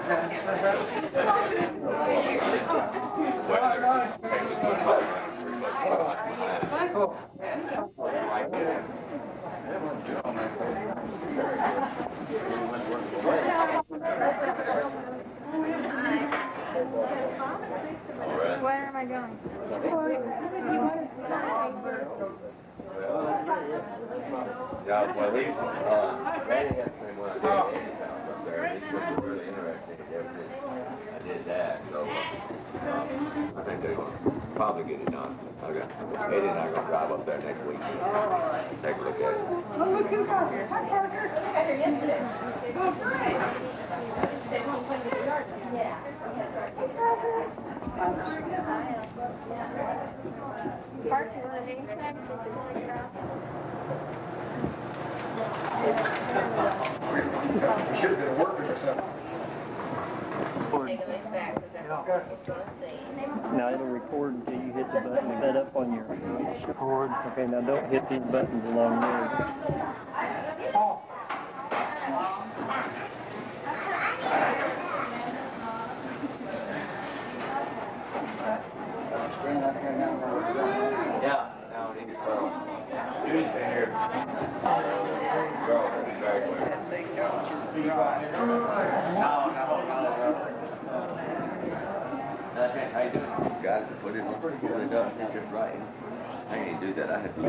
Where am I going? Yeah, well, Randy had the same one I did up there, and it was really interesting. I did that, so I think they're going to probably get it done. Okay. Eddie and I are going to drive up there next week. Take a look at it. Oh, look who's out here. Hi, Parker. I got here yesterday. Oh, great. Yeah. Should have been working or something. Now it'll record until you hit the button set up on your board. Okay, now don't hit these buttons along there. Yeah, now he gets well. Tuesday here. How you doing? Guys, put it up, it's just right. I can't do that. I had to.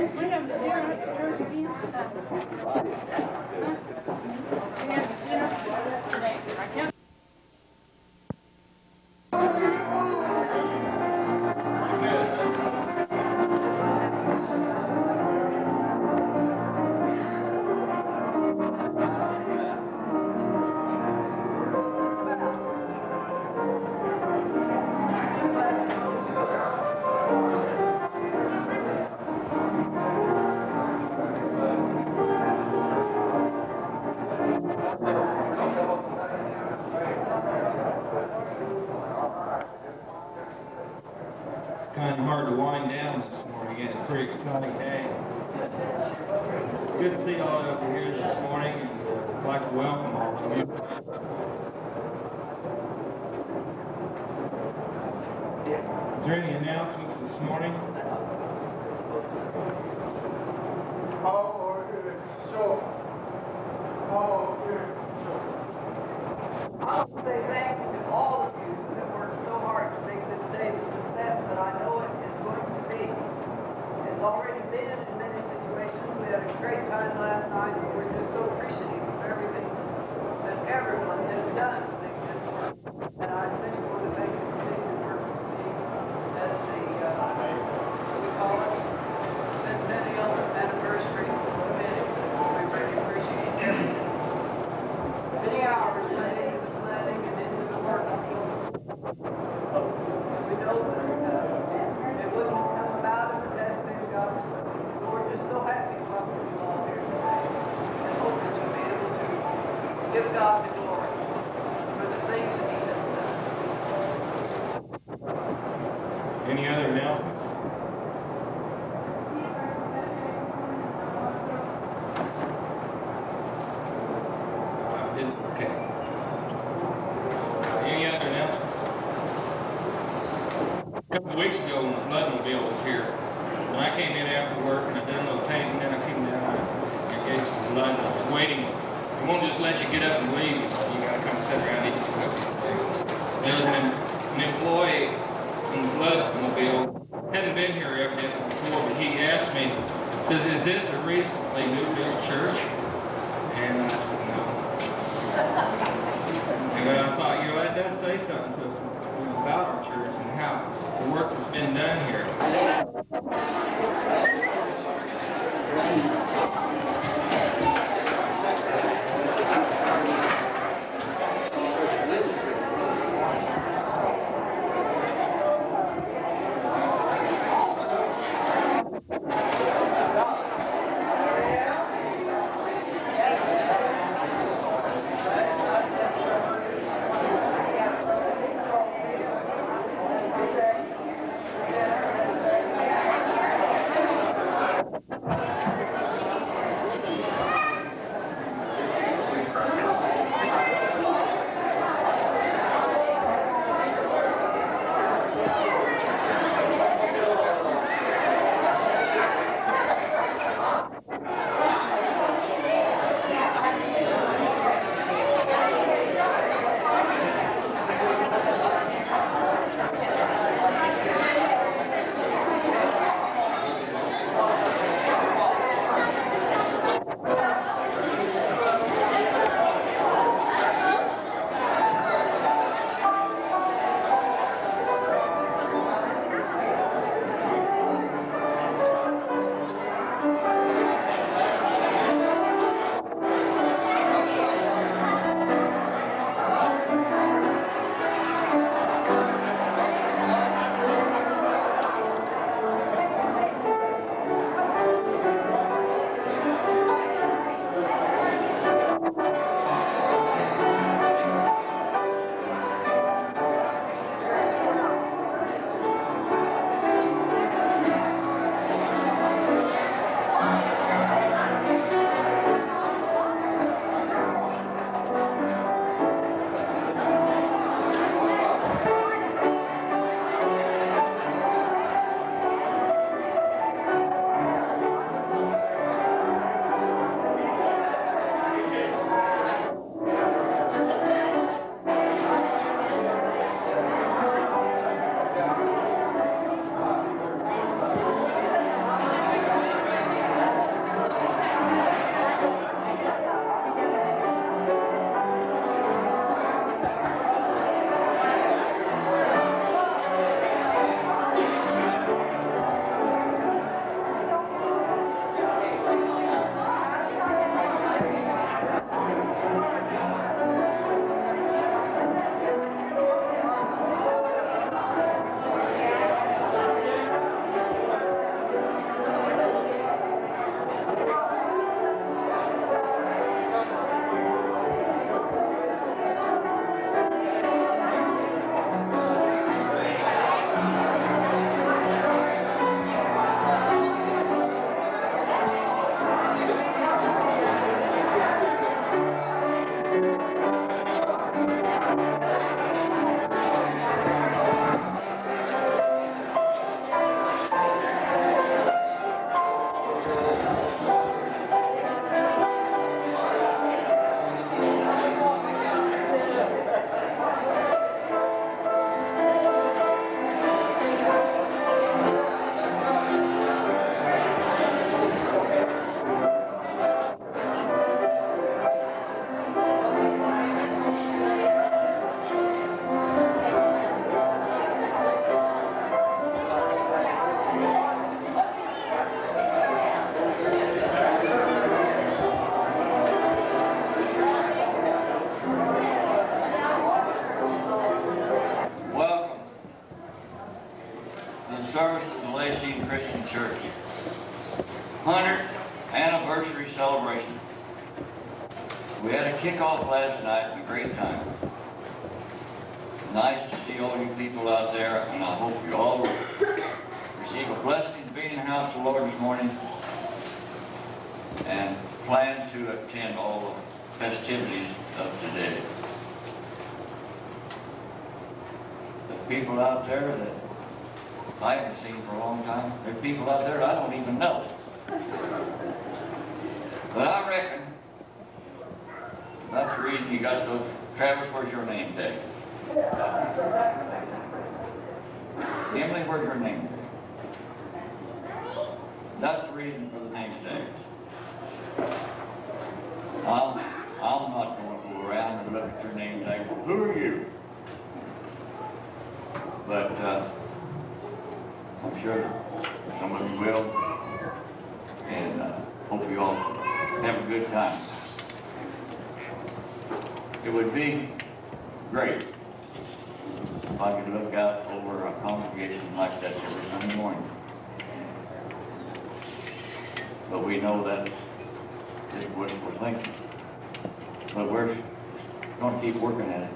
Kind of hard to wind down this morning. It's a pretty exciting day. It's good to see all of you here this morning, and I'd like to welcome all of you. Is there any announcements this morning? I'll say thank you to all of you that worked so hard to make this day the success that I know it is going to be. It's already been in many situations. We had a great time last night, and we're just so appreciative of everything that everyone has done to make this work. And I especially want to thank the committee that worked with me as the, we call it, Centennial Anniversary Committee. We really appreciate everything. Many hours went into the planning and into the work. And we know that it wouldn't have come about if it hadn't been God. We're just so happy to welcome you all here today and hope that you'll be able to give God the glory for the things that He has done. Any other announcements? Okay. Any other announcements? A couple of weeks ago when the floodmobile was here, when I came in after work and I done a little painting, then I came down and gave some blood and I was waiting. They won't just let you get up and leave. You gotta come sit around and eat some cookies. There was an employee in the floodmobile, hadn't been here evidently before, but he asked me, says, "Is this a recently new built church?" And I said, "No." And I thought, that does say something to about our church and how the work that's been done here. We had a kickoff last night, and a great time. Nice to see all you people out there, and I hope you all receive a blessing to be in the house of the Lord this morning, and plan to attend all the festivities of today. The people out there that I haven't seen for a long time, there are people out there I don't even know. But I reckon that's the reason you got those. Travis, where's your name tag? Emily, where's your name tag? That's the reason for the name tags. I'm not going to go around and look at your name tag. Well, who are you? But I'm sure some of you will, and hope you all have a good time. It would be great if I could look out over a congregation like that every Sunday morning. But we know that is what we're thinking. But we're going to keep working at it.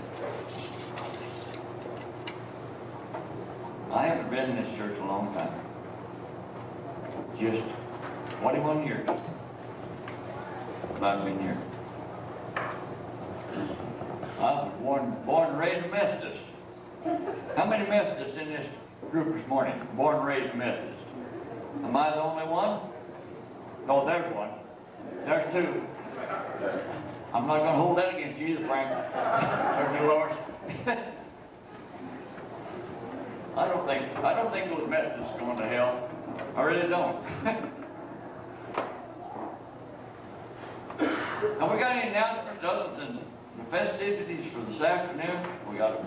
I haven't been in this church a long time. Just 21 years. But I've been here. I was born and raised a Methodist. How many Methodists in this group this morning? Born and raised Methodist. Am I the only one? No, there's one. There's two. I'm not going to hold that against you, Frank. There's Dolores. I don't think those Methodists are going to hell. I really don't. Have we got any announcements other than the festivities for this afternoon? We got a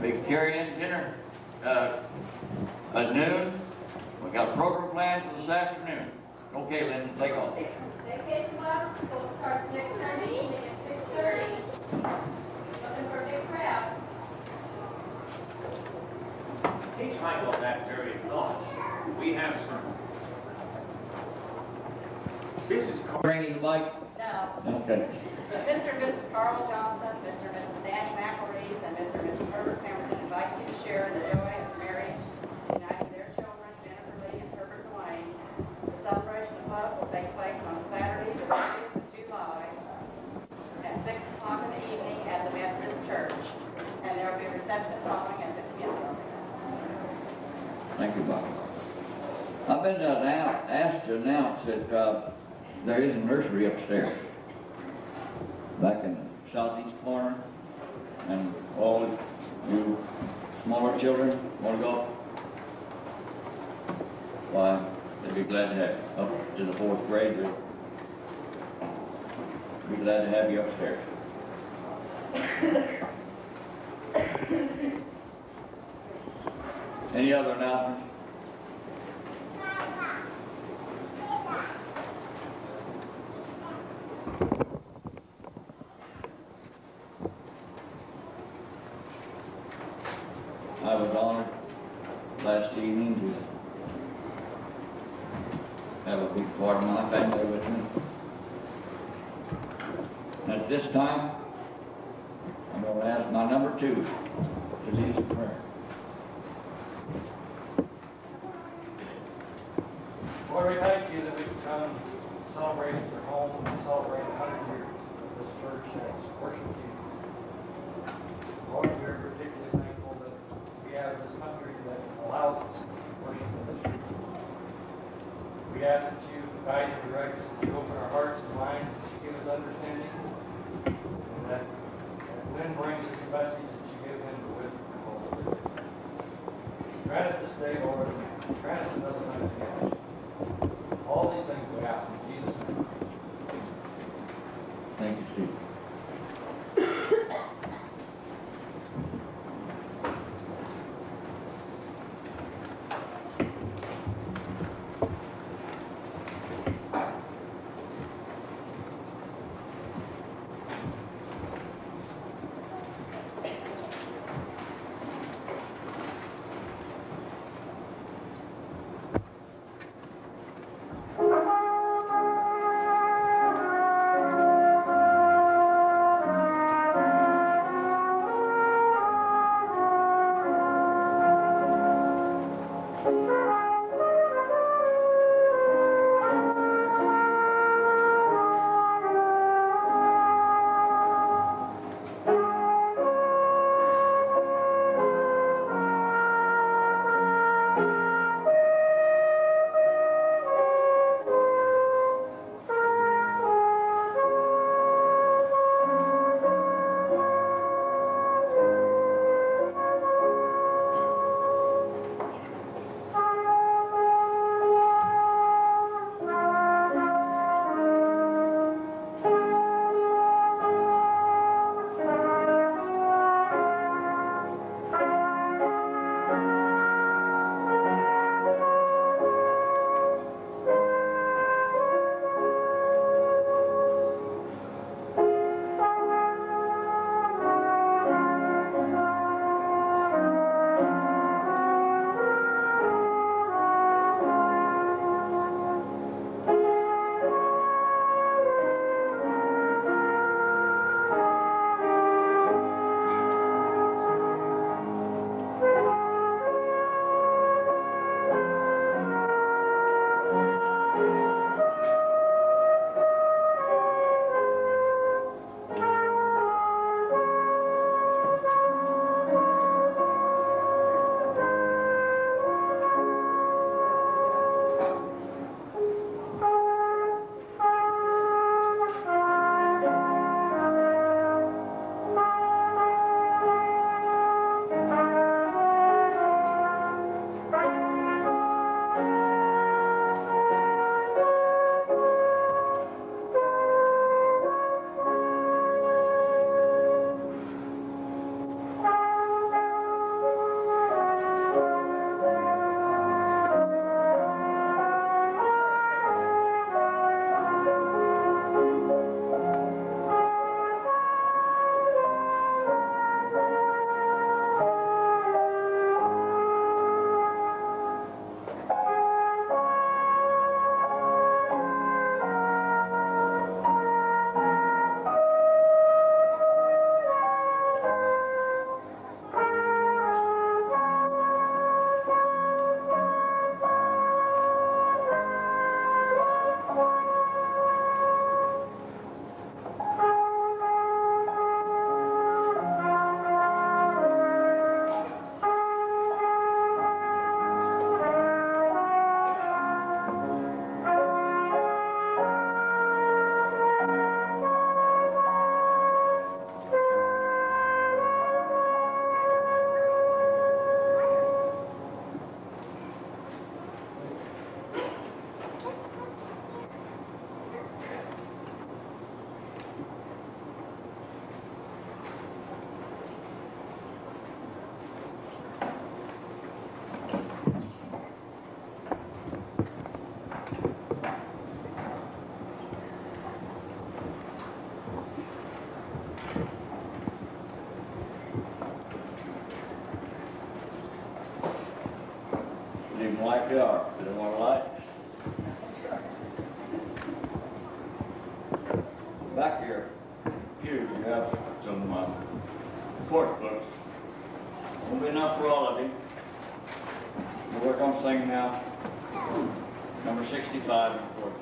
big carry-in dinner at noon. We got a program planned for this afternoon. Okay, Linda, take off. Vacation class will start 6:30 evening at 6:30. Looking for a big crowd. Each time on that very thought, we have some. This is Bringing the mic. No. Okay. Mr. and Mrs. Carl Johnson, Mr. and Mrs. Danny McElreese, and Mr. and Mrs. Herbert Pemberton invite you to share in the joy of marriage, uniting their children, Jennifer Lee and Herbert Dwayne. The celebration of love will take place on Saturday, the 6th of July, at 6 o'clock in the evening at the Methodist Church. And there will be a reception following at the community. Thank you, Bob. I've been asked to announce that there is a nursery upstairs, back in the southeast corner, and all you smaller children want to go, why, they'd be glad to have you up to the 4th grade. We'd be glad to have you upstairs. Any other announcements? I was honored last evening to have a big part of my family with me. And at this time, I'm going to ask my number 2 to lead us in prayer. Lord, we thank you that we can come celebrate your home and celebrate 100 years of this church that's worshiped you. Lord, we're particularly thankful that we have this country that allows us to worship in this church. We ask that you guide and direct us, that you open our hearts and minds, that you give us understanding, and that as Lynn brings us a message, that you give him the wisdom to hold it. Grant us this day, Lord, and grant us another night together. All these things we ask in Jesus' name. Thank you, Steve. like they are. They don't want to light. Back here, you have some course books. Won't be enough for all of you. We'll work on singing now. Number 65 in the course.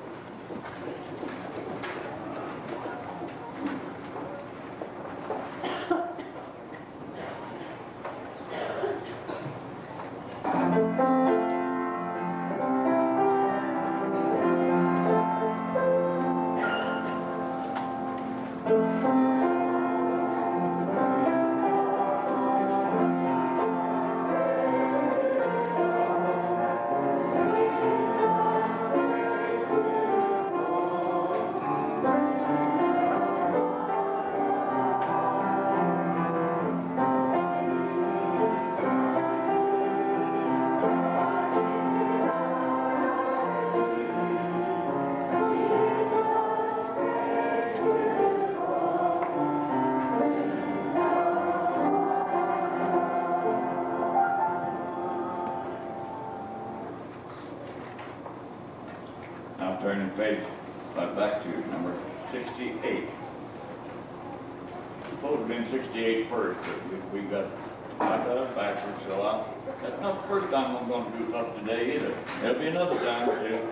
Now turning page back to number 68. Supposed to have been 68 first, but we got it backwards, so that's not the first time I'm going to do it up today either. There'll be another time or two.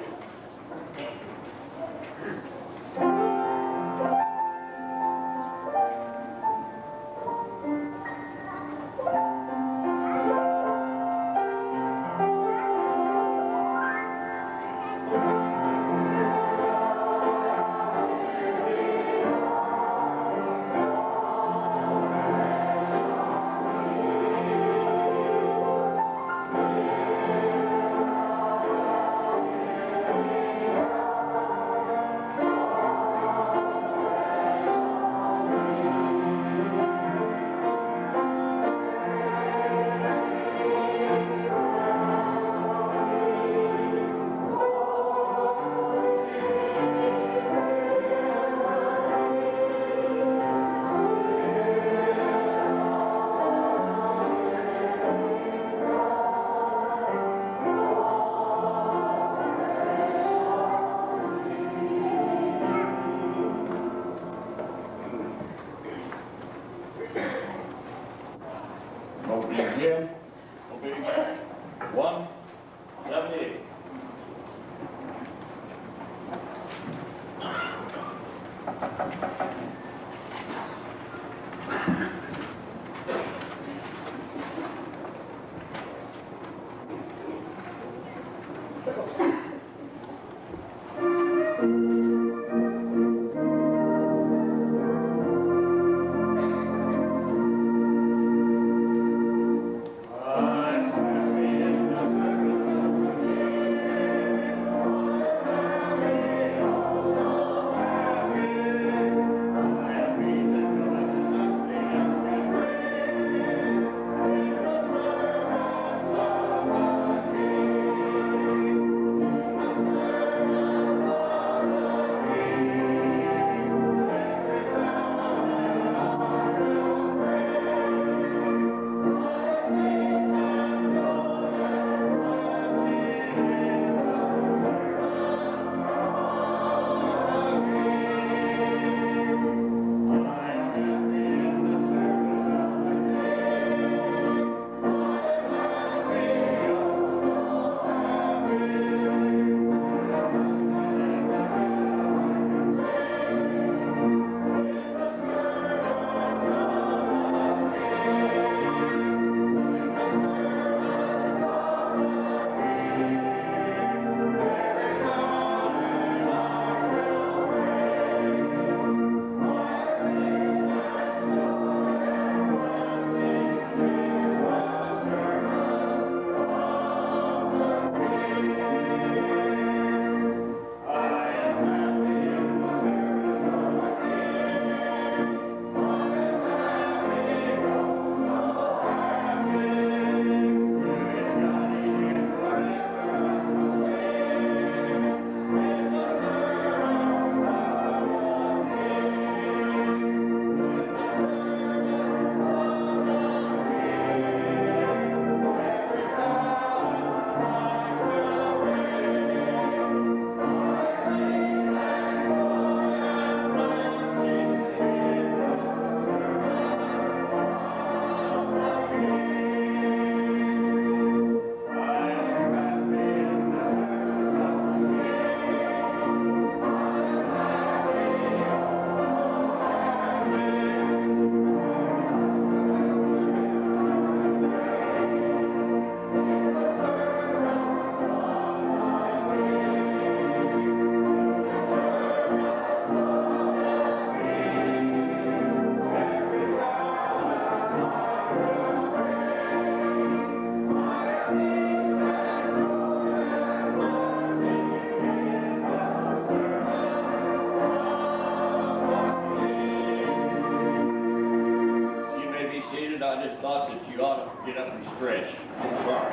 I just thought that you ought to get up and stretch. I'm sorry.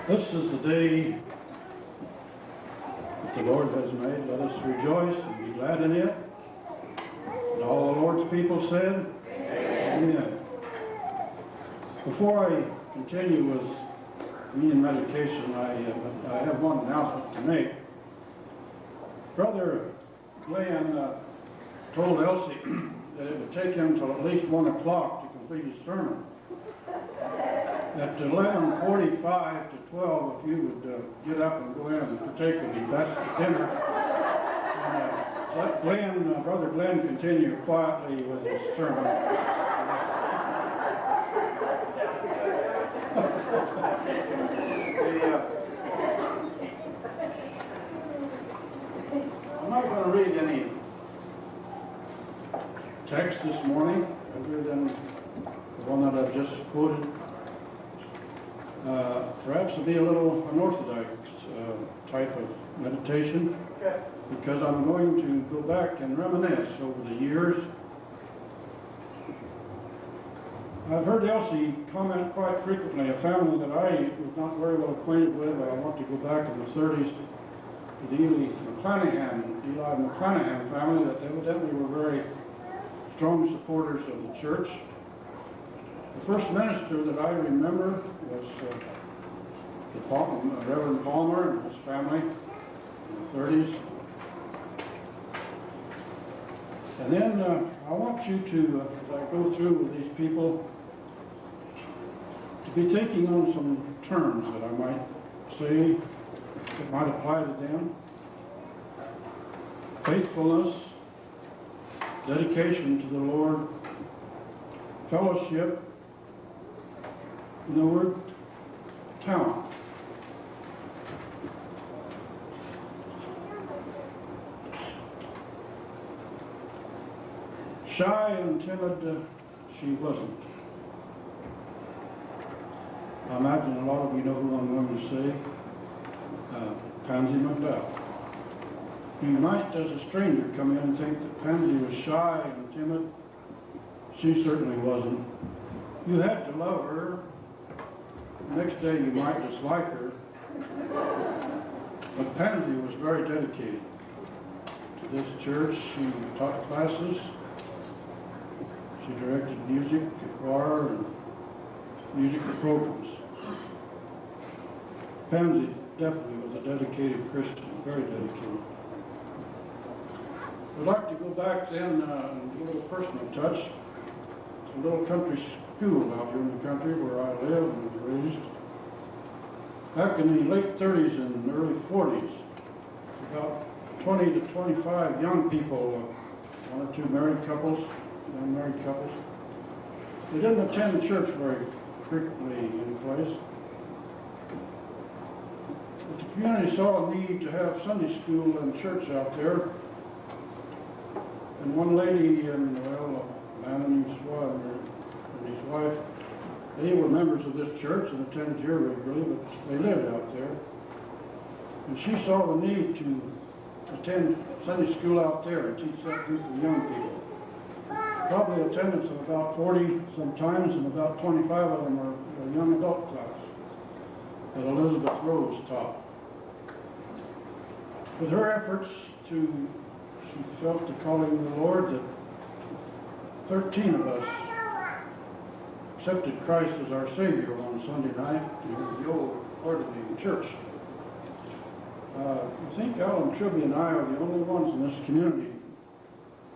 This is the day that the Lord has made. Let us rejoice and be glad in it. And all the Lord's people said, Amen. Before I continue with me and medication, I have one announcement to make. Brother Glenn told Elsie that it would take him till at least 1 o'clock to complete his sermon. At 11:45 to 12, if you would get up and go in and partake of me, that's the dinner. And, let Brother Glenn continue quietly with his sermon. I'm not going to read any text this morning, other than the one that I've just quoted. Perhaps it'll be a little unorthodox type of meditation, because I'm going to go back and reminisce over the years. I've heard Elsie comment quite frequently, a family that I was not very well acquainted with, but I want to go back in the 30s, the Eli McClanahan family, that evidently were very strong supporters of the church. The first minister that I remember was Reverend Palmer and his family in the 30s. And then I want you to, as I go through with these people, to be thinking on some terms that I might say that might apply to them. Faithfulness, dedication to the Lord, fellowship, and the word talent. Shy and timid, she wasn't. I imagine a lot of you know who I'm going to say. Pansy McDowell. You might, as a stranger, come in and think that Pansy was shy and timid. She certainly wasn't. You had to love her. The next day you might dislike her. But Pansy was very dedicated to this church. She taught classes. She directed music, the choir, and musical programs. Pansy definitely was a dedicated Christian, very dedicated. I'd like to go back then and do a little personal touch. It's a little country school out here in the country where I live and was raised. Back in the late 30s and early 40s, about 20 to 25 young people, one or two married couples, young married couples. They didn't attend church very frequently in place. But the community saw a need to have Sunday school and church out there. And one lady and, well, a man and his wife, they were members of this church and attended here regularly, but they lived out there. And she saw the need to attend Sunday school out there and teach that group of young people. Probably attendance of about 40 sometimes, and about 25 of them are a young adult class that Elizabeth Rose taught. With her efforts she felt the calling of the Lord that 13 of us accepted Christ as our Savior on Sunday night in the old orderly church. I think Alan Tribby and I are the only ones in this community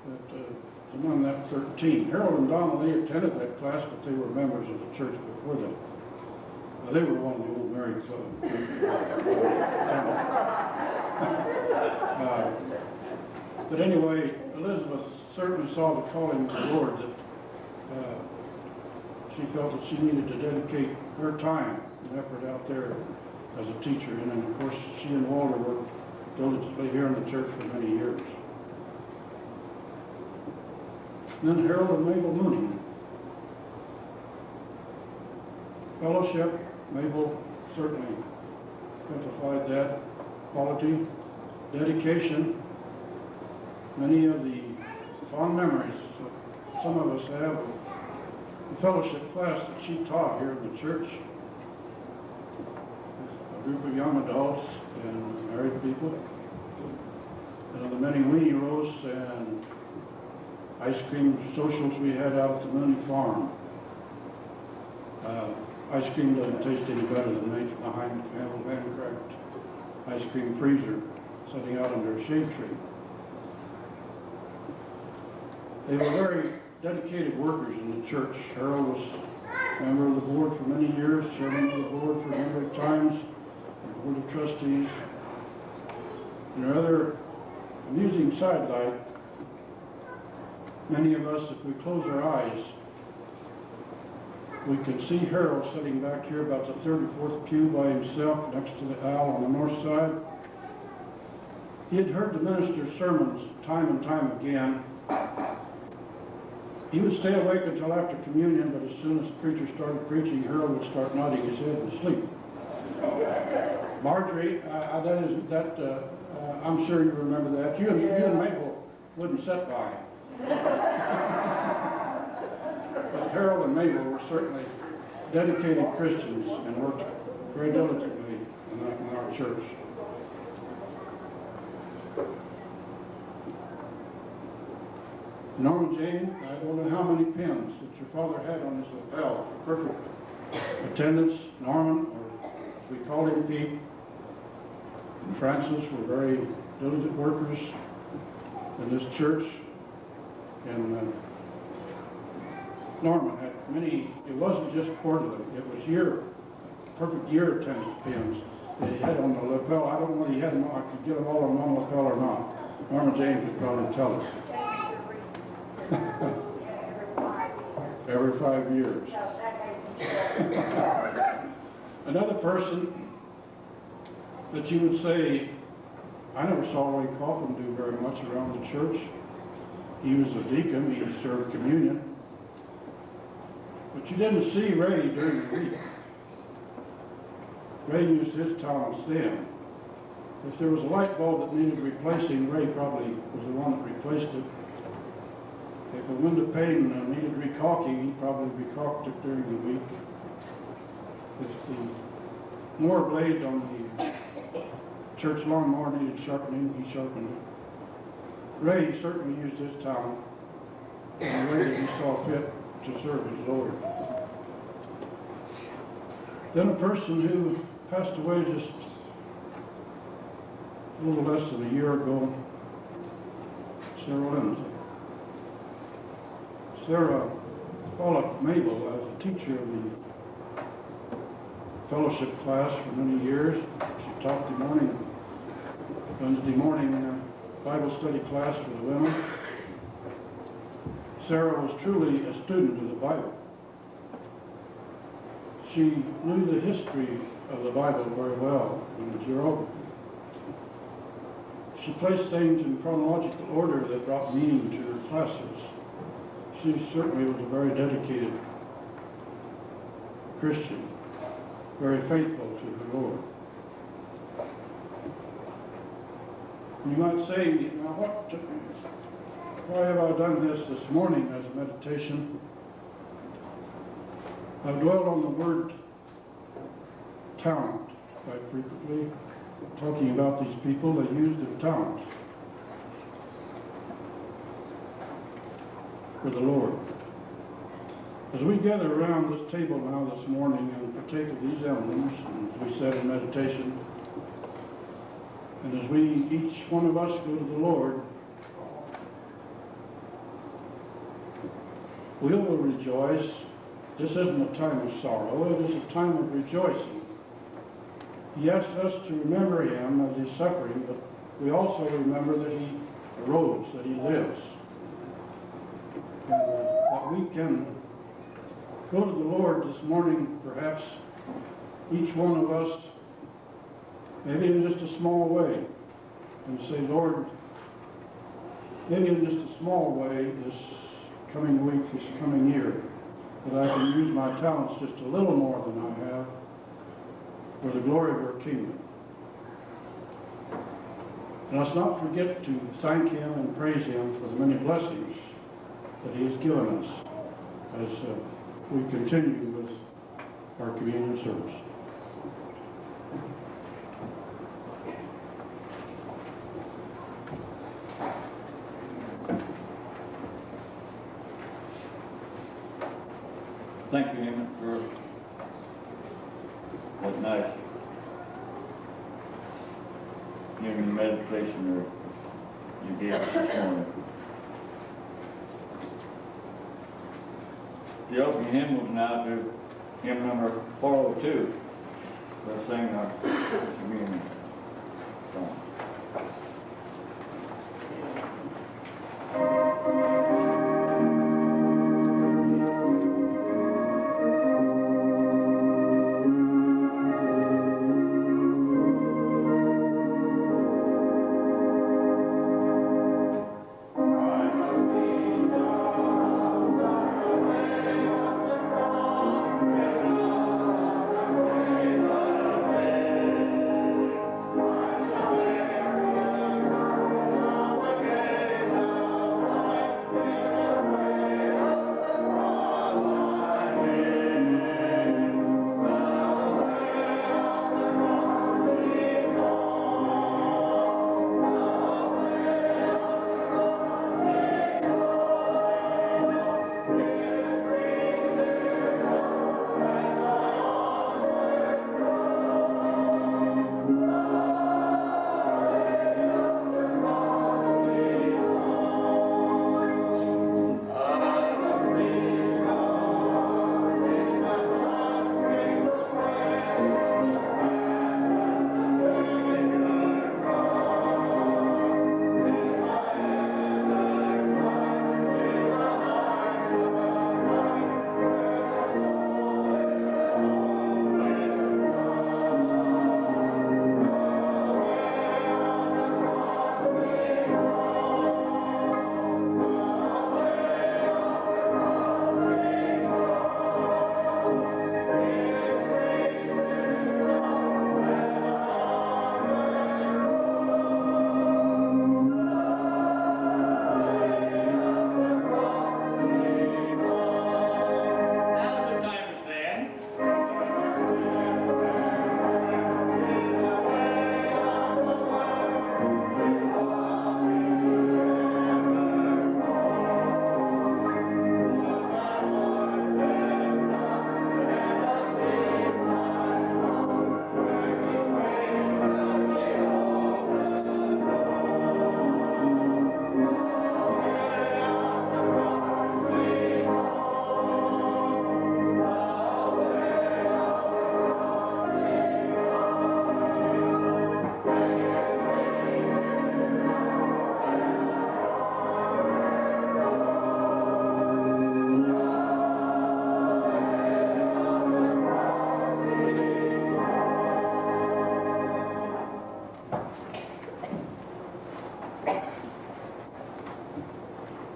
that among that 13. Harold and Donna Lee attended that class, but they were members of the church before them. They were one of the old married club. But anyway, Elizabeth certainly saw the calling of the Lord that she felt that she needed to dedicate her time and effort out there as a teacher. And of course, she and Walter worked diligently here in the church for many years. And then Harold and Mabel Mooney. Fellowship, Mabel certainly exemplified that. quality, dedication. Many of the fond memories that some of us have of the fellowship class that she taught here in the church. A group of young adults and married people. And of the many weenie roasts and ice cream socials we had out at the Mooney Farm. Ice cream doesn't taste any better than making behind the handcraft ice cream freezer sitting out under a shade tree. They were very dedicated workers in the church. Harold was a member of the board for many years, chairman of the board for a number of times, the board of trustees. And another amusing sidelight, many of us, if we close our eyes, we can see Harold sitting back here about the 34th pew by himself next to the aisle on the north side. He had heard the minister's sermons time and time again. He would stay awake until after communion, but as soon as the preacher started preaching, Harold would start nodding his head and sleep. Marjorie, I'm sure you remember that. You and Mabel wouldn't sit by. But Harold and Mabel were certainly dedicated Christians and worked very diligently in our church. Norman Jane, I don't know how many pins that your father had on his lapel for perfect attendance. Norman, or as we called him, Pete, and Francis were very diligent workers in this church. And Norman had many, it wasn't just quarterly, it was perfect year attendance pins that he had on the lapel. I don't know whether he had them, I could get them all on one lapel or not. Norman James would probably tell us. Every 5 years. Another person that you would say, I never saw Ray Coffin do very much around the church. He was a deacon, he served communion. But you didn't see Ray during the week. Ray used his talents then. If there was a light bulb that needed replacing, Ray probably was the one that replaced it. If a window pane needed recaulking, he probably recaulked it during the week. If the mower blade on the church lawnmower needed sharpening, he sharpened it. Ray certainly used his talent in the way that he saw fit to serve his Lord. Then a person who passed away just a little less than a year ago, Sarah Lindsay. Sarah followed Mabel as a teacher of the fellowship class for many years. She taught the Wednesday morning Bible study class for the women. Sarah was truly a student of the Bible. She knew the history of the Bible very well in the geography. She placed things in chronological order that brought meaning to her classes. She certainly was a very dedicated Christian, very faithful to the Lord. You might say, now why have I done this morning as a meditation? I've dwelled on the word talent quite frequently, talking about these people that use their talents for the Lord. As we gather around this table now this morning and partake of these emblems, and as we said in meditation, and as we, each one of us, go to the Lord, we will rejoice. This isn't a time of sorrow, it is a time of rejoicing. He asks us to remember him as he's suffering, but we also remember that he arose, that he lives. And that we can go to the Lord this morning, perhaps each one of us, maybe in just a small way, and say, Lord, maybe in just a small way this coming week, this coming year, that I can use my talents just a little more than I have for the glory of your kingdom. And let's not forget to thank Him and praise Him for the many blessings that He has given us as we continue with our communion service. Thank you, Emmett, for that nice human meditation you gave us this morning. The opening hymn will now to hymn number 402. We'll sing our communion song.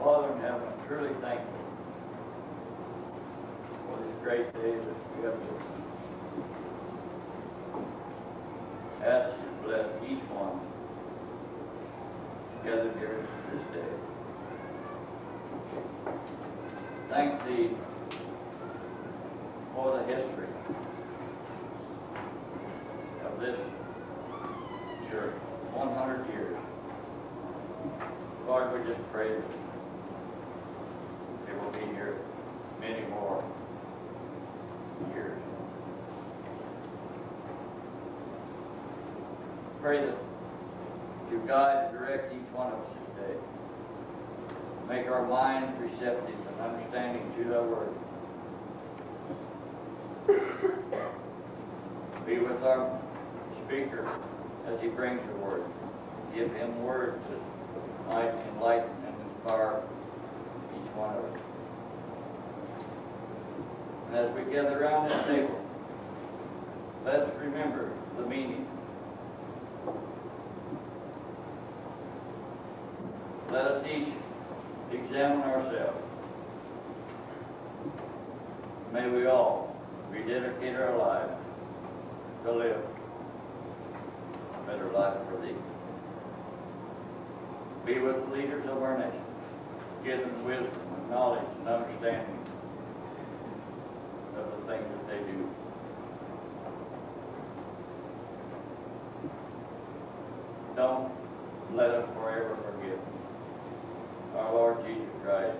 Father in heaven, I'm truly thankful for this great day that we have to ask you to bless each one gathered here this day. Thank thee for the history of this church, 100 years. Lord, we just pray that it will be here many more years. Pray that you guide and direct each one of us this day. Make our minds receptive and understanding to thy word. Be with our speaker as he brings the word. Give him words that might enlighten and inspire each one of us. And as we gather around this table, let us remember the meaning. Let us each examine ourselves. May we all rededicate our lives to live a better life for thee. be with the leaders of our nation. Give them wisdom and knowledge and understanding of the things that they do. Don't let us forever forget our Lord Jesus Christ,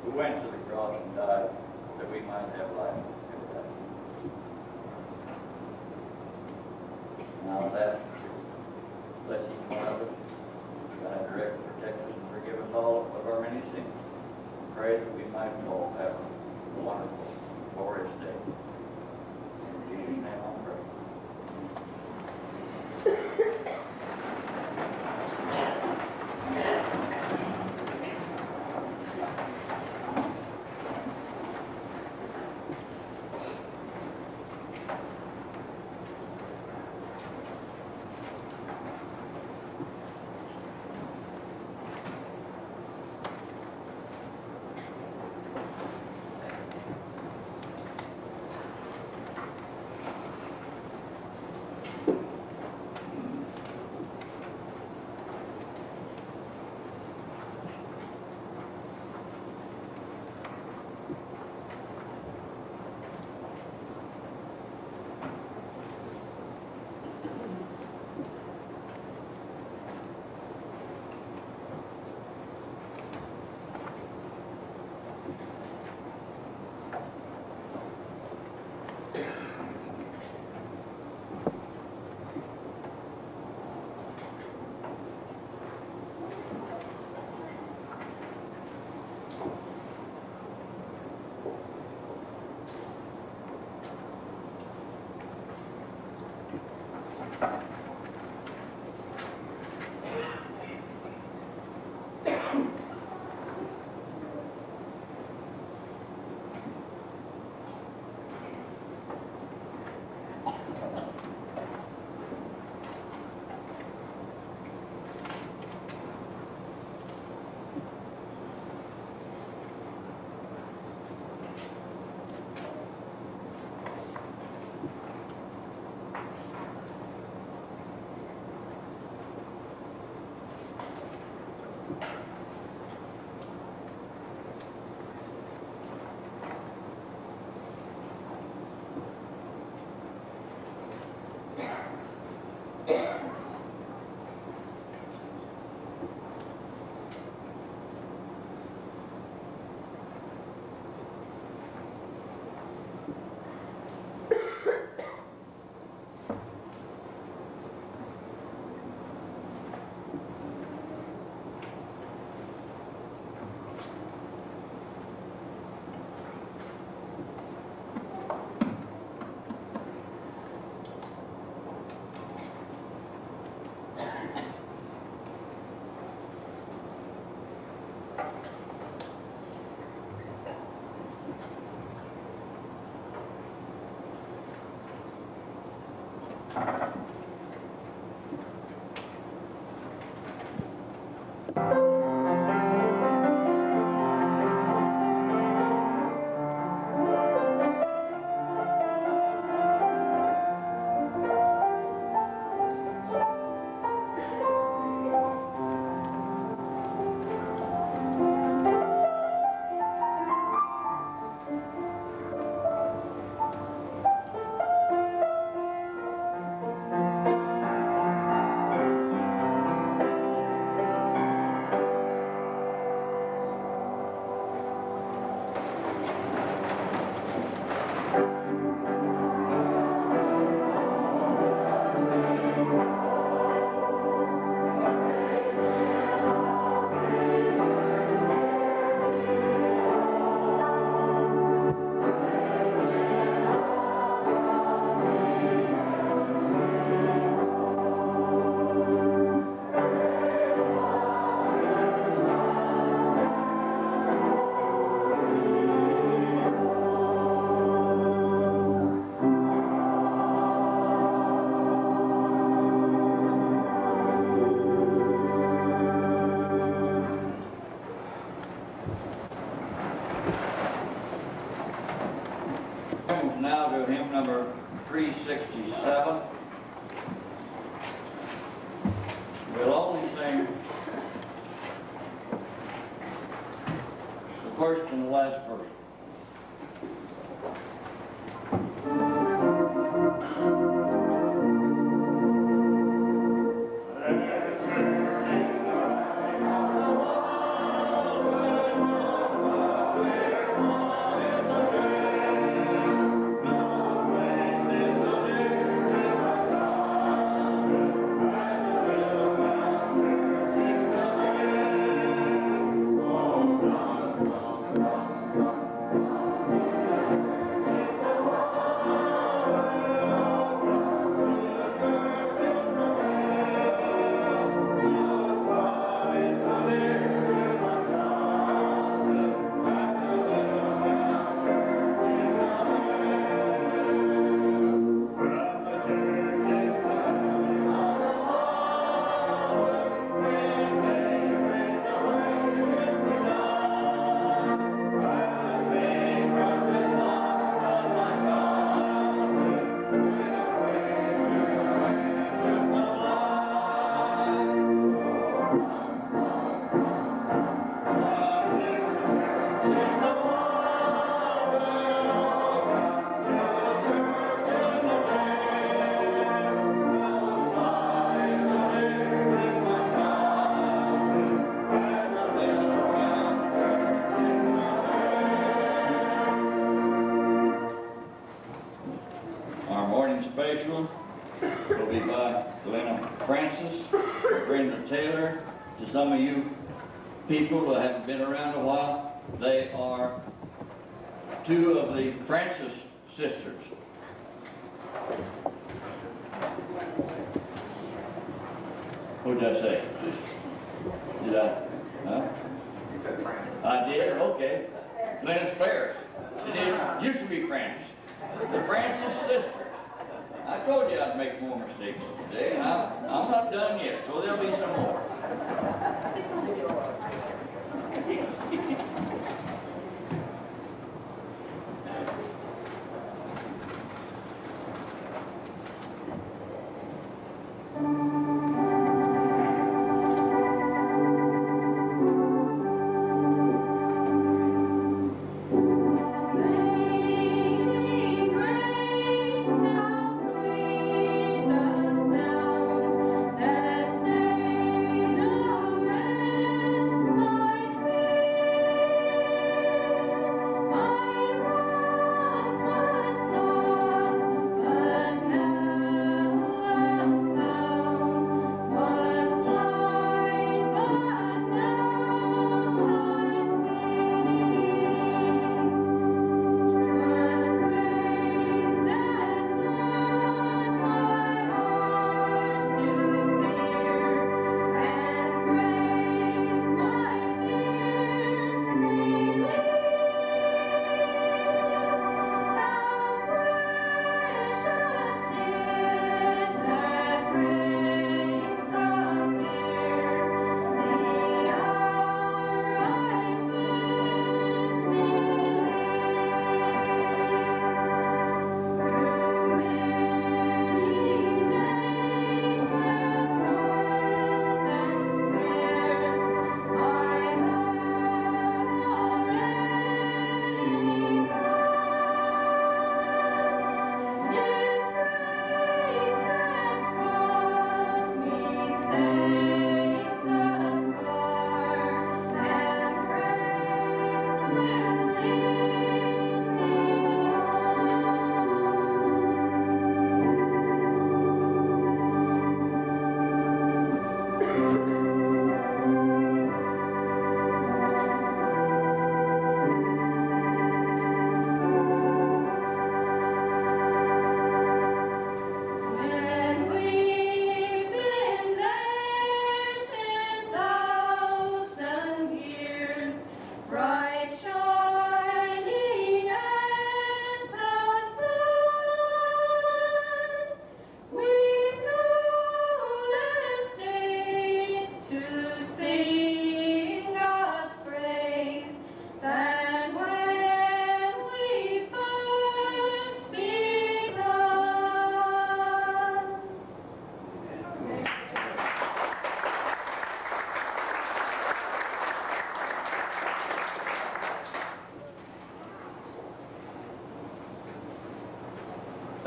who went to the cross and died that we might have life every day. Now that, bless each one of us. God direct, protect us, and forgive us all of our many sins. Pray that we might all have a wonderful, glorious day. In Jesus' name I pray. Now to hymn number 367. We'll only sing the first and the last verse. Our morning special will be by Francis, Brenda Taylor. To some of you people that haven't been around a while, they are two of the Francis sisters. What did I say? Did I? Huh? You said Francis. I did? Okay. Glennis Ferris. It used to be Francis. The Francis sisters. I told you I'd make more mistakes today, and I'm not done yet, so there'll be some more. That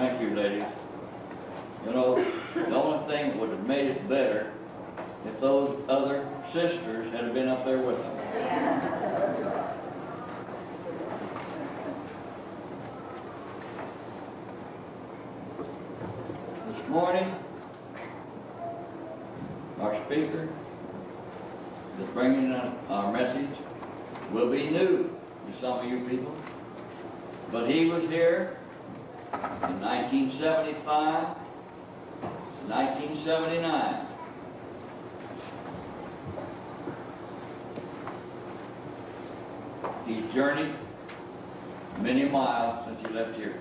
Thank you, ladies. You know, the only thing that would have made it better if those other sisters had been up there with them. This morning, our speaker that's bringing our message will be new to some of you people, but he was here in 1975, 1979. He's journeyed many miles since he left here,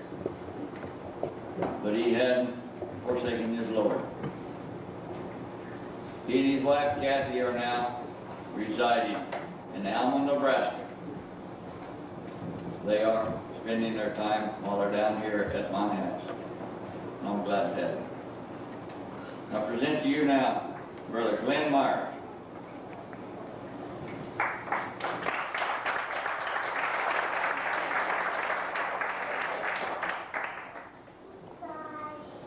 but he hadn't forsaken his Lord. He and his wife Kathy are now residing in Alma, Nebraska. They are spending their time while they're down here at my house. And I'm glad to have them. I present to you now Brother Glenn Myers.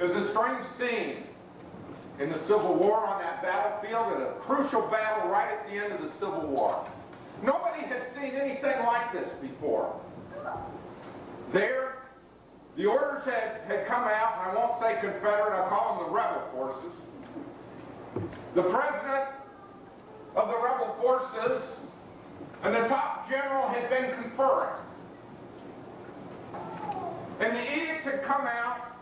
It was a strange scene in the Civil War on that battlefield, and a crucial battle right at the end of the Civil War. Nobody had seen anything like this before. There, the orders had come out, and I won't say Confederate, I'll call them the rebel forces. The president of the rebel forces and the top general had been conferring. And the edict had come out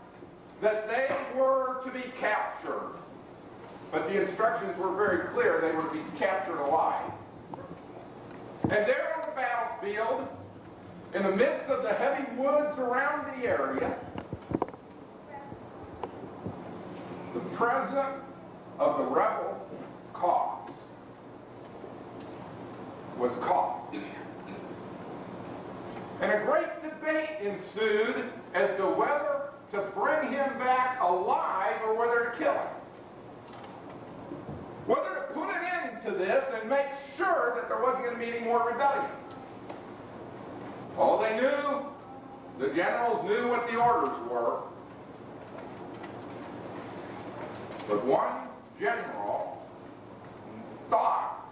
that they were to be captured. But the instructions were very clear, they were to be captured alive. And there on the battlefield, in the midst of the heavy woods around the area, the president of the rebel cause was caught. And a great debate ensued as to whether to bring him back alive or whether to kill him. Whether to put an end to this and make sure that there wasn't going to be any more rebellion. All they knew, the generals knew what the orders were. But one general thought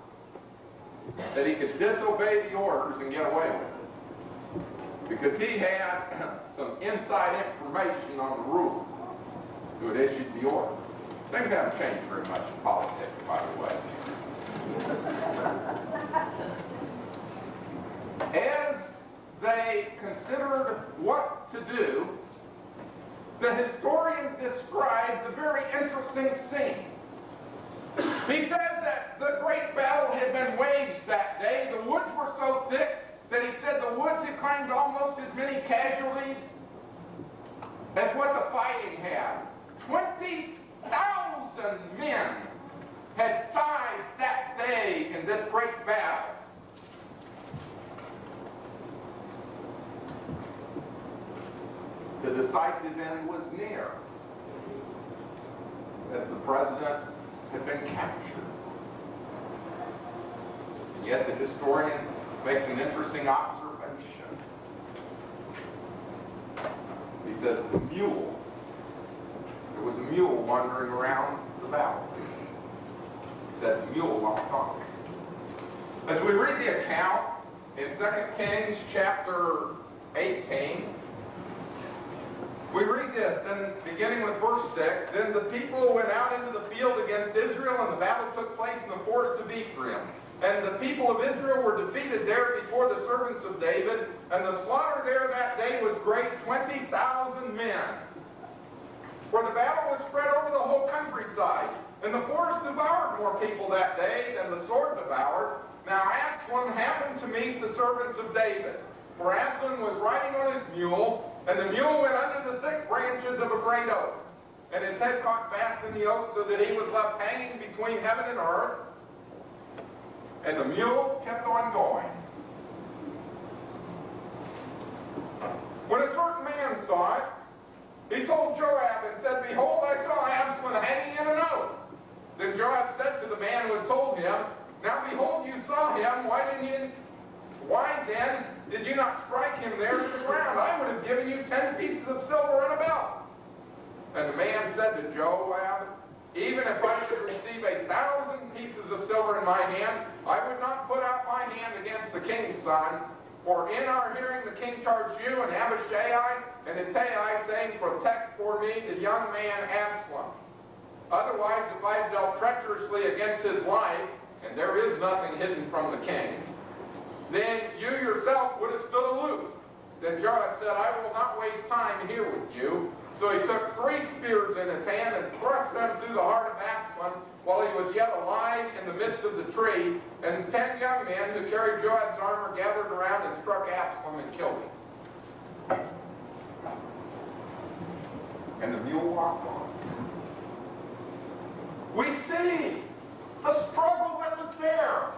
that he could disobey the orders and get away with it. Because he had some inside information on the ruler who had issued the order. Things haven't changed very much in politics, by the way. As they considered what to do, the historian describes a very interesting scene. He says that the great battle had been waged that day. The woods were so thick that he said the woods had claimed almost as many casualties as what the fighting had. 20,000 men had died that day in this great battle. The decisive end was near, as the president had been captured. And yet the historian makes an interesting observation. He says there was a mule wandering around the battlefield. He said the mule walked on. As we read the account in 2 Kings chapter 18, we read this, and beginning with verse 6, then the people went out into the field against Israel, and the battle took place in the forest of Ephraim. And the people of Israel were defeated there before the servants of David, and the slaughter there that day was great, 20,000 men. For the battle was spread over the whole countryside, and the forest devoured more people that day than the sword devoured. Now Absalom happened to meet the servants of David, for Absalom was riding on his mule, and the mule went under the thick branches of a great oak, and his head caught fast in the oak, so that he was left hanging between heaven and earth. And the mule kept on going. When a certain man saw it, he told Joab and said, behold, I saw Absalom hanging in an oak. Then Joab said to the man who had told him, now behold, you saw him, why then did you not strike him there to the ground? I would have given you 10 pieces of silver and a belt. And the man said to Joab, even if I should receive 1,000 pieces of silver in my hand, I would not put out my hand against the king's son. For in our hearing the king charged you and Abishai and Ittai, saying, protect for me the young man Absalom. Otherwise, if I had dealt treacherously against his life, and there is nothing hidden from the king, then you yourself would have stood aloof. Then Joab said, I will not waste time here with you. So he took 3 spears in his hand and thrust them through the heart of Absalom while he was yet alive in the midst of the tree. And 10 young men who carried Joab's armor gathered around and struck Absalom and killed him. And the mule walked on. We see the struggle that was there.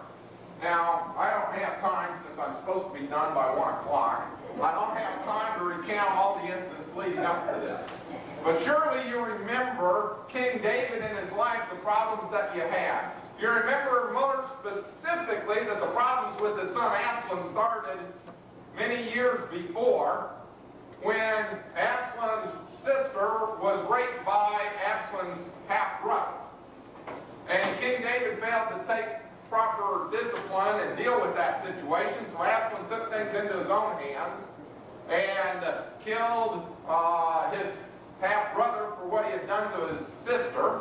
Now, I don't have time, since I'm supposed to be done by 1 o'clock, I don't have time to recount all the incidents leading up to this. But surely you remember King David in his life, the problems that you had. You remember more specifically that the problems with his son Absalom started many years before, when Absalom's sister was raped by Absalom's half-brother. And King David failed to take proper discipline and deal with that situation, so Absalom took things into his own hands and killed his half-brother for what he had done to his sister.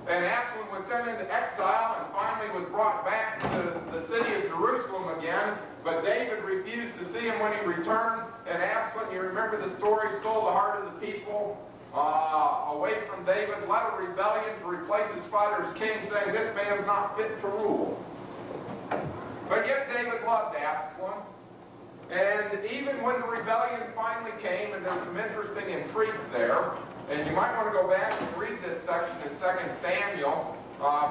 And Absalom was sent into exile and finally was brought back to the city of Jerusalem again, but David refused to see him when he returned, and Absalom, you remember the story, stole the heart of the people away from David, led a rebellion to replace his father as king, saying, this man is not fit to rule. But yet David loved Absalom. And even when the rebellion finally came, and there's some interesting intrigue there, and you might want to go back and read this section in 2 Samuel,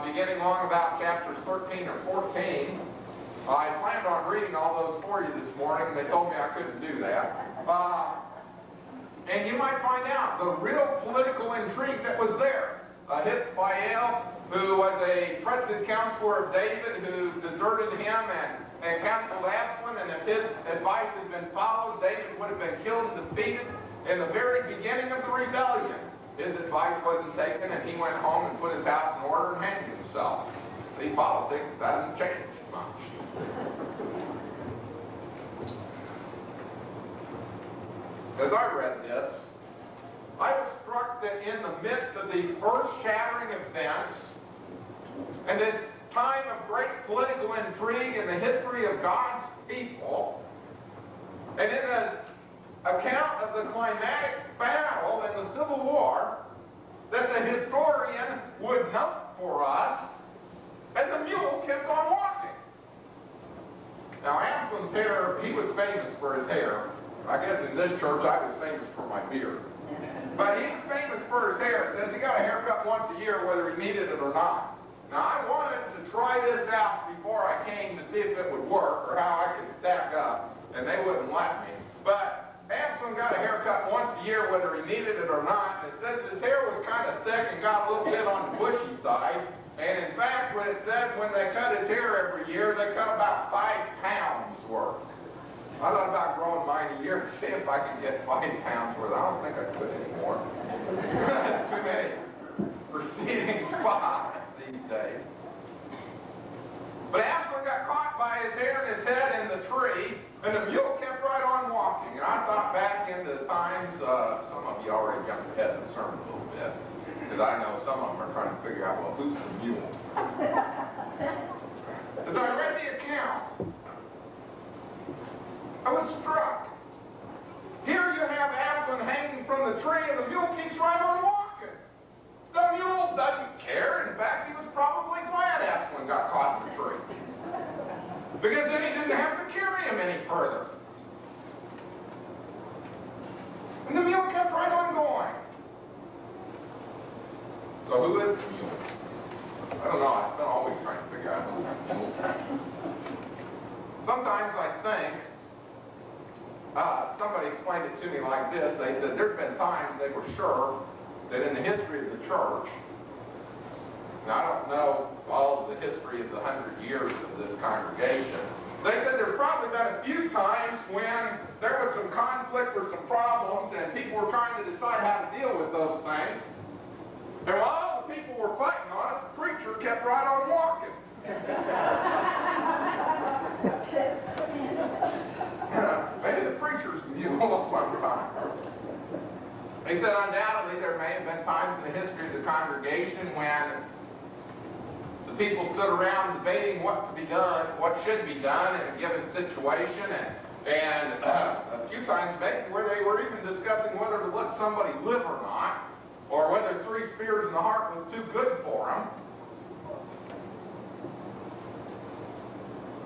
beginning along about chapters 13 or 14. I planned on reading all those for you this morning, and they told me I couldn't do that. And you might find out the real political intrigue that was there. Hithophel, who was a trusted counselor of David, who deserted him and counseled Absalom, and if his advice had been followed, David would have been killed and defeated. In the very beginning of the rebellion, his advice wasn't taken, and he went home and put his house in order and hanged himself. See, politics doesn't change much. As I read this, I was struck that in the midst of these earth-shattering events, and this time of great political intrigue in the history of God's people, and in the account of the climatic battle in the Civil War, that the historian would note for us, and the mule kept on walking. Now, Absalom's hair, he was famous for his hair. I guess in this church I was famous for my beard. But he was famous for his hair. It says he got a haircut once a year whether he needed it or not. Now, I wanted to try this out before I came to see if it would work or how I could stack up, and they wouldn't let me. But Absalom got a haircut once a year whether he needed it or not. And it says his hair was kind of thick and got a little bit on the bushy side. And in fact, what it says, when they cut his hair every year, they cut about 5 pounds worth. I thought about growing mine a year to see if I could get 5 pounds worth. I don't think I could anymore. Too many receding spots these days. But Absalom got caught by his hair and his head in the tree, and the mule kept right on walking. And I thought back into times, some of you already jumped ahead of the sermon a little bit, because I know some of them are trying to figure out, well, who's the mule? As I read the account, I was struck. Here you have Absalom hanging from the tree, and the mule keeps right on walking. The mule doesn't care. In fact, he was probably glad Absalom got caught in the tree, because then he didn't have to carry him any further. And the mule kept right on going. So who is the mule? I don't know. I've been always trying to figure out who the mule is. Sometimes I think, somebody explained it to me like this. They said there's been times they were sure that in the history of the church, now I don't know all of the history of the 100 years of this congregation, they said there's probably been a few times when there was some conflict or some problems, and people were trying to decide how to deal with those things. And while all the people were fighting on it, the preacher kept right on walking. Maybe the preacher's mule sometime. He said undoubtedly there may have been times in the history of the congregation when the people stood around debating what to be done, what should be done in a given situation, and a few times maybe where they were even discussing whether to let somebody live or not, or whether 3 spears in the heart was too good for them.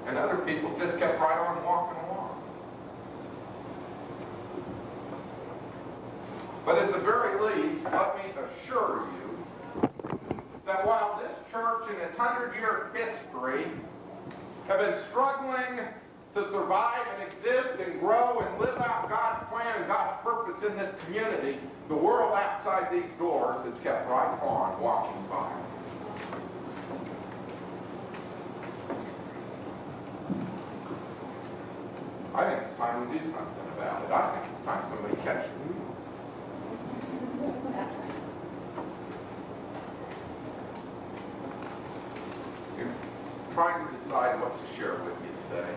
And other people just kept right on walking along. But at the very least, let me assure you that while this church in its 100-year history have been struggling to survive and exist and grow and live out God's plan and God's purpose in this community, the world outside these doors has kept right on walking by. I think it's time we do something about it. I think it's time somebody catch the mule. You're trying to decide what to share with you today.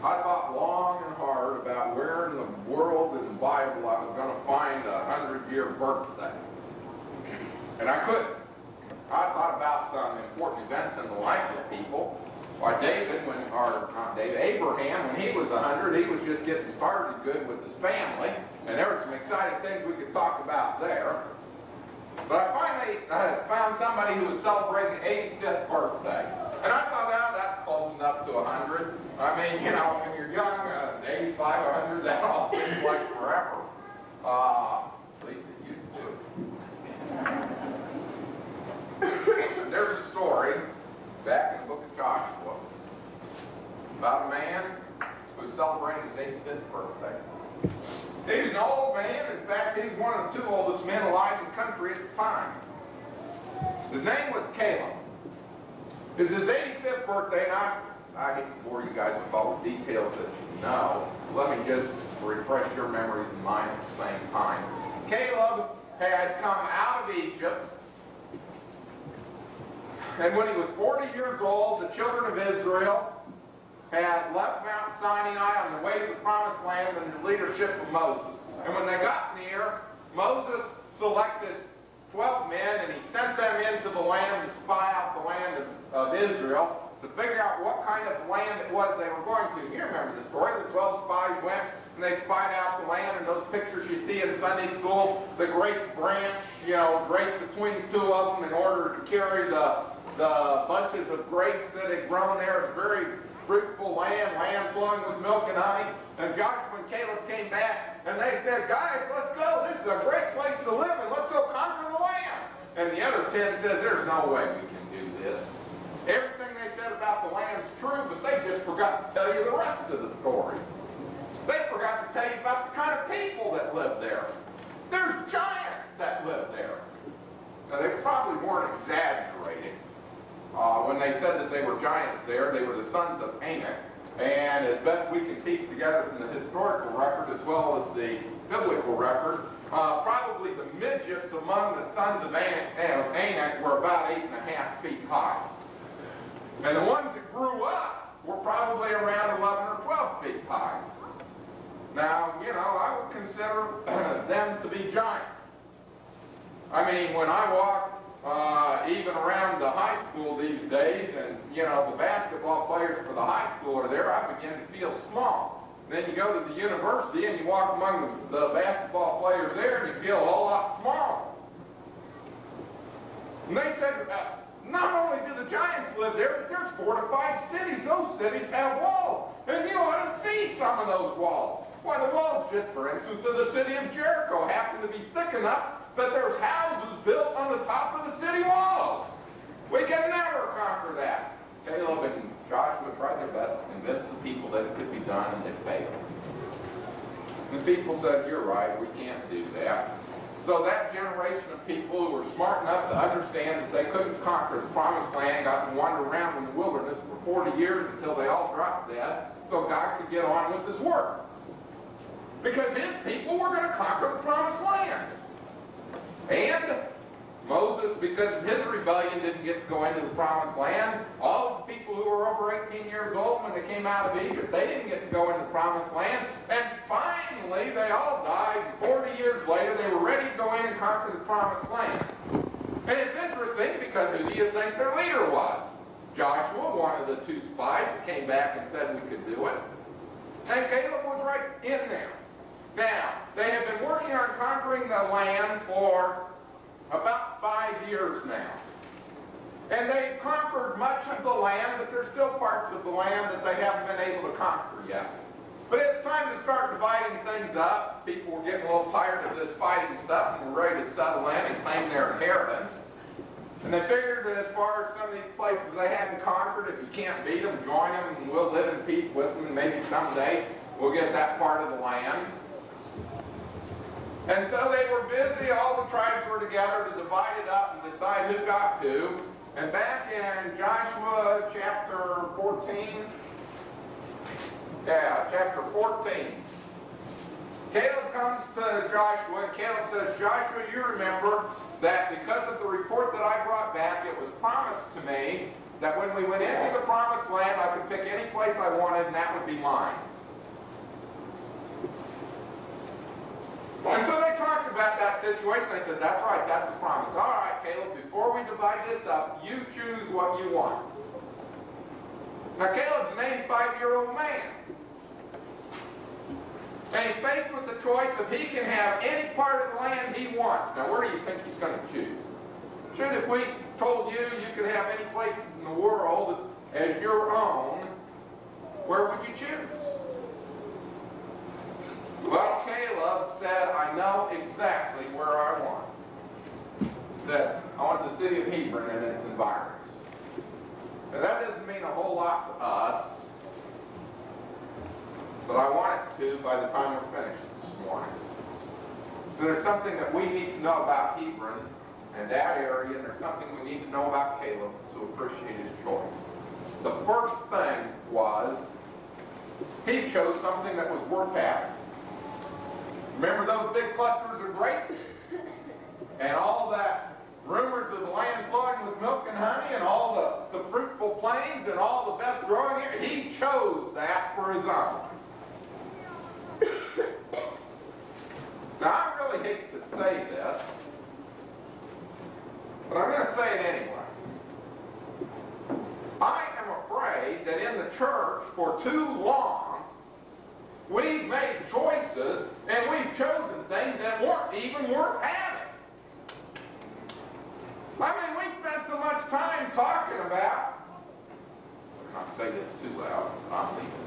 I thought long and hard about where in the world in the Bible I was going to find a 100-year birthday. And I couldn't. I thought about some important events in the life of people. Why Abraham, when he was 100, he was just getting started good with his family, and there were some exciting things we could talk about there. But I finally found somebody who was celebrating 85th birthday. And I thought, oh, that's close enough to 100. I mean, you know, when you're young, 85, 100, that all seems like forever. At least it used to. There's a story back in the book of Joshua about a man who was celebrating his 85th birthday. He was an old man. In fact, he was one of the 2 oldest men alive in the country at the time. His name was Caleb. It was his 85th birthday, and I hate to bore you guys with all the details that you know. Let me just refresh your memories and mine at the same time. Caleb had come out of Egypt, and when he was 40 years old, the children of Israel had left Mount Sinai on the way to the Promised Land under the leadership of Moses. And when they got near, Moses selected 12 men, and he sent them into the land to spy out the land of Israel to figure out what kind of land it was they were going to. You remember the story. The 12 spies went, and they spied out the land, and those pictures you see in Sunday school, the great branch, you know, draped between 2 of them in order to carry the bunches of grapes that had grown there. It's very fruitful land flowing with milk and honey. And Joshua and Caleb came back, and they said, guys, let's go. This is a great place to live, and let's go conquer the land. And the other 10 said, there's no way we can do this. Everything they said about the land is true, but they just forgot to tell you the rest of the story. They forgot to tell you about the kind of people that live there. There's giants that live there. Now, they probably weren't exaggerating. When they said that they were giants there, they were the sons of Anak. And as best we can piece together from the historical record as well as the biblical record, probably the midgets among the sons of Anak were about 8.5 feet high. And the ones that grew up were probably around 11 or 12 feet high. Now, you know, I would consider them to be giants. I mean, when I walk even around the high school these days, and, you know, the basketball players for the high school are there, I begin to feel small. Then you go to the university and you walk among the basketball players there and you feel a whole lot smaller. And they said, not only do the giants live there, but there's fortified cities. Those cities have walls. And you ought to see some of those walls. Why, the walls, just for instance, of the city of Jericho happen to be thick enough that there's houses built on the top of the city walls. We can never conquer that. Caleb and Joshua tried their best to convince the people that it could be done, and they failed. The people said, you're right, we can't do that. So that generation of people who were smart enough to understand that they couldn't conquer the Promised Land got to wander around in the wilderness for 40 years until they all dropped dead so God could get on with his work. because his people were going to conquer the promised land. And Moses, because of his rebellion, didn't get to go into the promised land. All of the people who were over 18 years old when they came out of Egypt, they didn't get to go into the promised land. And finally, they all died. 40 years later, they were ready to go in and conquer the promised land. And it's interesting because who do you think their leader was? Joshua, one of the two spies that came back and said we could do it. And Caleb was right in there. Now, they have been working on conquering the land for about 5 years now. And they've conquered much of the land, but there's still parts of the land that they haven't been able to conquer yet. But it's time to start dividing things up. People were getting a little tired of this fighting stuff and were ready to settle in and claim their inheritance. And they figured that as far as some of these places they hadn't conquered, if you can't beat them, join them, and we'll live in peace with them, and maybe someday we'll get that part of the land. And so they were busy, all the tribes were together to divide it up and decide who got who. And back in Joshua chapter 14, chapter 14, Caleb comes to Joshua, and Caleb says, Joshua, you remember that because of the report that I brought back, it was promised to me that when we went into the promised land, I could pick any place I wanted, and that would be mine. And so they talked about that situation. They said, that's right, that's the promise. All right, Caleb, before we divide this up, you choose what you want. Now, Caleb's an 85-year-old man. And he's faced with the choice of he can have any part of the land he wants. Now, where do you think he's going to choose? Should, if we told you you could have any place in the world as your own, where would you choose? Well, Caleb said, I know exactly where I want. He said, I want the city of Hebron and its environs. Now, that doesn't mean a whole lot to us, but I want it to by the time we're finished this morning. So there's something that we need to know about Hebron and that area, and there's something we need to know about Caleb to appreciate his choice. The first thing was, he chose something that was worth having. Remember those big clusters of grapes? And all that rumors of the land flowing with milk and honey and all the fruitful plains and all the best growing areas? He chose that for his own. Now, I really hate to say this, but I'm going to say it anyway. I am afraid that in the church for too long, we've made choices and we've chosen things that weren't even worth having. I mean, we spent so much time talking about, I'm not say this too loud, I'm leaving.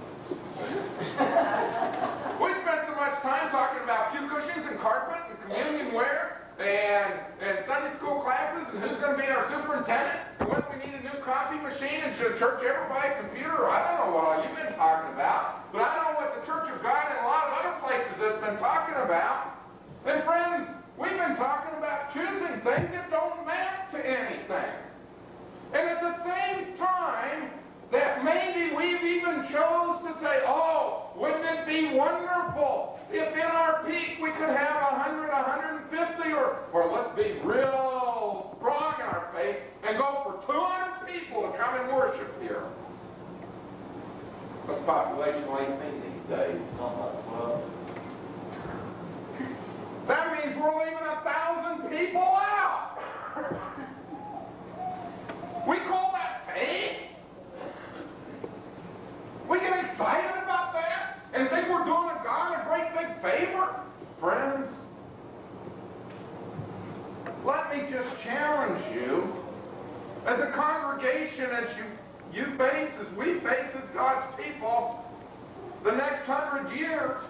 We spent so much time talking about pew cushions and carpet and communion wear and Sunday school classes and who's going to be our superintendent and whether we need a new coffee machine and should a church ever buy a computer. I don't know what all you've been talking about, but I know what the Church of God and a lot of other places have been talking about. And friends, we've been talking about choosing things that don't amount to anything. And at the same time, that maybe we've even chose to say, oh, wouldn't it be wonderful if in our peak we could have 100, 150, or let's be real strong in our faith and go for 200 people to come and worship here. What's population we've seen these days? That means we're leaving 1,000 people out. We call that faith? We get excited about that and think we're doing God a great big favor? Friends, let me just challenge you as a congregation, as you face, as we face as God's people, the next 100 years,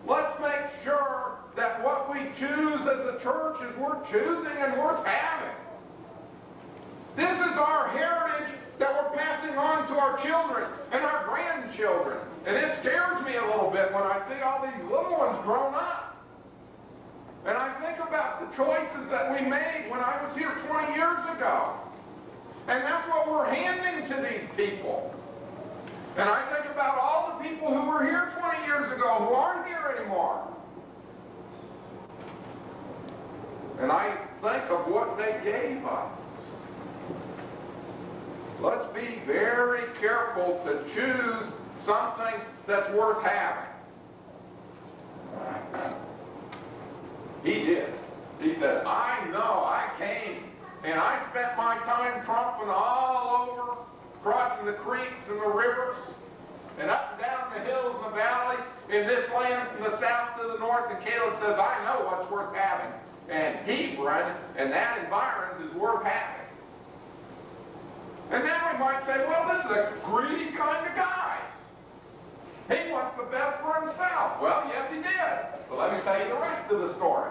let's make sure that what we choose as a church is worth choosing and worth having. This is our heritage that we're passing on to our children and our grandchildren. And it scares me a little bit when I see all these little ones grown up. And I think about the choices that we made when I was here 20 years ago. And that's what we're handing to these people. And I think about all the people who were here 20 years ago who aren't here anymore. And I think of what they gave us. Let's be very careful to choose something that's worth having. He did. He said, I know I came and I spent my time tromping all over, crossing the creeks and the rivers, and up and down the hills and the valleys, in this land from the south to the north. And Caleb says, I know what's worth having. And Hebron and that environment is worth having. And now we might say, well, this is a greedy kind of guy. He wants the best for himself. Well, yes, he did. But let me tell you the rest of the story.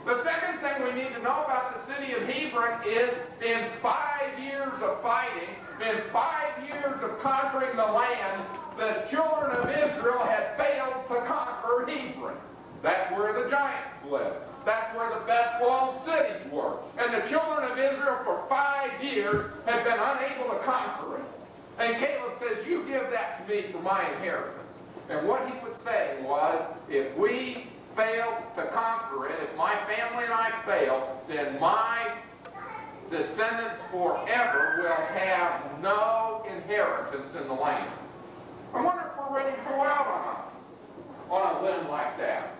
The second thing we need to know about the city of Hebron is in 5 years of fighting, in 5 years of conquering the land, the children of Israel had failed to conquer Hebron. That's where the giants lived. That's where the best walled cities were. And the children of Israel for 5 years had been unable to conquer it. And Caleb says, you give that to me for my inheritance. And what he was saying was, if we fail to conquer it, if my family and I fail, then my descendants forever will have no inheritance in the land. I wonder if we're ready to go out on a limb like that.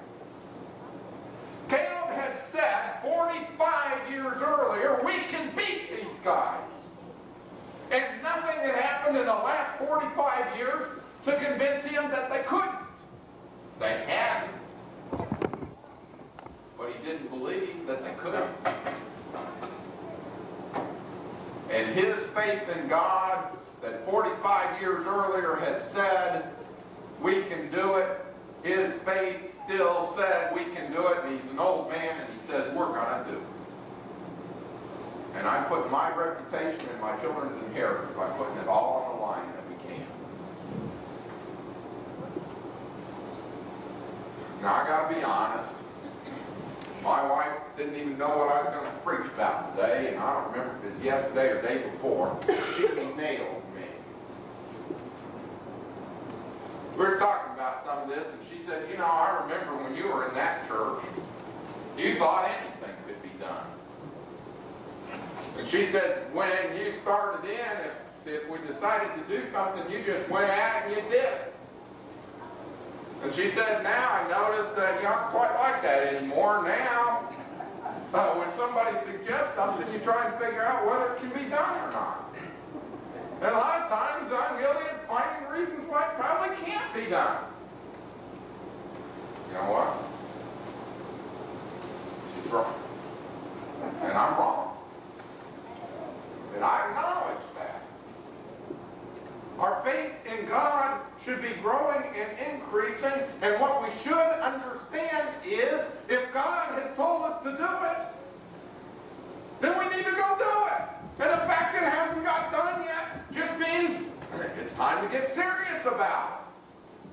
Caleb had said 45 years earlier, we can beat these guys. And nothing had happened in the last 45 years to convince him that they couldn't. They hadn't. But he didn't believe that they couldn't. And his faith in God that 45 years earlier had said, we can do it, his faith still said we can do it, and he's an old man, and he says, we're going to do it. And I'm putting my reputation and my children's inheritance by putting it all on the line that we can. Now, I got to be honest. My wife didn't even know what I was going to preach about today, and I don't remember if it was yesterday or the day before. She nailed me. We were talking about some of this, and she said, you know, I remember when you were in that church, you thought anything could be done. And she said, when you started in, if we decided to do something, you just went at it and you did it. And she said, now I notice that you aren't quite like that anymore. Now, when somebody suggests something, you try and figure out whether it can be done or not. And a lot of times, I'm guilty of finding reasons why it probably can't be done. You know what? She's wrong. And I'm wrong. And I acknowledge that. Our faith in God should be growing and increasing, and what we should understand is, if God has told us to do it, then we need to go do it. And the fact that it hasn't got done yet just means it's time to get serious about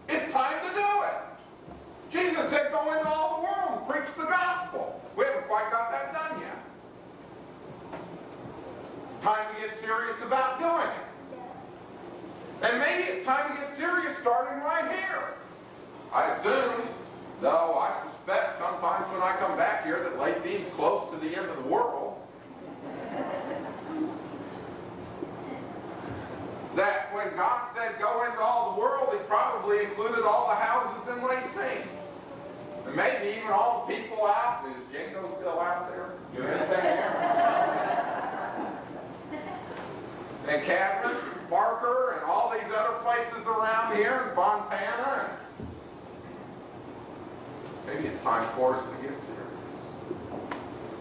it. It's time to do it. Jesus said, go into all the world and preach the gospel. We haven't quite got that done yet. It's time to get serious about doing it. And maybe it's time to get serious starting right here. I assume, though I suspect sometimes when I come back here that LaCygne's close to the end of the world, that when God said go into all the world, he probably included all the houses in LaCygne. And maybe even all the people out. Is Jingo still out there? Do anything here? And Cadman, Barker, and all these other places around here in Fontana. Maybe it's time for us to get serious.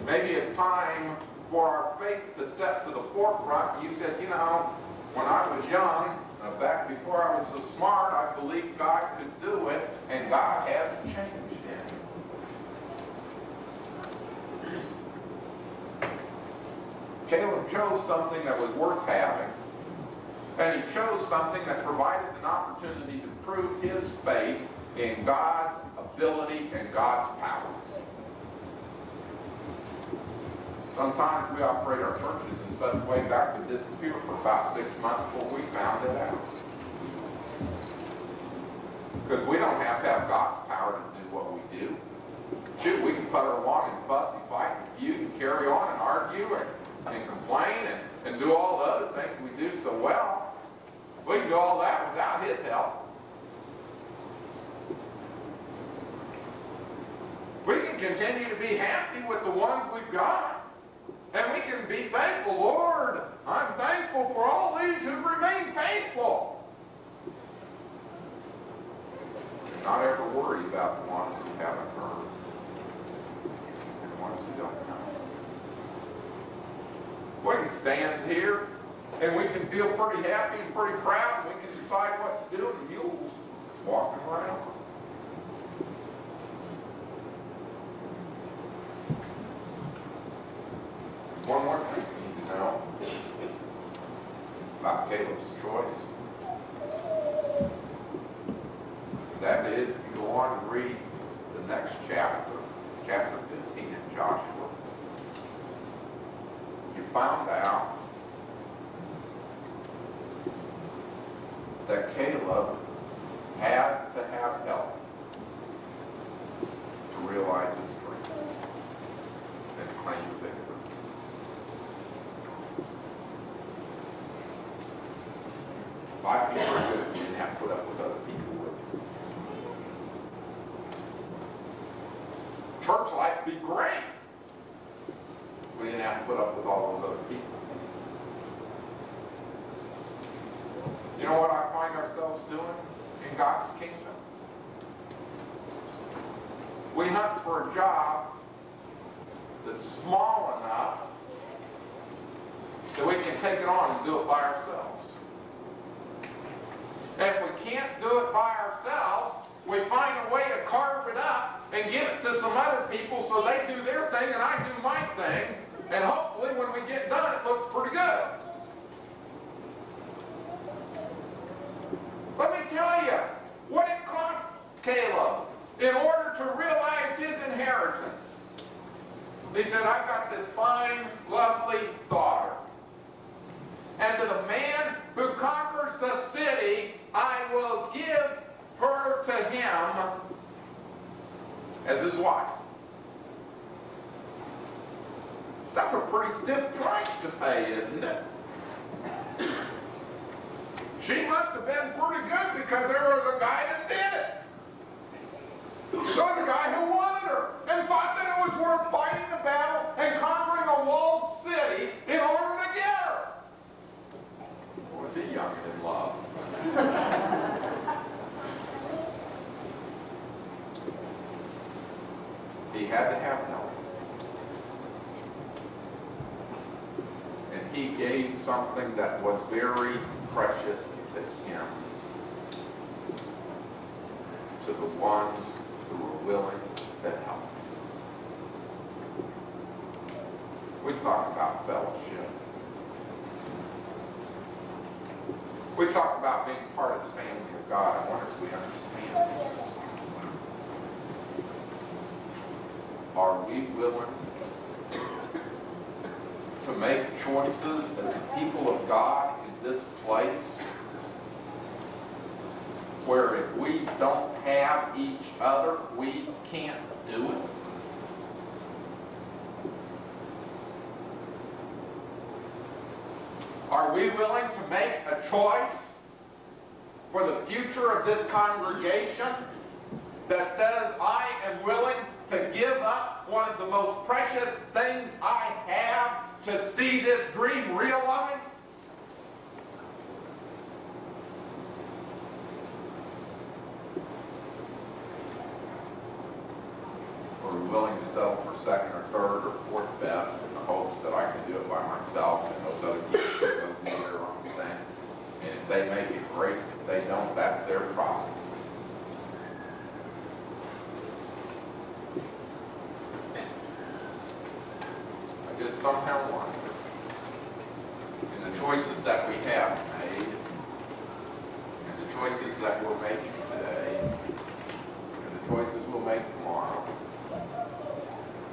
Maybe it's time for our faith to step to the forefront. You said, you know, when I was young, back before I was so smart, I believed God could do it, and God hasn't changed it. Caleb chose something that was worth having, and he chose something that provided an opportunity to prove his faith in God's ability and God's power. Sometimes we operate our churches in such a way back to disappear for about 6 months before we found it out. Because we don't have to have God's power to do what we do. Shoot, we can put our along and fuss and fight carry on and argue and complain and do all the other things we do so well. We can do all that without his help. We can continue to be happy with the ones we've got. And we can be thankful, Lord, I'm thankful for all these who remain faithful. And not ever worry about the ones who haven't heard and the ones who don't know. We can stand here and we can feel pretty happy and pretty proud, and we can decide what to do, and the mules walking around. One more thing you need to know about Caleb's choice. That is, if you go on and read the next chapter, chapter 15 in Joshua, you found out that Caleb had to have help to realize his dream and to claim victory. Life would be very good if you didn't have to put up with other people with you. Church life would be great if we didn't have to put up with all those other people. You know what I find ourselves doing in God's kingdom? We hunt for a job that's small enough that we can take it on and do it by ourselves. And if we can't do it by ourselves, we find a way to carve it up and give it to some other people so they do their thing and I do my thing. And hopefully when we get done, it looks pretty good. Let me tell you what it cost Caleb in order to realize his inheritance. He said, I've got this fine, lovely daughter. And to the man who conquers the city, I will give her to him as his wife. That's a pretty stiff price to pay, isn't it? She must have been pretty good because there was a guy that did it. There was a guy who wanted her and thought that it was worth fighting the battle and conquering a walled city in order to get her. Was he young and in love? He had to have help. And he gave something that was very precious to him, to the ones who were willing to help. We talk about fellowship. We talk about being part of the family of God. I wonder if we understand this. Are we willing to make choices as the people of God in this place where if we don't have each other, we can't do it? Are we willing to make a choice for the future of this congregation that says, I am willing to give up one of the most precious things I have to see this dream realized? Are we willing to settle for second or third or fourth best in the hopes that I can do it by myself and those other people go do their own thing? And if they make it great, if they don't, that's their problem. I just somehow wonder, in the choices that we have made, and the choices that we're making today, and the choices we'll make tomorrow,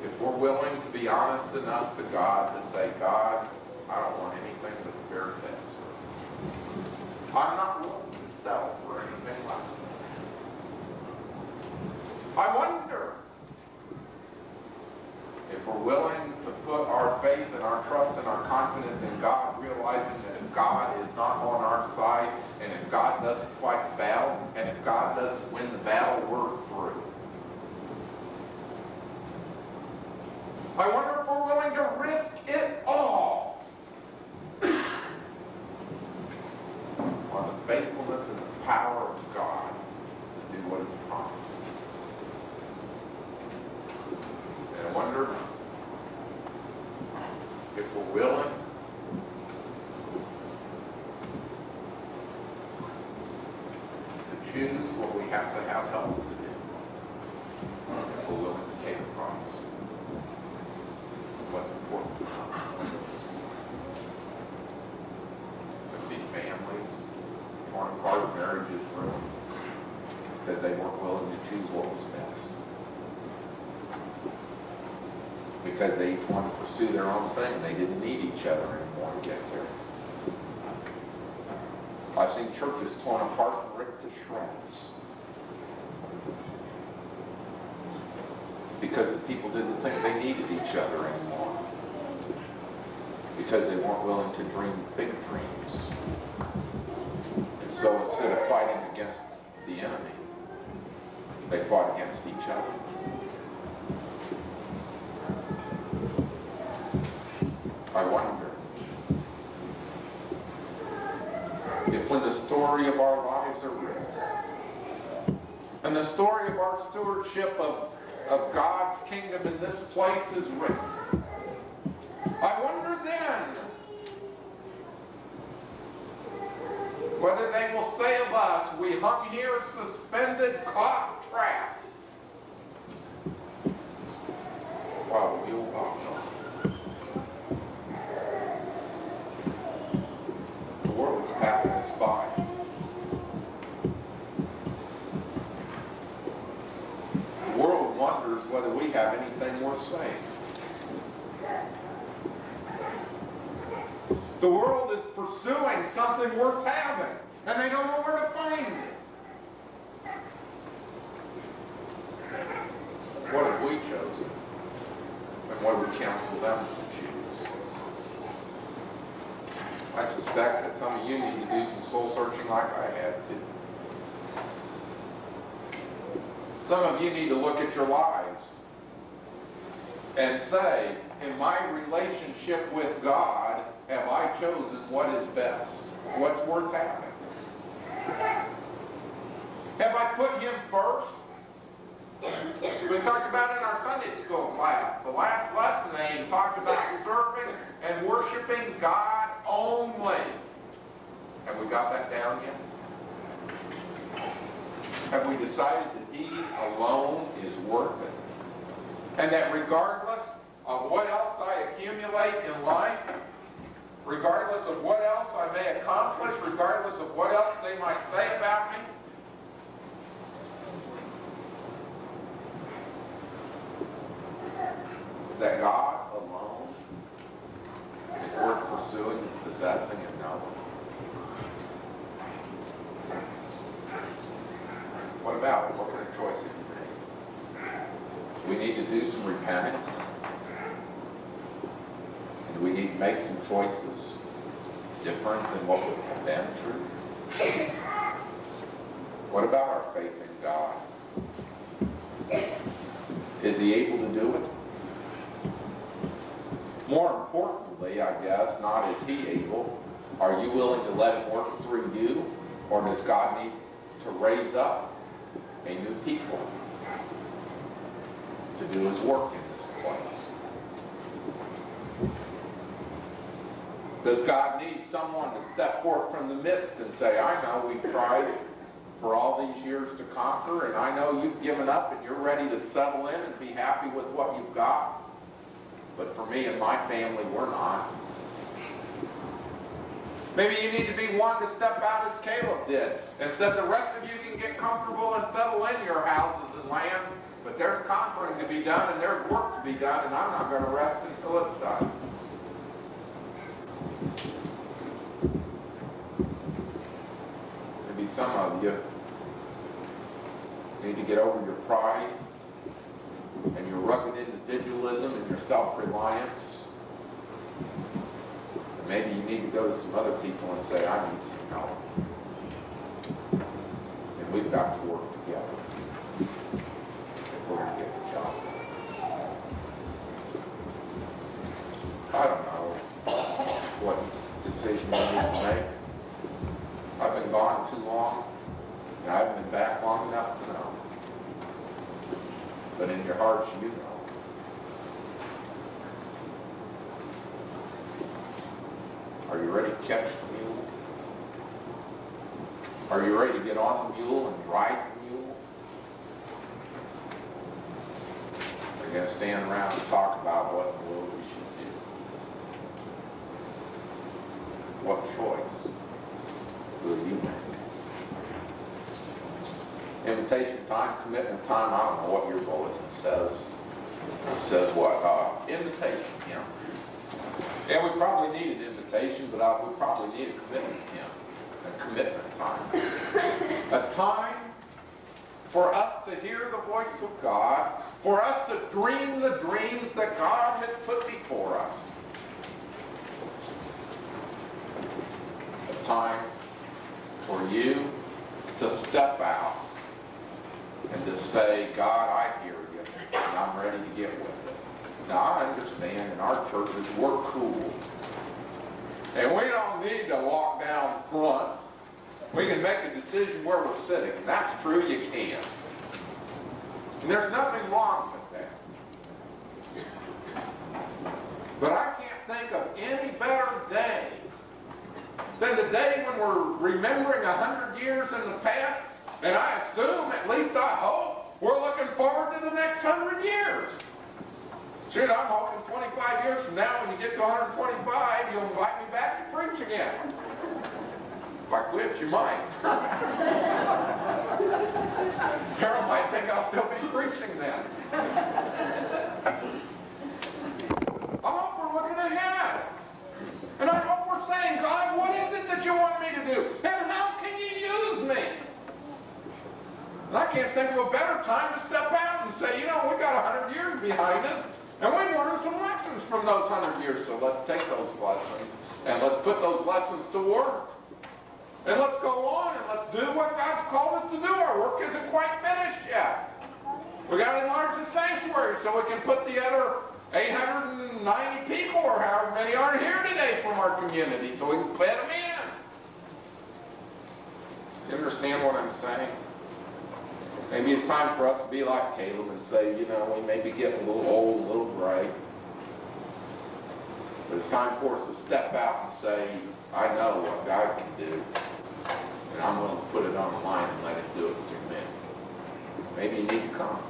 if we're willing to be honest enough to God to say, God, I don't want anything but the bare things. I'm not willing to settle for anything less than that. I wonder if we're willing to put our faith and our trust and our confidence in God, realizing that if God is not on our side, and if God doesn't fight the battle, and if God doesn't win the battle, we're through. I wonder if we're willing to risk it all on the faithfulness and the power of God to do what He's promised. And I wonder if we're willing to choose what we have to have help to do. If we're willing to take a promise. What's important to us. I see families torn apart, marriages ruined, because they weren't willing to choose what was best. Because they each wanted to pursue their own thing. They didn't need each other anymore to get there. I've seen churches torn apart and ripped to shreds. Because the people didn't think they needed each other anymore. Because they weren't willing to dream big dreams. And so instead of fighting against the enemy, they fought against each other. I wonder if when the story of our lives are written, and the story of our stewardship of God's kingdom in this place is written, I wonder then whether they will say of us, we hung here suspended, caught, trapped, while the mule walked on. The world is passing us by. The world wonders whether we have anything worth saying. The world is pursuing something worth having, and they don't know where to find it. What have we chosen? And what do we counsel them to choose? I suspect that some of you need to do some soul searching like I had to. Some of you need to look at your lives and say, in my relationship with God, have I chosen what is best? What's worth having? Have I put Him first? We talked about in our Sunday school class. The last lesson, they talked about serving and worshiping God only. Have we got that down yet? Have we decided that He alone is worth it? And that regardless of what else I accumulate in life, regardless of what else I may accomplish, regardless of what else they might say about me, that God alone is worth pursuing, possessing, and knowing. What about it? What kind of choice have you made? We need to do some repenting. And we need to make some choices different than what would have been true. What about our faith in God? Is He able to do it? More importantly, I guess, not is He able, are you willing to let Him work through you? Or does God need to raise up a new people to do His work in this place? Does God need someone to step forth from the midst and say, I know we've tried for all these years to conquer, and I know you've given up and you're ready to settle in and be happy with what you've got. But for me and my family, we're not. Maybe you need to be one to step out as Caleb did and said the rest of you can get comfortable and settle in your houses and lands, but there's conquering to be done and there's work to be done, and I'm not going to rest until it's done. Maybe some of you need to get over your pride and your rugged individualism and your self-reliance maybe you need to go to some other people and say, I need some help. And we've got to work together if we're going to get the job done. I don't know what decision you need to make. I've been gone too long, and I haven't been back long enough to know. But in your hearts, you know. Are you ready to catch the mule? Are you ready to get on the mule and ride the mule? Are you going to stand around and talk about what in the world we should do? What choice will you make? Invitation time, commitment time, I don't know what your bulletin says. It says what? Invitation, yeah. Yeah, we probably need an invitation, but we probably need a commitment, yeah. A commitment time. A time for us to hear the voice of God, for us to dream the dreams that God has put before us. A time for you to step out and to say, God, I hear you, and I'm ready to get with it. Now, I understand in our churches, we're cool. And we don't need to walk down front. We can make a decision where we're sitting. And that's true, you can. And there's nothing wrong with that. But I can't think of any better day than the day when we're remembering 100 years in the past. And I assume, at least I hope, we're looking forward to the next 100 years. Shoot, I'm hoping 25 years from now, when you get to 125, you'll invite me back to preach again. If I quit, you might. Carol might think I'll still be preaching then. I hope we're looking ahead. And I hope we're saying, God, what is it that you want me to do? And how can you use me? And I can't think of a better time to step out and say, you know, we've got 100 years behind us, and we've learned some lessons from those 100 years, so let's take those lessons, and let's put those lessons to work. And let's go on, and let's do what God's called us to do. Our work isn't quite finished yet. We've got to enlarge the sanctuary so we can put the other 890 people, or however many aren't here today from our community, so we can fit them in. You understand what I'm saying? Maybe it's time for us to be like Caleb and say, you know, we may be getting a little old, a little gray. But it's time for us to step out and say, I know what God can do. And I'm willing to put it on the line and let Him do it through me. Maybe you need to come.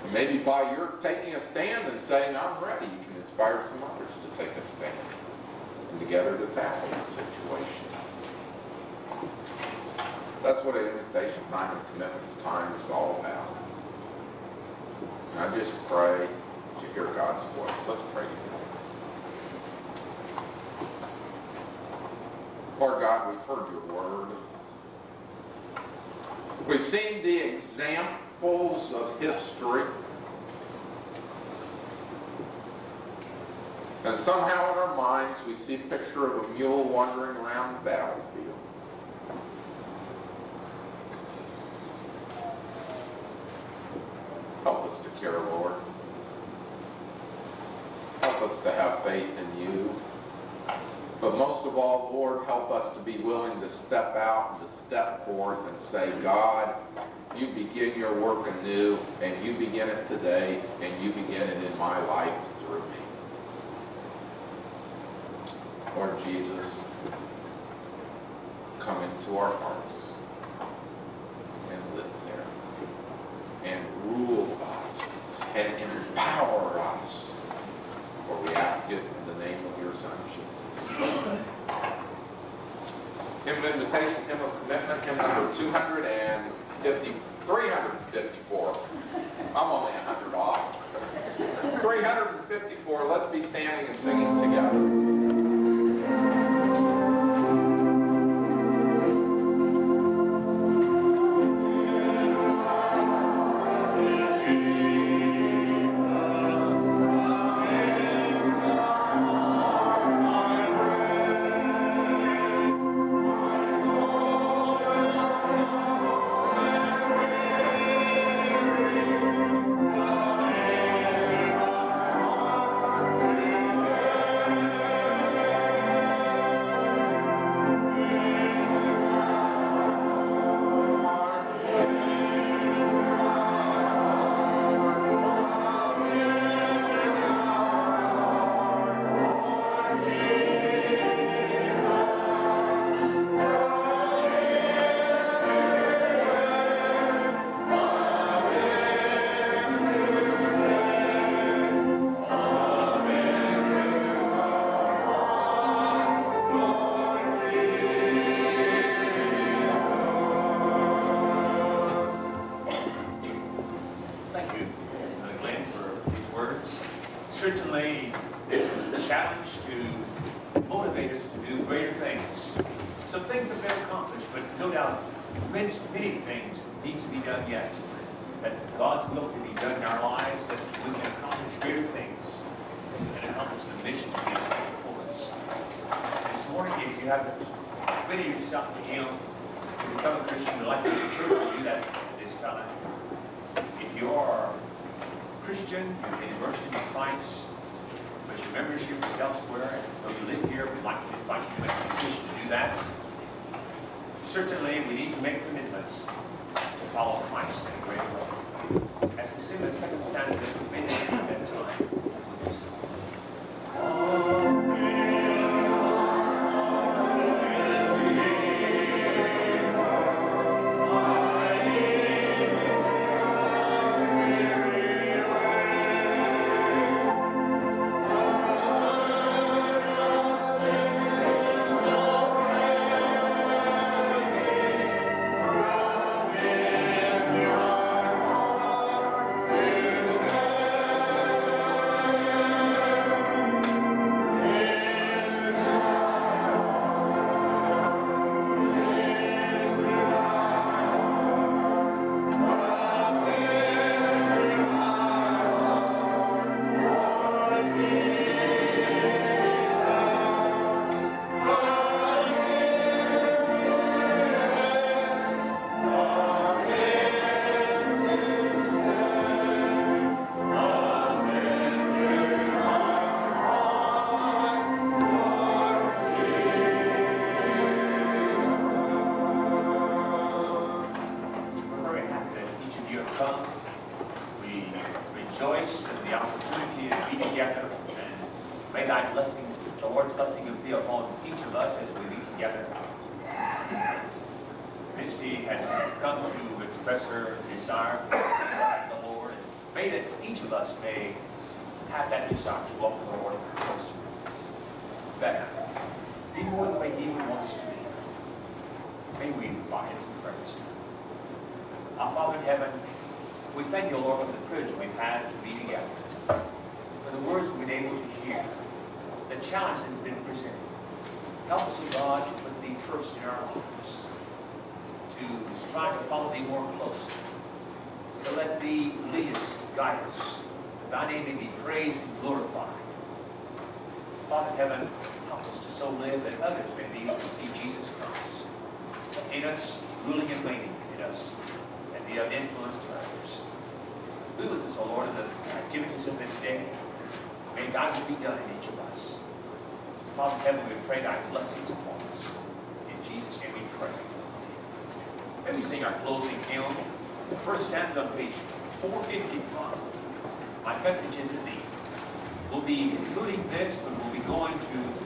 And maybe by your taking a stand and saying, I'm ready, you can inspire some others to take a stand. And together to tackle the situation. That's what an invitation time and commitments time is all about. And I just pray that you hear God's voice. Let's pray together. Lord God, we've heard your word. We've seen the examples of history. And somehow in our minds we see a picture of a mule wandering around the battlefield. Help us to care, Lord. Help us to have faith in you. But most of all, Lord, help us to be willing to step out and to step forth and say, God, you begin your work anew, and you begin it today, and you begin it in my life through me. Lord Jesus, come into our hearts and live there. And rule us and empower us. For we ask it in the name of your Son, Jesus. Hymn of invitation, hymn of commitment, hymn number 354. I'm only 100 off. 354. Let's be standing and singing together. Certainly, this is the challenge to motivate us to do greater things. Some things have been accomplished, but no doubt many things need to be done yet. That God's will can be done in our lives, that we can accomplish greater things and accomplish the mission He has set before us. This morning, if you haven't committed yourself to Him, to become a Christian, we'd like to encourage you to do that at this time. If you are a Christian, you've been immersed in Christ, but your membership is elsewhere, and though you live here, we'd like to invite you to make a decision to do that. Certainly, we need to make commitments to follow Christ in a great way. As we sing the second stanza, we've been at that time.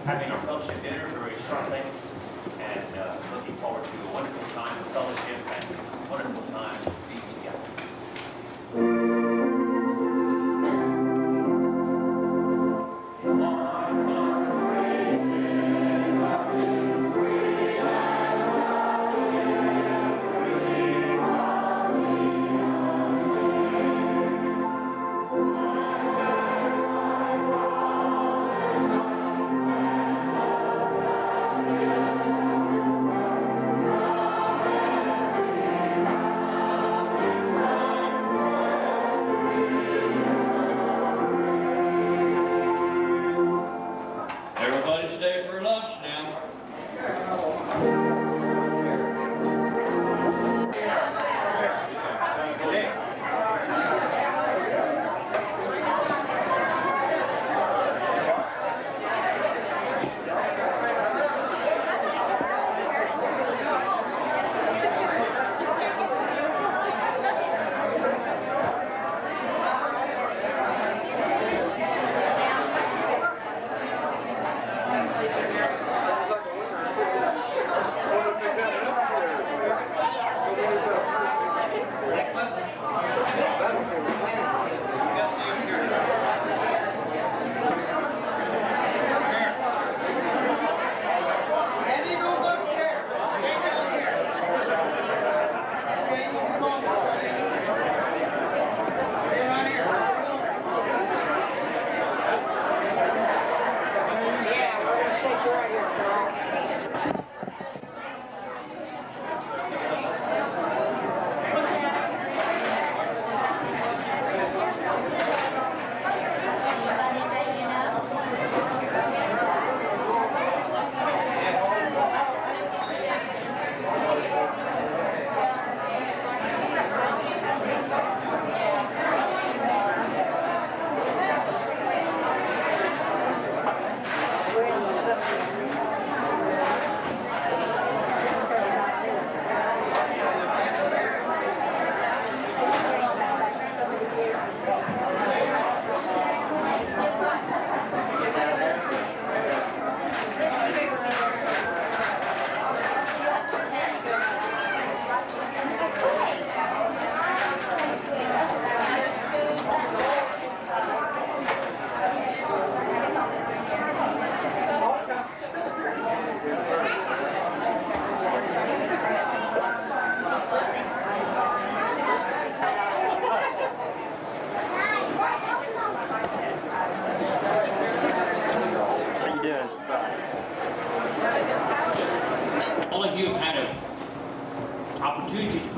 Having our fellowship dinner very shortly, and looking forward to a wonderful time of fellowship and a wonderful time being together.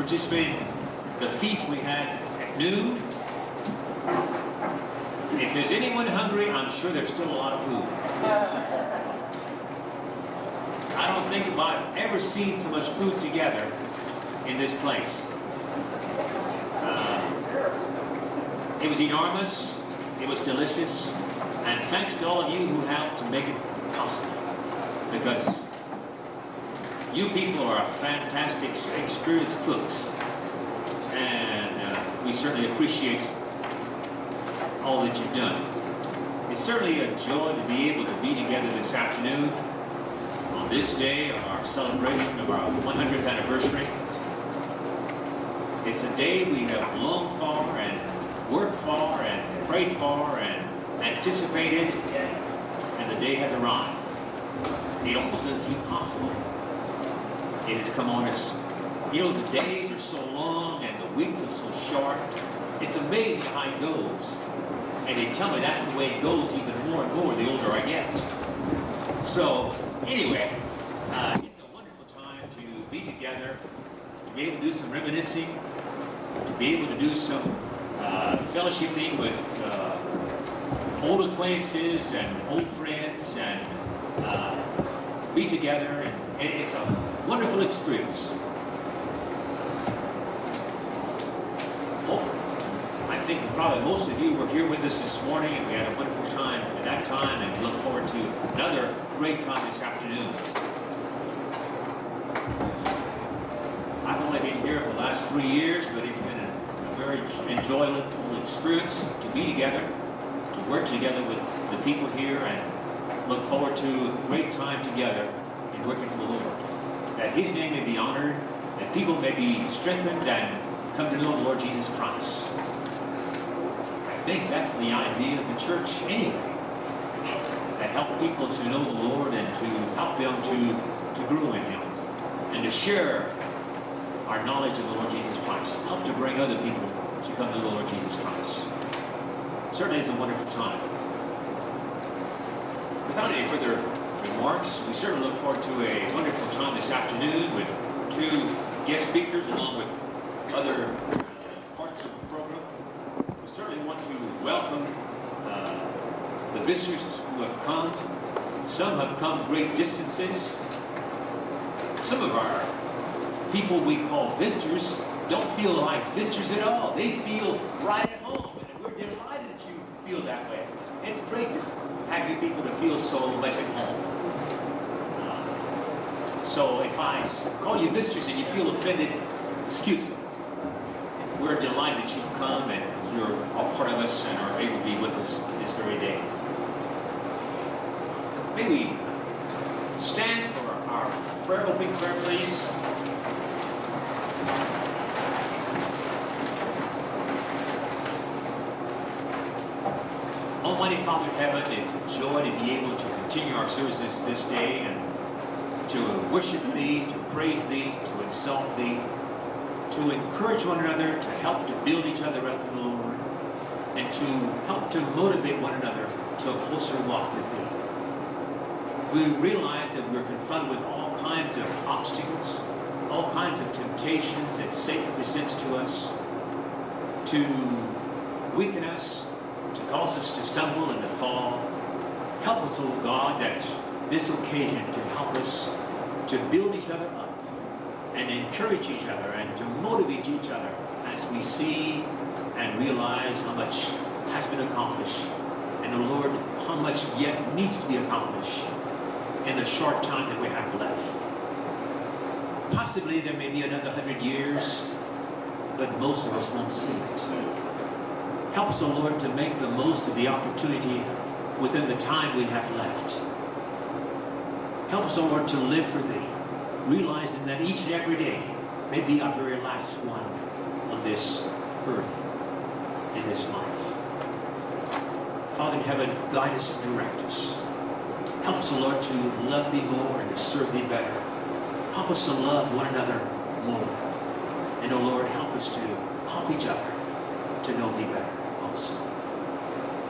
participated in the feast we had at noon. If there's anyone hungry, I'm sure there's still a lot of food. I don't think I've ever seen so much food together in this place. It was enormous, it was delicious, and thanks to all of you who helped to make it possible. Because you people are fantastic, experienced cooks, and we certainly appreciate all that you've done. It's certainly a joy to be able to be together this afternoon on this day of our celebration of our 100th anniversary. It's a day we have longed for and worked for and prayed for and anticipated, and the day has arrived. It almost doesn't seem possible. It has come on us. You know, the days are so long and the weeks are so short. It's amazing how it goes. And they tell me that's the way it goes even more and more the older I get. So, anyway, it's a wonderful time to be together, to be able to do some reminiscing, to be able to do some fellowshipping with old acquaintances and old friends, and be together. And it's a wonderful experience. I think probably most of you were here with us this morning, and we had a wonderful time at that time, and look forward to another great time this afternoon. I've only been here for the last 3 years, but it's been a very enjoyable experience to be together, to work together with the people here, and look forward to a great time together in working for the Lord. That His name may be honored, that people may be strengthened and come to know the Lord Jesus Christ. I think that's the idea of the church anyway. To help people to know the Lord and to help them to grow in Him. And to share our knowledge of the Lord Jesus Christ. Help to bring other people to come to the Lord Jesus Christ. Certainly it's a wonderful time. Without any further remarks, we certainly look forward to a wonderful time this afternoon with 2 guest speakers along with other parts of the program. We certainly want to welcome the visitors who have come. Some have come great distances. Some of our people we call visitors don't feel like visitors at all. They feel right at home, and we're delighted that you feel that way. It's great to have you people to feel so much at home. So if I call you visitors and you feel offended, excuse me. We're delighted that you've come and you're a part of us and are able to be with us this very day. May we stand for our prayer, opening prayer, please. Almighty Father in heaven, it's a joy to be able to continue our services this day and to worship Thee, to praise Thee, to exalt Thee, to encourage one another, to help to build each other up in the Lord, and to help to motivate one another to a closer walk with Thee. We realize that we're confronted with all kinds of obstacles, all kinds of temptations that Satan presents to us to weaken us, to cause us to stumble and to fall. Help us, O God, that this occasion can help us to build each other up and encourage each other and to motivate each other as we see and realize how much has been accomplished, and, O Lord, how much yet needs to be accomplished in the short time that we have left. Possibly there may be another 100 years, but most of us won't see it. Help us, O Lord, to make the most of the opportunity within the time we have left. Help us, O Lord, to live for Thee, realizing that each and every day may be our very last one on this earth, in this life. Father in heaven, guide us and direct us. Help us, O Lord, to love Thee more and to serve Thee better. Help us to love one another more. And, O Lord, help us to help each other to know Thee better also.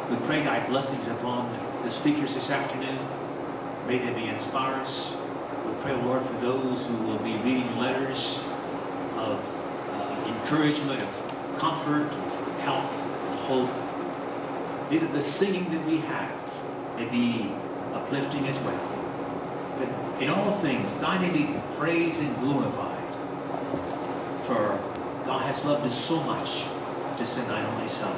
We pray Thy blessings upon the speakers this afternoon. May they be inspire us. We pray, O Lord, for those who will be reading letters of encouragement, of comfort, of help, of hope. May the singing that we have may be uplifting as well. That in all things, thy name be praised and glorified. For thou hast loved us so much to send thine only Son.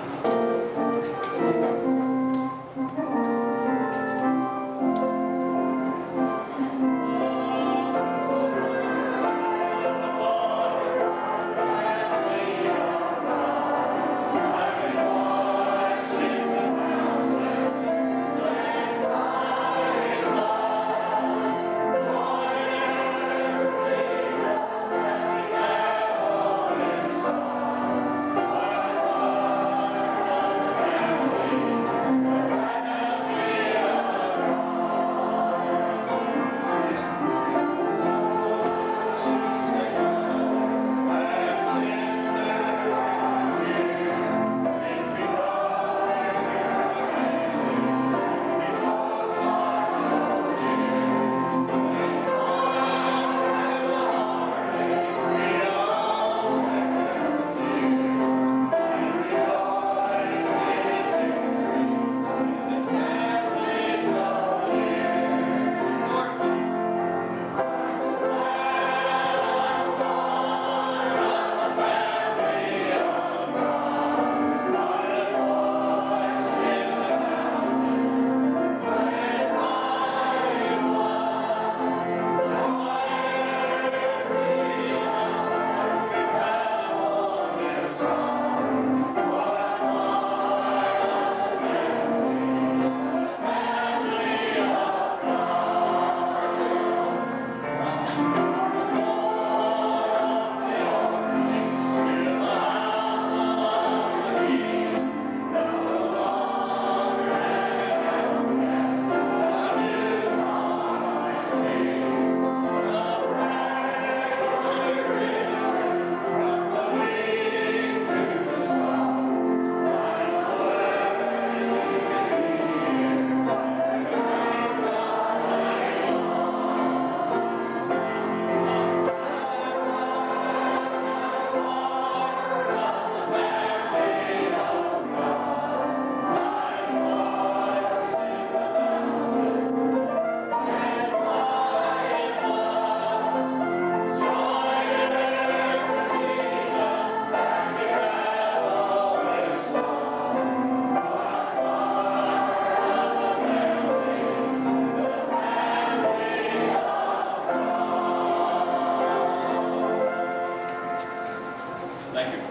Thank you.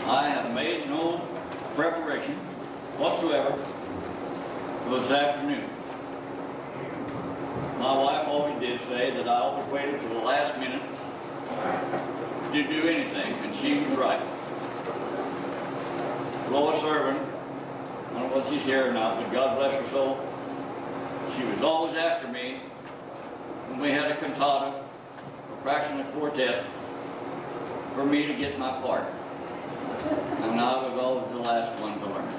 I have made no preparation whatsoever for this afternoon. My wife always did say that I always waited till the last minute to do anything, and she was right. Lois Irvin, I don't know what she's here now, but God bless her soul, she was always after me when we had a cantata, a fractional quartet, for me to get my part. And I was always the last one to learn.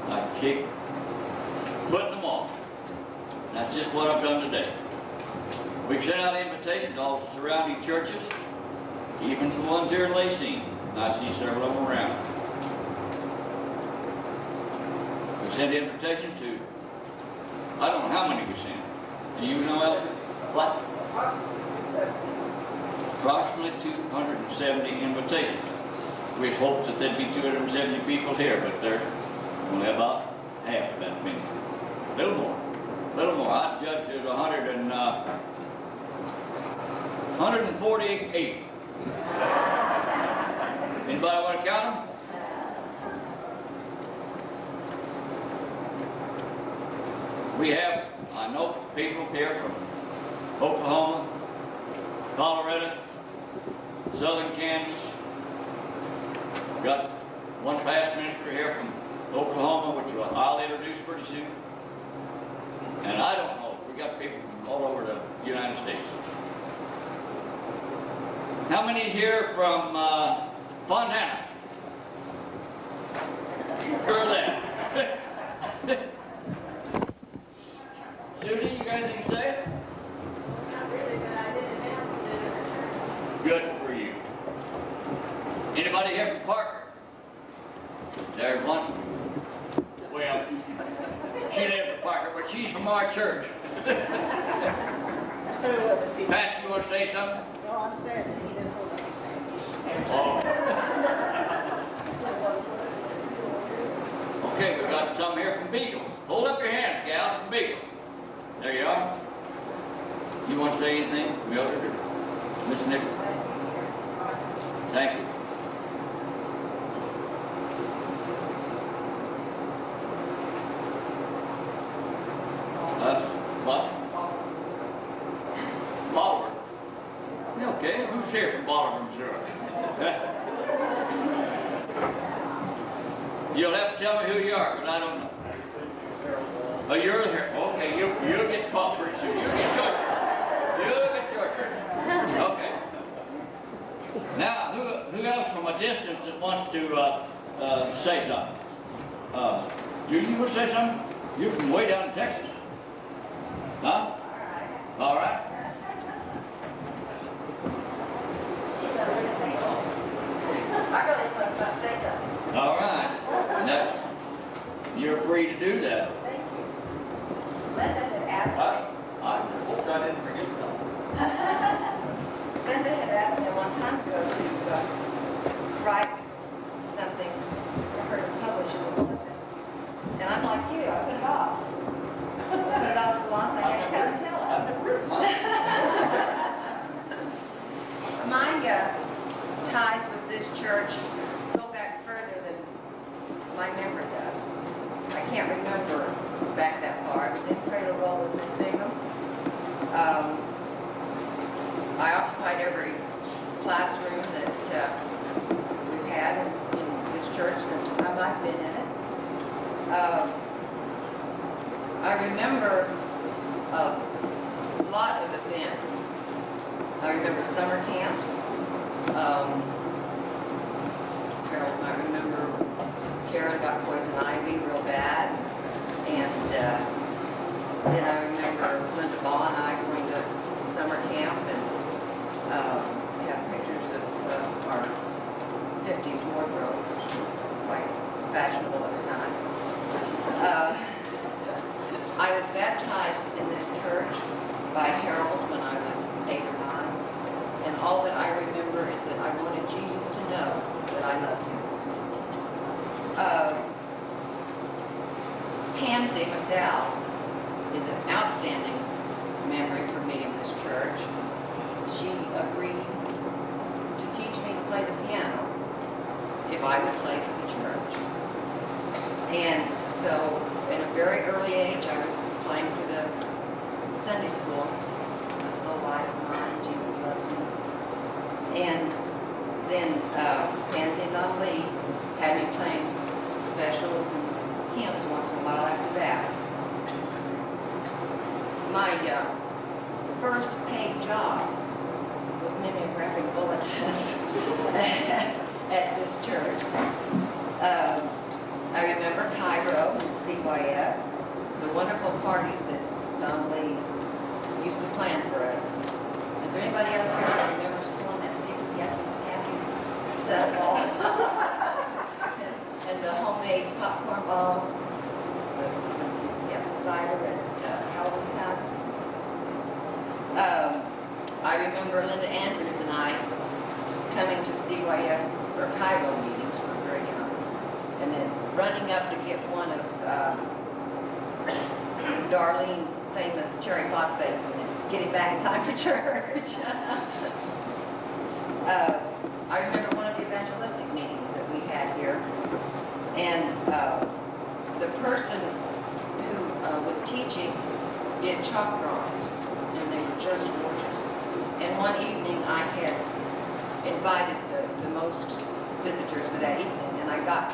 I keep putting them off. That's just what I've done today. We've sent out invitations to all the surrounding churches, even the ones here in LaCygne. I see several of them around. We sent invitations to, I don't know how many we sent. Do you know, Elsie? What? Approximately 270 invitations. We had hoped that there'd be 270 people here, but there's only about half of that many. A little more. I'd judge there's 148. Anybody want to count them? We have, I know people here from Oklahoma, Colorado, Southern Kansas. We've got one past minister here from Oklahoma, which I'll introduce pretty soon. And I don't know, we got people from all over the United States. How many here from Fontana? Heard that? Susie, you got anything to say? Not really, but I did announce that There's one. Well, she lives in Parker, but she's from our church. Pat, you want to say something? No, I'm saying that he didn't hold up his hand. Oh. Okay, we got some here from Beagle. Hold up your hands, gal, from Beagle. There you are. You want to say anything, Mildred or Miss Nichols? Thank you. What? Bolivar. Okay, who's here from Bolivar, Missouri? You'll have to tell me who you are, because I don't know. Oh, you're here. Okay, you'll get caught pretty soon. You'll get your turn. You'll get your turn. Okay. Now, who else from a distance that wants to say something? Judy, you want to say something? You're from way down in Texas. Huh? All right. I really want to say something. All right. Now, you're free to do that. Thank you. Linda had asked I hope I didn't forget something. Linda had asked me one time ago to write something for her to publish in the bulletin. And I'm like you, I put it off. Put it off so long, I had to come and tell her. I've never written mine. Mine ties with this church go back further than my memory does. I can't remember back that far. I was in cradle roll with Miss Bingham. I occupied every classroom that we've had in this church since the time I've been in it. I remember a lot of events. I remember summer camps. Harold and I remember Karen got poison ivy real bad. And then I remember Linda Ball and I going to summer camp and we have pictures of our 50s wardrobe, which was quite fashionable at the time. I was baptized in this church by Harold when I was 8 or 9, and all that I remember is that I wanted Jesus to know that I loved him. Pansy McDowell is an outstanding memory for me in this church. She agreed to teach me to play the piano if I would play for the church. And so, at a very early age, I was playing for the Sunday school, The Light of Mine, Jesus Loves Me. And then Pansy and Don Lee had me playing specials and hymns once in a while after that. My first paid job was mimeographic bulletins at this church. I remember Cairo and CYF, the wonderful parties that Don Lee used to plan for us. Is there anybody else here that remembers pulling that secret happy stuff ball? And the homemade popcorn ball, the cider at Halloween time. I remember Linda Andrews and I coming to CYF or Cairo meetings when we were very young, and then running up to get one of Darlene's famous cherry phosphate and getting back in time for church. I remember one of the evangelistic meetings that we had here, and the person who was teaching did chalk drawings, and they were just gorgeous. And one evening I had invited the most visitors for that evening, and I got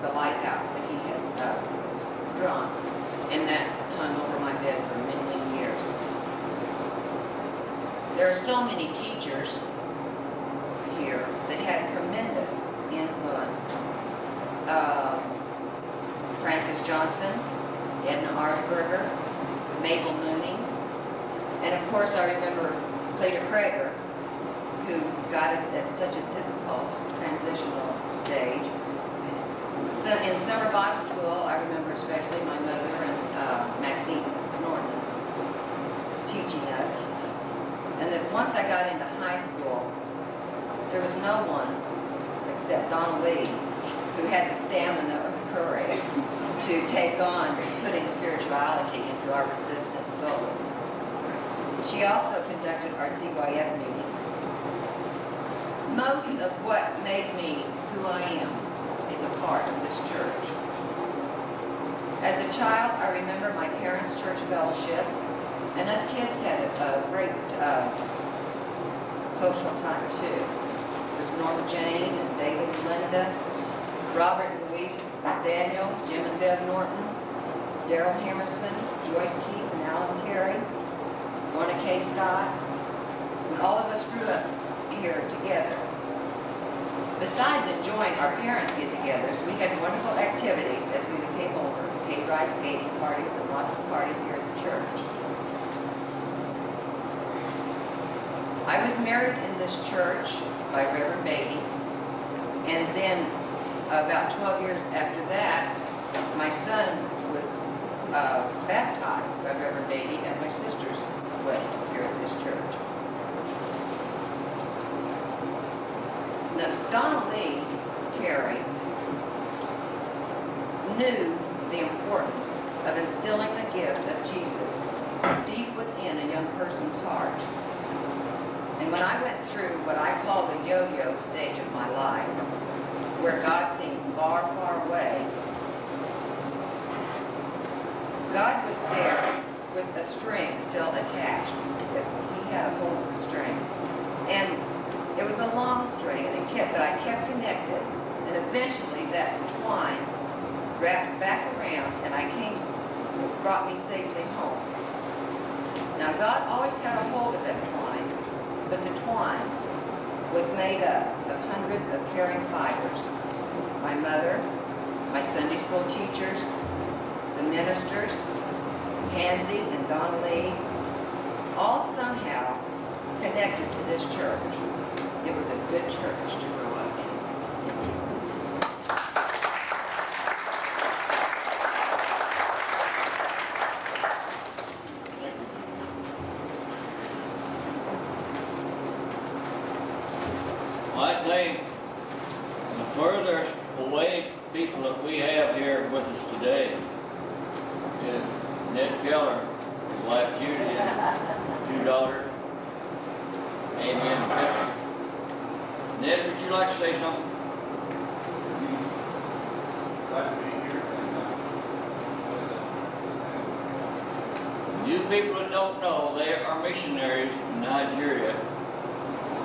the lighthouse that he had drawn, and that hung over my bed for many, many years. There are so many teachers here that had tremendous influence. Francis Johnson, Edna Arsberger, Mabel Mooney, and of course I remember Cleta Prager, who got us at such a difficult transitional stage. So in summer Bible school, I remember especially my mother and Maxine Norton teaching us. And then once I got into high school, there was no one except Donna Lee who had the stamina or the courage to take on putting spirituality into our resistant souls. She also conducted our CYF meetings. Most of what made me who I am is a part of this church. As a child, I remember my parents' church fellowships, and us kids had a great social time too. There's Norma Jane and David and Linda, Robert and Louise Daniel, Jim and Bev Norton, Daryl Hammerson, Joyce Keith and Alan Terry, Lorna K. Scott, and all of us grew up here together. Besides enjoying our parents' get-togethers, we had wonderful activities as we became older, cake rides, skating parties, and lots of parties here at the church. I was married in this church by Reverend Beatty, and then about 12 years after that, my son was baptized by Reverend Beatty at my sister's wedding here at this church. Now, Donna Lee Terry knew the importance of instilling the gift of Jesus deep within a young person's heart. And when I went through what I call the yo-yo stage of my life, where God seemed far, far away, God was there with a string still attached. He had a hold of the string. And it was a long string, and but I kept connected. And eventually that twine wrapped back around, and brought me safely home. Now God always had a hold of that twine, but the twine was made up of hundreds of caring fibers. My mother, my Sunday school teachers, the ministers, Pansy and Donna Lee, all somehow connected to this church. It was a good church to grow up in. Well, I think the furthest away people that we have here with us today is Ned Keller, his wife Judy, and two daughters, Amy and Pepper. Ned, would you like to say something? Glad to be here. You people that don't know, they are missionaries in Nigeria.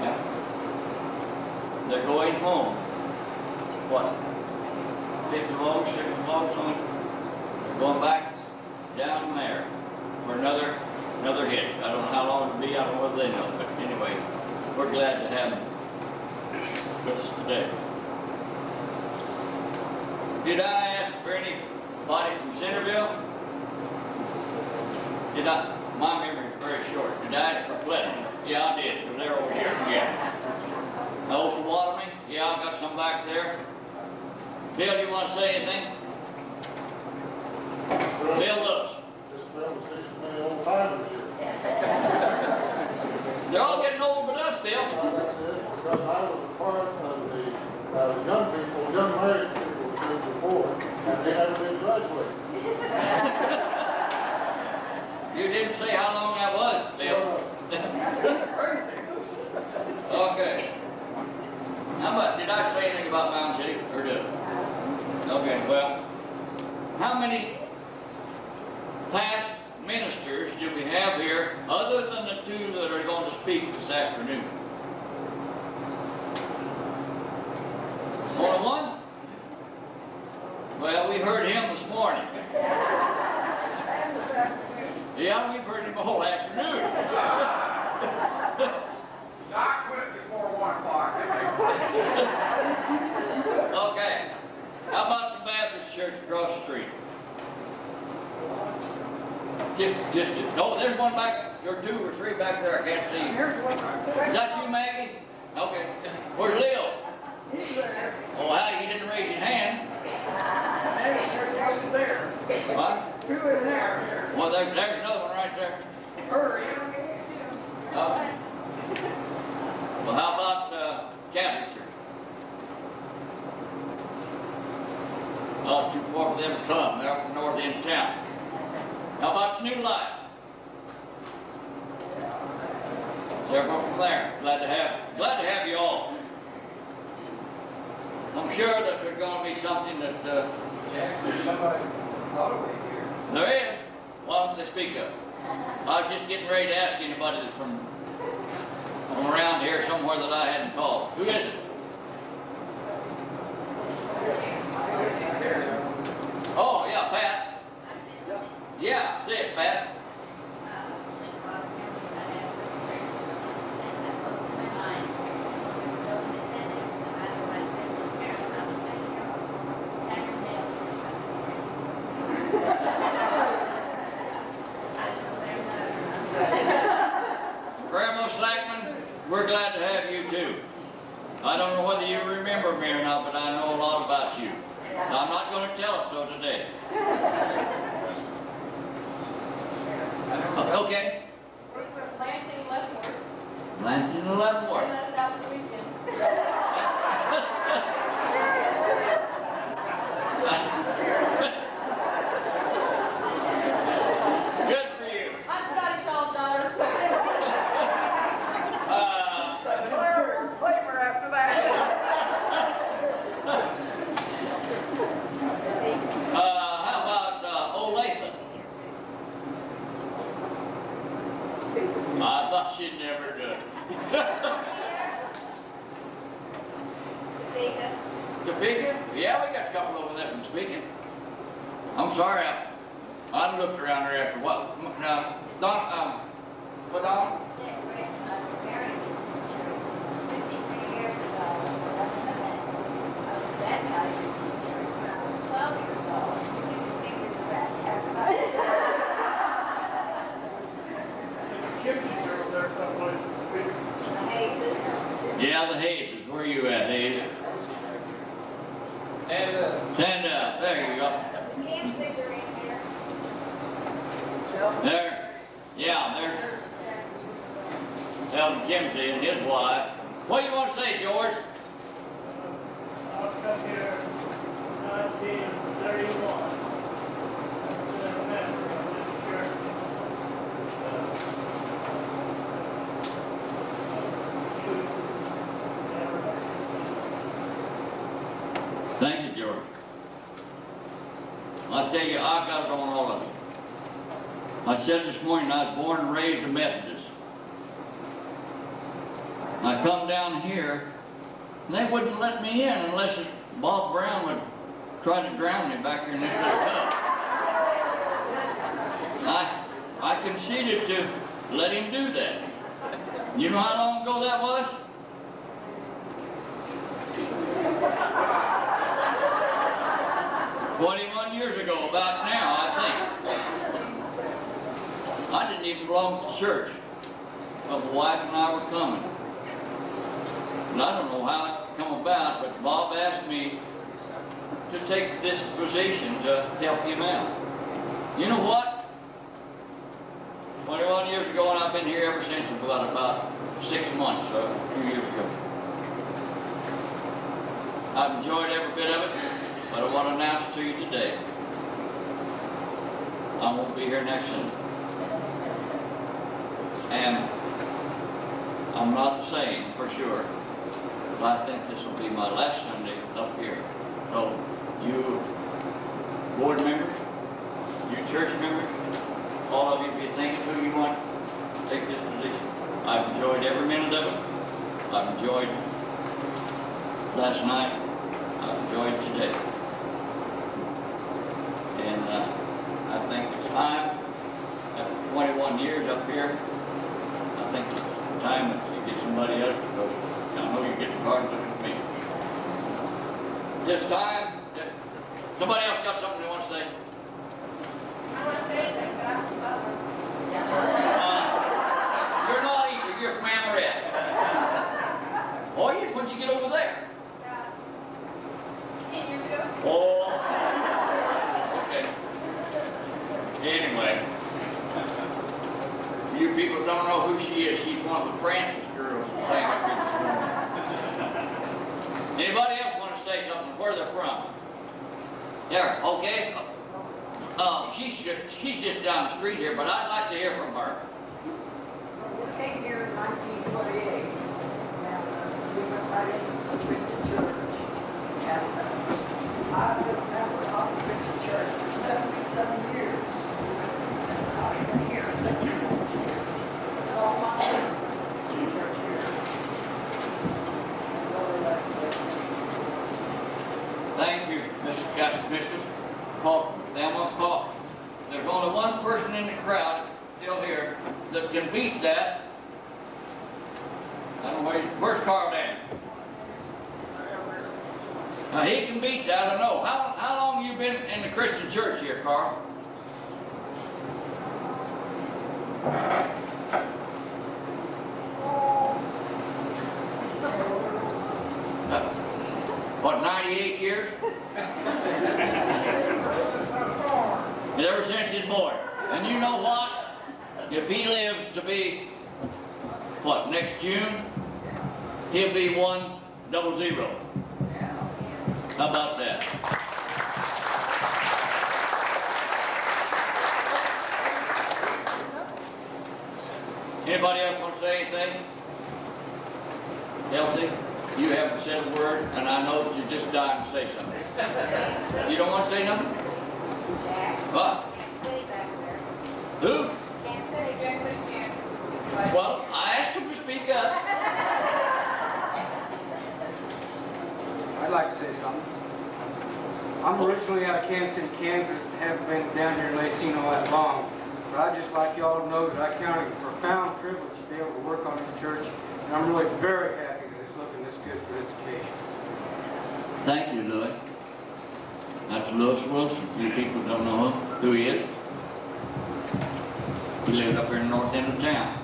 Yeah. They're going home. What? 6 loads, something? They're going back down there for another hit. I don't know how long it'll be, I don't know whether they know, but anyway, we're glad to have them with us today. Did I ask for anybody from Centennial? My memory is very short. Did I ask for Clinton? Yeah, I did, because they're over here, yeah. Osawatomie? Yeah, I got some back there. Bill, do you want to say anything? Bill Lewis. This bill was 6 many old timers here. They're all getting old but us, Bill. That's it, because I was a part of the young married people who came before, and they haven't been graduated. You didn't say how long that was, Bill. Okay. How much, did I say anything about Mound City, or did I? Okay, well, how many past ministers do we have here, other than the two that are going to speak this afternoon? Only one? Well, we heard him this morning. Yeah, we've heard him all afternoon. I quit before 1 o'clock. Okay. How about the Baptist church across the street? No, there's one back, or 2 or 3 back there, I can't see. Is that you, Maggie? Okay. Where's Leo? He's there. Oh, Al, you didn't raise your hand. What? Two in there. Well, there's another one right there. Hurry. Oh. Well, how about Catholic Church? Oh, too far for them to come. They're up north end of town. How about New Life? Several from there. Glad to have you all. I'm sure that there's going to be something that Somebody probably here. there is. Why don't they speak up? I was just getting ready to ask anybody that's from around here somewhere that I hadn't called. Who is it? Oh, yeah, Pat. Yeah, say it, Pat. Grandma Slackman, we're glad to have you too. I don't know whether you remember me or not, but I know a lot about you. I'm not going to tell it so today. Okay. Lansing, Leavenworth. Lansing and Leavenworth. And that's out the weekend. Good for you. I'm Scotty Shaw's daughter. Flavor after that. How about Old Lathan? I thought she'd never do it. Topeka? Yeah, we got a couple over there from Topeka. I'm sorry, I looked around there after a while. Put on? Yeah, the Hayes. Where are you at, Hayes? Stand up. There you go. There. Yeah, there's Elton Kimsey and his wife. What do you want to say, George? I'll come here 1931. I'm a member of this church. Thank you, George. I tell you, I've got it on all of you. I said this morning I was born and raised a Methodist. I come down here, and they wouldn't let me in unless Bob Brown would try to drown me back here in this little tub. I conceded to let him do that. You know how long ago that was? Years ago, about now, I think. I didn't even belong to church. My wife and I were coming. And I don't know how it come about, but Bob asked me to take this position to help him out. You know what? 21 years ago, and I've been here ever since about 6 months, so a few years ago. I've enjoyed every bit of it. But I want to announce to you today, I won't be here next Sunday. And I'm not saying for sure, but I think this will be my last Sunday up here. So you board members, you church members, all of you be thinking who you want to take this position. I've enjoyed every minute of it. I've enjoyed last night. I've enjoyed today. And I think it's time, after 21 years up here, I think it's time that you get somebody else to go. I know you get the card looking at me. This time, somebody else got something they want to say? I want to say anything, but I'm a mother. You're not either. You're from Amaret. Oh, yeah, when'd you get over there? 10 years ago. Oh. don't know who she is. She's one of the Francis girls who sang up here this morning. Anybody else want to say something? Where they're from? There, okay. She's just down the street here, but I'd like to hear from her. We came here in 1928, and we went right into the Christian church. And I've been a member of the Christian church for 77 years. And I've been here 64 years. And all my life, the church here. Really like it. Thank you, Mrs. Bishop. There's only one person in the crowd still here that can beat that. I don't know where's Carl Dan? Now he can beat that, I know. How long have you been in the Christian church here, Carl? What, 98 years? Ever since he's born. And you know what? If he lives to be, what, next June, he'll be 100. How about that? Anybody else want to say anything? Elsie, you haven't said a word, and I know that you're just dying to say something. You don't want to say nothing? What? Who? Well, I asked him to speak up. I'd like to say something. I'm originally out of Kansas City, Kansas, haven't been down here in LaCygne all that long. But I'd just like y'all to know that I count it a profound privilege to be able to work on this church, and I'm really very happy that it's looking this good for this occasion. Thank you, Louis. That's Louis Wilson. You people don't know who he is. He lives up here in the north end of town.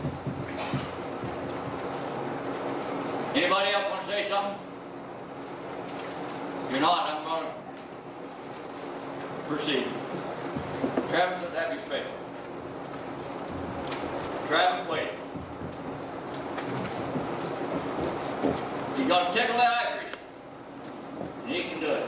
Anybody else want to say something? If you're not, I'm going to proceed. Travis, let that be special. Travis, wait. He's got to tickle the ivory. And he can do it.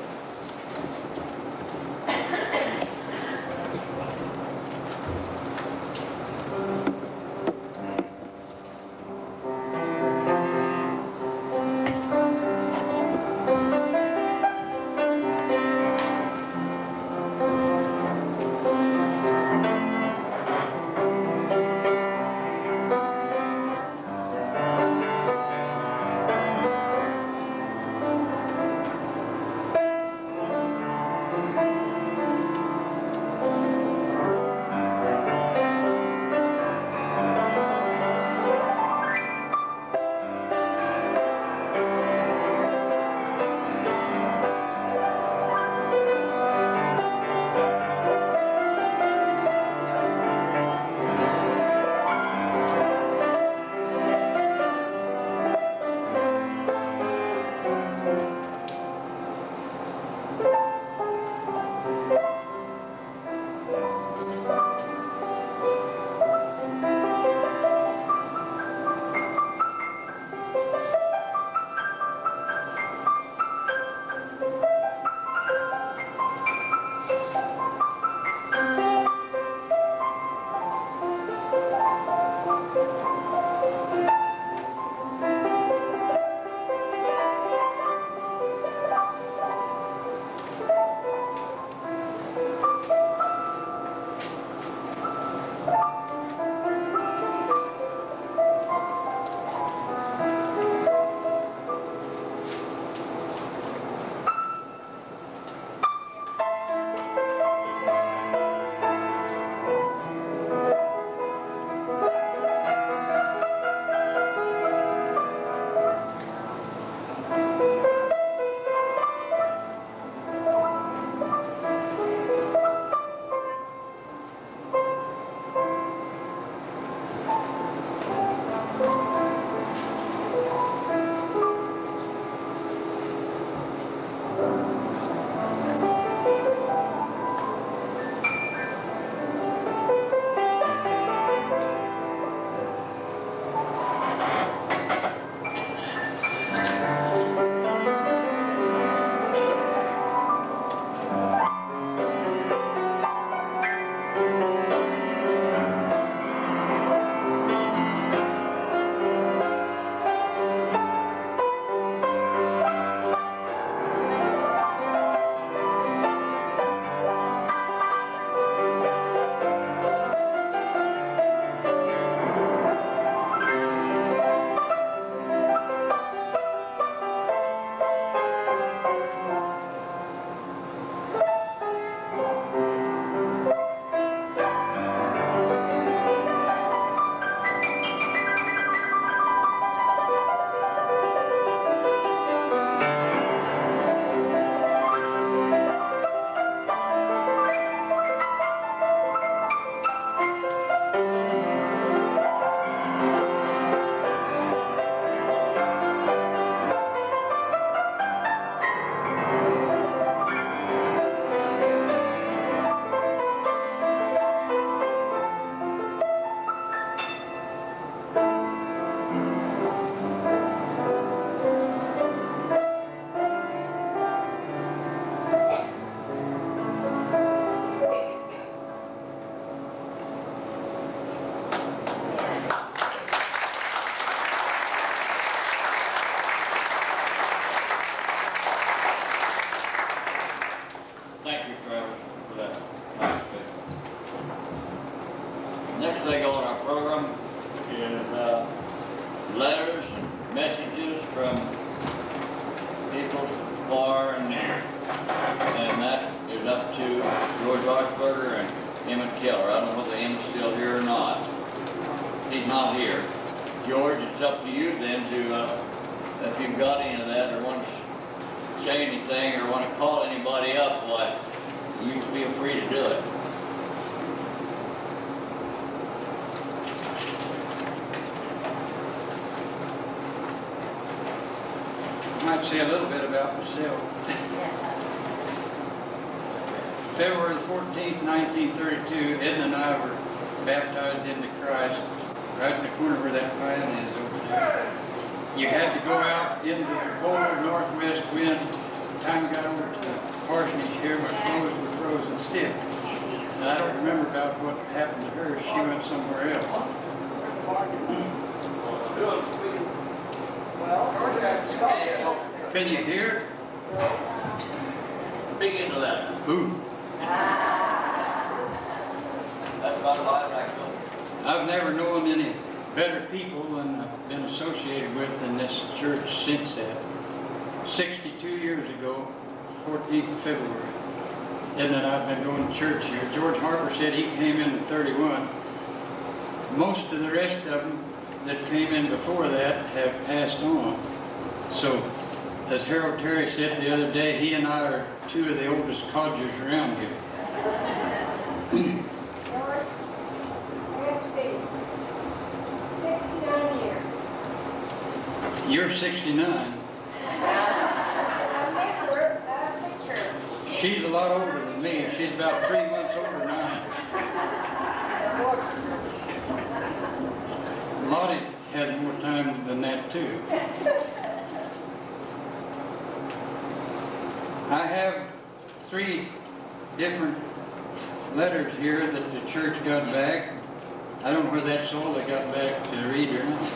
Next thing on our program is letters, messages from people far and near. And that is up to George Oxberger and Emmett Keller. I don't know whether Emmett's still here or not. He's not here. George, it's up to you then to, if you've got any of that or want to say anything or want to call anybody up, why, you feel free to do it. I might say a little bit about myself. February 14th, 1932, Edna and I were baptized into Christ right in the corner where that pine is over there. You had to go out into the cold northwest wind. Time got over to the parsonage here, my clothes were frozen stiff. And I don't remember about what happened to her. She went somewhere else. Can you hear? Speak into that. Ooh. That's about all I can. I've never known any better people than I've been associated with in this church since that. 62 years ago, 14th of February, Edna and I have been going to church here. George Harper said he came in at 31. Most of the rest of them that came in before that have passed on. So, as Harold Terry said the other day, he and I are two of the oldest codgers around here. George, next page. 69 years. You're 69. She's a lot older than me. She's about 3 months older than I am. Lottie has more time than that, too. I have 3 different letters here that the church got back. I don't know whether that's all they got back to read or not.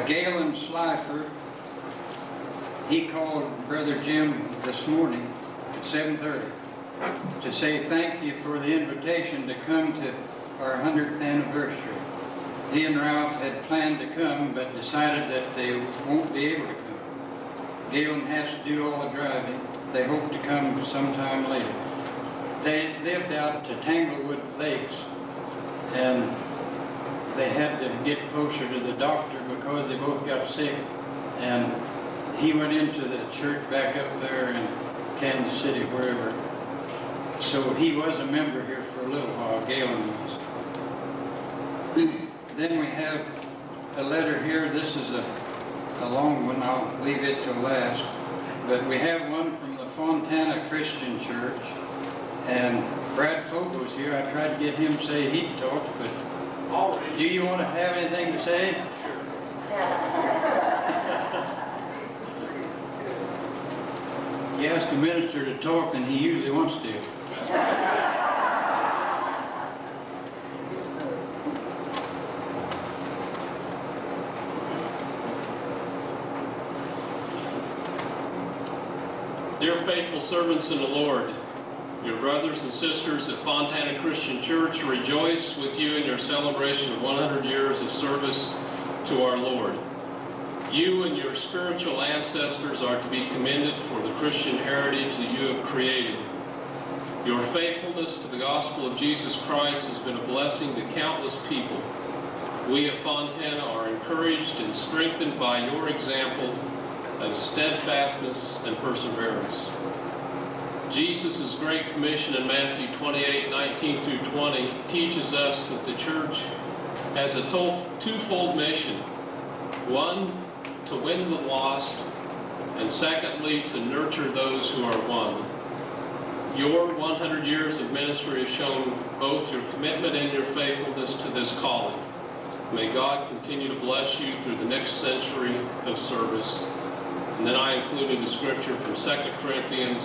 Galen Slifer, he called Brother Jim this morning at 7:30 to say thank you for the invitation to come to our 100th anniversary. He and Ralph had planned to come, but decided that they won't be able to come. Galen has to do all the driving. They hope to come sometime later. They lived out to Tanglewood Lakes, and they had to get closer to the doctor because they both got sick. And he went into the church back up there in Kansas City, wherever. So he was a member here for a little while, Galen was. Then we have a letter here. This is a long one. I'll leave it till last. But we have one from the Fontana Christian Church. And Brad Fogel's here. I tried to get him to say he'd talk, but do you want to have anything to say? You ask a minister to talk, and he usually wants to. Dear faithful servants in the Lord, your brothers and sisters at Fontana Christian Church rejoice with you in your celebration of 100 years of service to our Lord. You and your spiritual ancestors are to be commended for the Christian heritage that you have created. Your faithfulness to the gospel of Jesus Christ has been a blessing to countless people. We at Fontana are encouraged and strengthened by your example of steadfastness and perseverance. Jesus' Great Commission in Matthew 28:19 through 20 teaches us that the church has a twofold mission. One, to win the lost, and secondly, to nurture those who are won. Your 100 years of ministry has shown both your commitment and your faithfulness to this calling. May God continue to bless you through the next century of service. And then I included the scripture from 2 Corinthians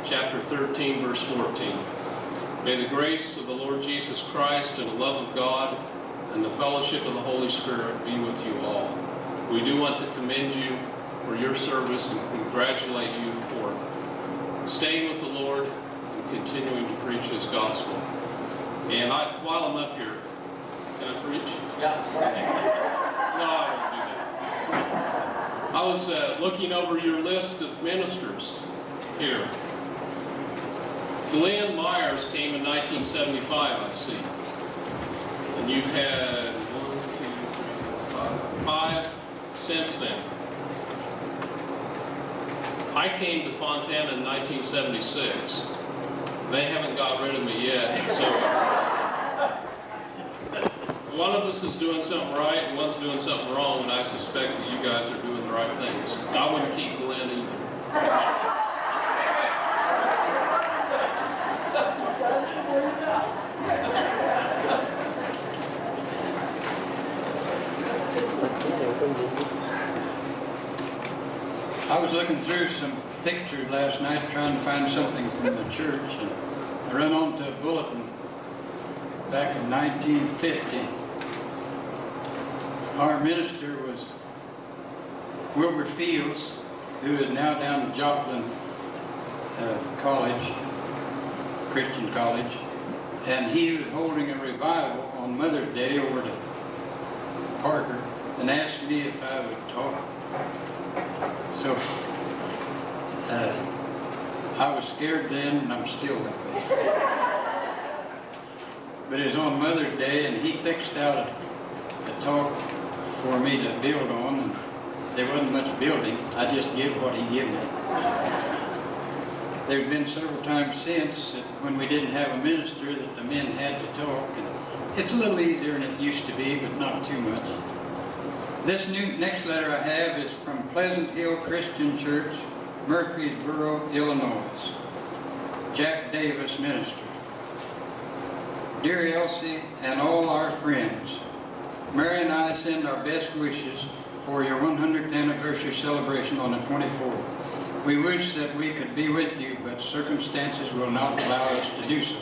chapter 13, verse 14. May the grace of the Lord Jesus Christ and the love of God and the fellowship of the Holy Spirit be with you all. We do want to commend you for your service and congratulate you for staying with the Lord and continuing to preach His gospel. And while I'm up here, can I preach? Yeah. No, I won't do that. I was looking over your list of ministers here. Glenn Myers came in 1975, I see. And you've had 5 since then. I came to Fontana in 1976. They haven't got rid of me yet, so one of us is doing something right and one's doing something wrong, and I suspect that you guys are doing the right things. I wouldn't keep Glenn either. I was looking through some pictures last night trying to find something from the church, and I ran onto a bulletin back in 1950. Our minister was Wilbur Fields, who is now down at Joplin College, Christian College, and he was holding a revival on Mother's Day over to Parker and asked me if I would talk. So, I was scared then, and I'm still that way. But it was on Mother's Day, and he fixed out a talk for me to build on, and there wasn't much building. I just give what he gave me. There have been several times since that when we didn't have a minister that the men had to talk, and it's a little easier than it used to be, but not too much. This next letter I have is from Pleasant Hill Christian Church, Murfreesboro, Illinois. Jack Davis, minister. Dear Elsie and all our friends, Mary and I send our best wishes for your 100th anniversary celebration on the 24th. We wish that we could be with you, but circumstances will not allow us to do so.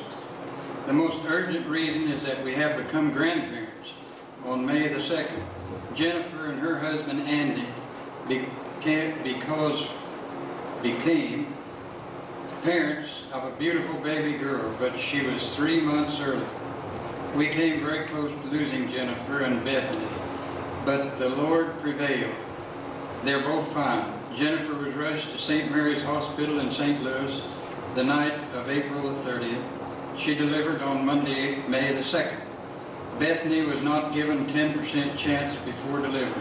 The most urgent reason is that we have become grandparents on May the 2nd. Jennifer and her husband Andy became parents of a beautiful baby girl, but she was 3 months early. We came very close to losing Jennifer and Bethany, but the Lord prevailed. They're both fine. Jennifer was rushed to St. Mary's Hospital in St. Louis the night of April the 30th. She delivered on Monday, May the 2nd. Bethany was not given 10% chance before delivery,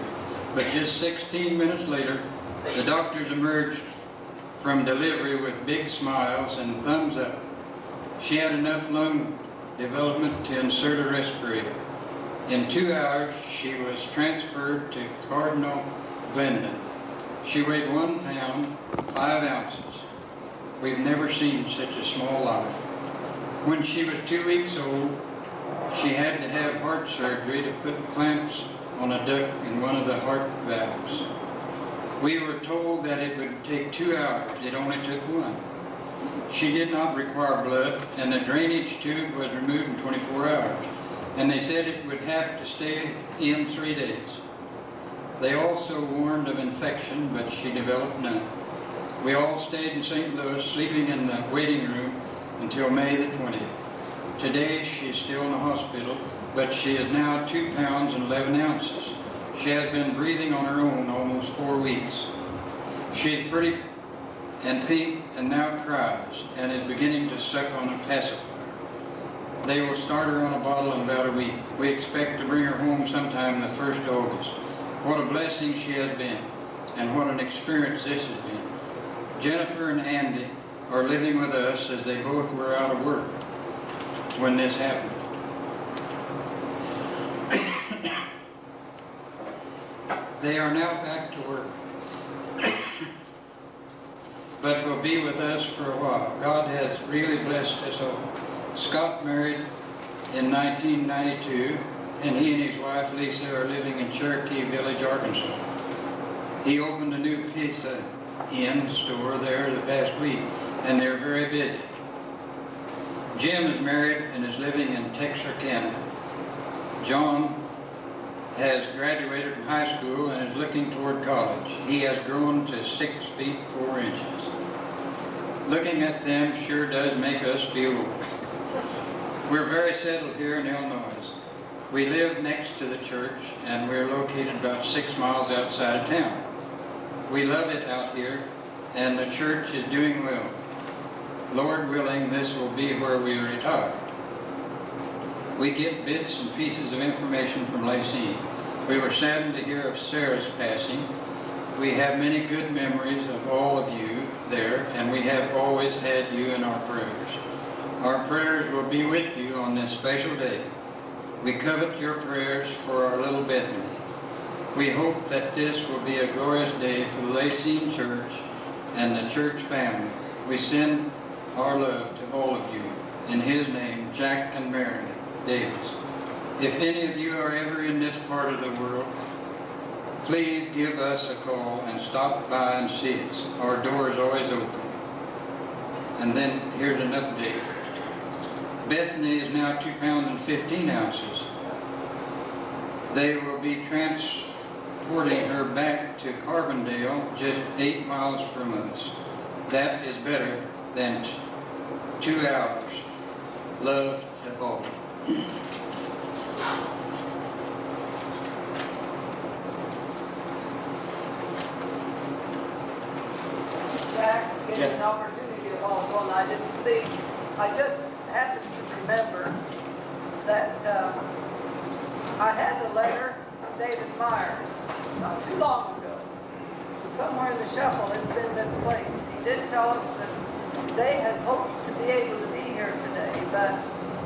but just 16 minutes later, the doctors emerged from delivery with big smiles and thumbs up. She had enough lung development to insert a respirator. In 2 hours, she was transferred to Cardinal Glendon. She weighed 1 pound, 5 ounces. We've never seen such a small life. When she was 2 weeks old, she had to have heart surgery to put clamps on a duct in one of the heart valves. We were told that it would take 2 hours. It only took 1. She did not require blood, and the drainage tube was removed in 24 hours. And they said it would have to stay in 3 days. They also warned of infection, but she developed none. We all stayed in St. Louis, sleeping in the waiting room until May the 20th. Today, she's still in the hospital, but she is now 2 pounds and 11 ounces. She has been breathing on her own almost 4 weeks. She's pretty and pink and now cries and is beginning to suck on a pacifier. They will start her on a bottle in about a week. We expect to bring her home sometime the 1st of August. What a blessing she has been, and what an experience this has been. Jennifer and Andy are living with us as they both were out of work when this happened. They are now back to work, but will be with us for a while. God has really blessed us all. Scott married in 1992, and he and his wife Lisa are living in Cherokee Village, Arkansas. He opened a new Pizza Inn store there the past week, and they're very busy. Jim is married and is living in Texarkana. John has graduated from high school and is looking toward college. He has grown to 6 feet 4 inches. Looking at them sure does make us feel old. We're very settled here in Illinois. We live next to the church, and we're located about 6 miles outside of town. We love it out here, and the church is doing well. Lord willing, this will be where we retire. We get bits and pieces of information from LaCygne. We were saddened to hear of Sarah's passing. We have many good memories of all of you there, and we have always had you in our prayers. Our prayers will be with you on this special day. We covet your prayers for our little Bethany. We hope that this will be a glorious day for the LaCygne Church and the church family. We send our love to all of you. In his name, Jack and Mary Davis. If any of you are ever in this part of the world, please give us a call and stop by and see us. Our door is always open. And then here's an update. Bethany is now 2 pounds and 15 ounces. They will be transporting her back to Carbondale, just 8 miles from us. That is better than 2 hours. Love to all. Jack, getting an opportunity of all one I didn't see. I just happened to remember that I had a letter from David Myers not too long ago. Somewhere in the shuffle it's been misplaced. He did tell us that they had hoped to be able to be here today, but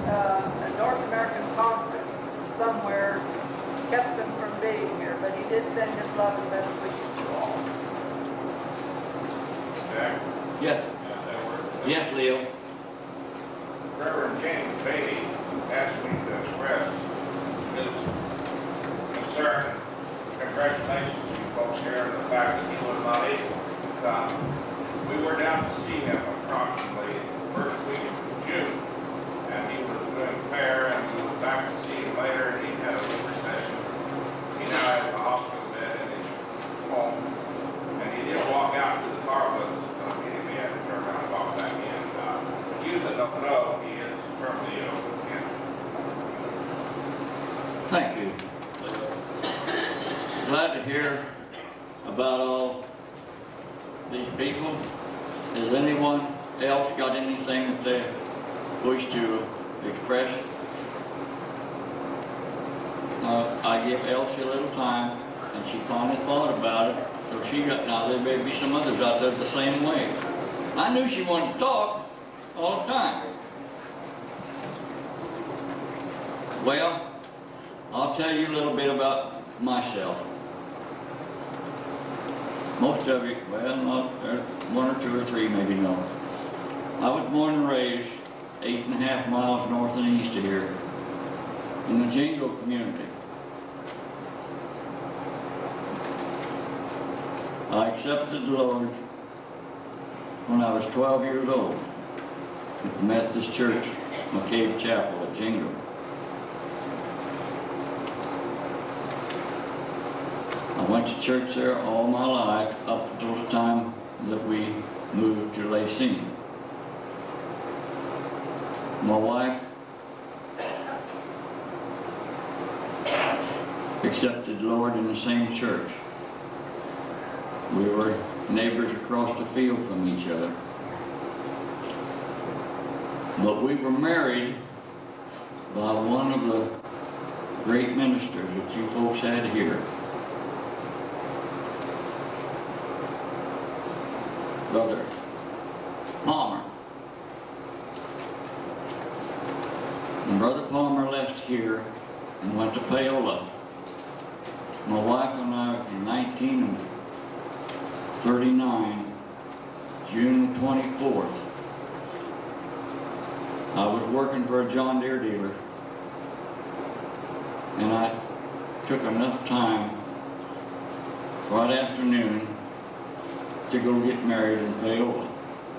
a North American conference somewhere kept them from being here. But he did send his love and best wishes to all. Jack? Yes. That works. Yes, Leo. Reverend James Beatty asked me to express his concern, congratulations to you folks here, and the fact that he was not able to come. We were down to see him approximately the first week of June, and he was doing fair, and we were back to see him later, and he had a liver session. He now has a hospital bed in his home, and he did walk out to the car with us, and he had to turn around and walk back in. Using the flow, he is firmly ill with cancer. Thank you. Glad to hear about all these people. Has anyone else got anything that they wish to express? I give Elsie a little time, and she finally thought about it. So she got, now there may be some others out there the same way. I knew she wanted to talk all the time. Well, I'll tell you a little bit about myself. Most of you, well, not one or two or three maybe know. I was born and raised 8.5 miles north and east of here in the Jingle community. I accepted the Lord when I was 12 years old at the Methodist Church, McCabe Chapel at Jingle. I went to church there all my life up until the time that we moved to LaCygne. My wife accepted the Lord in the same church. We were neighbors across the field from each other. But we were married by one of the great ministers that you folks had here. Brother Palmer. And Brother Palmer left here and went to Paola. My wife and I, in 1939, June 24th, I was working for a John Deere dealer, and I took enough time Friday afternoon to go get married in Paola.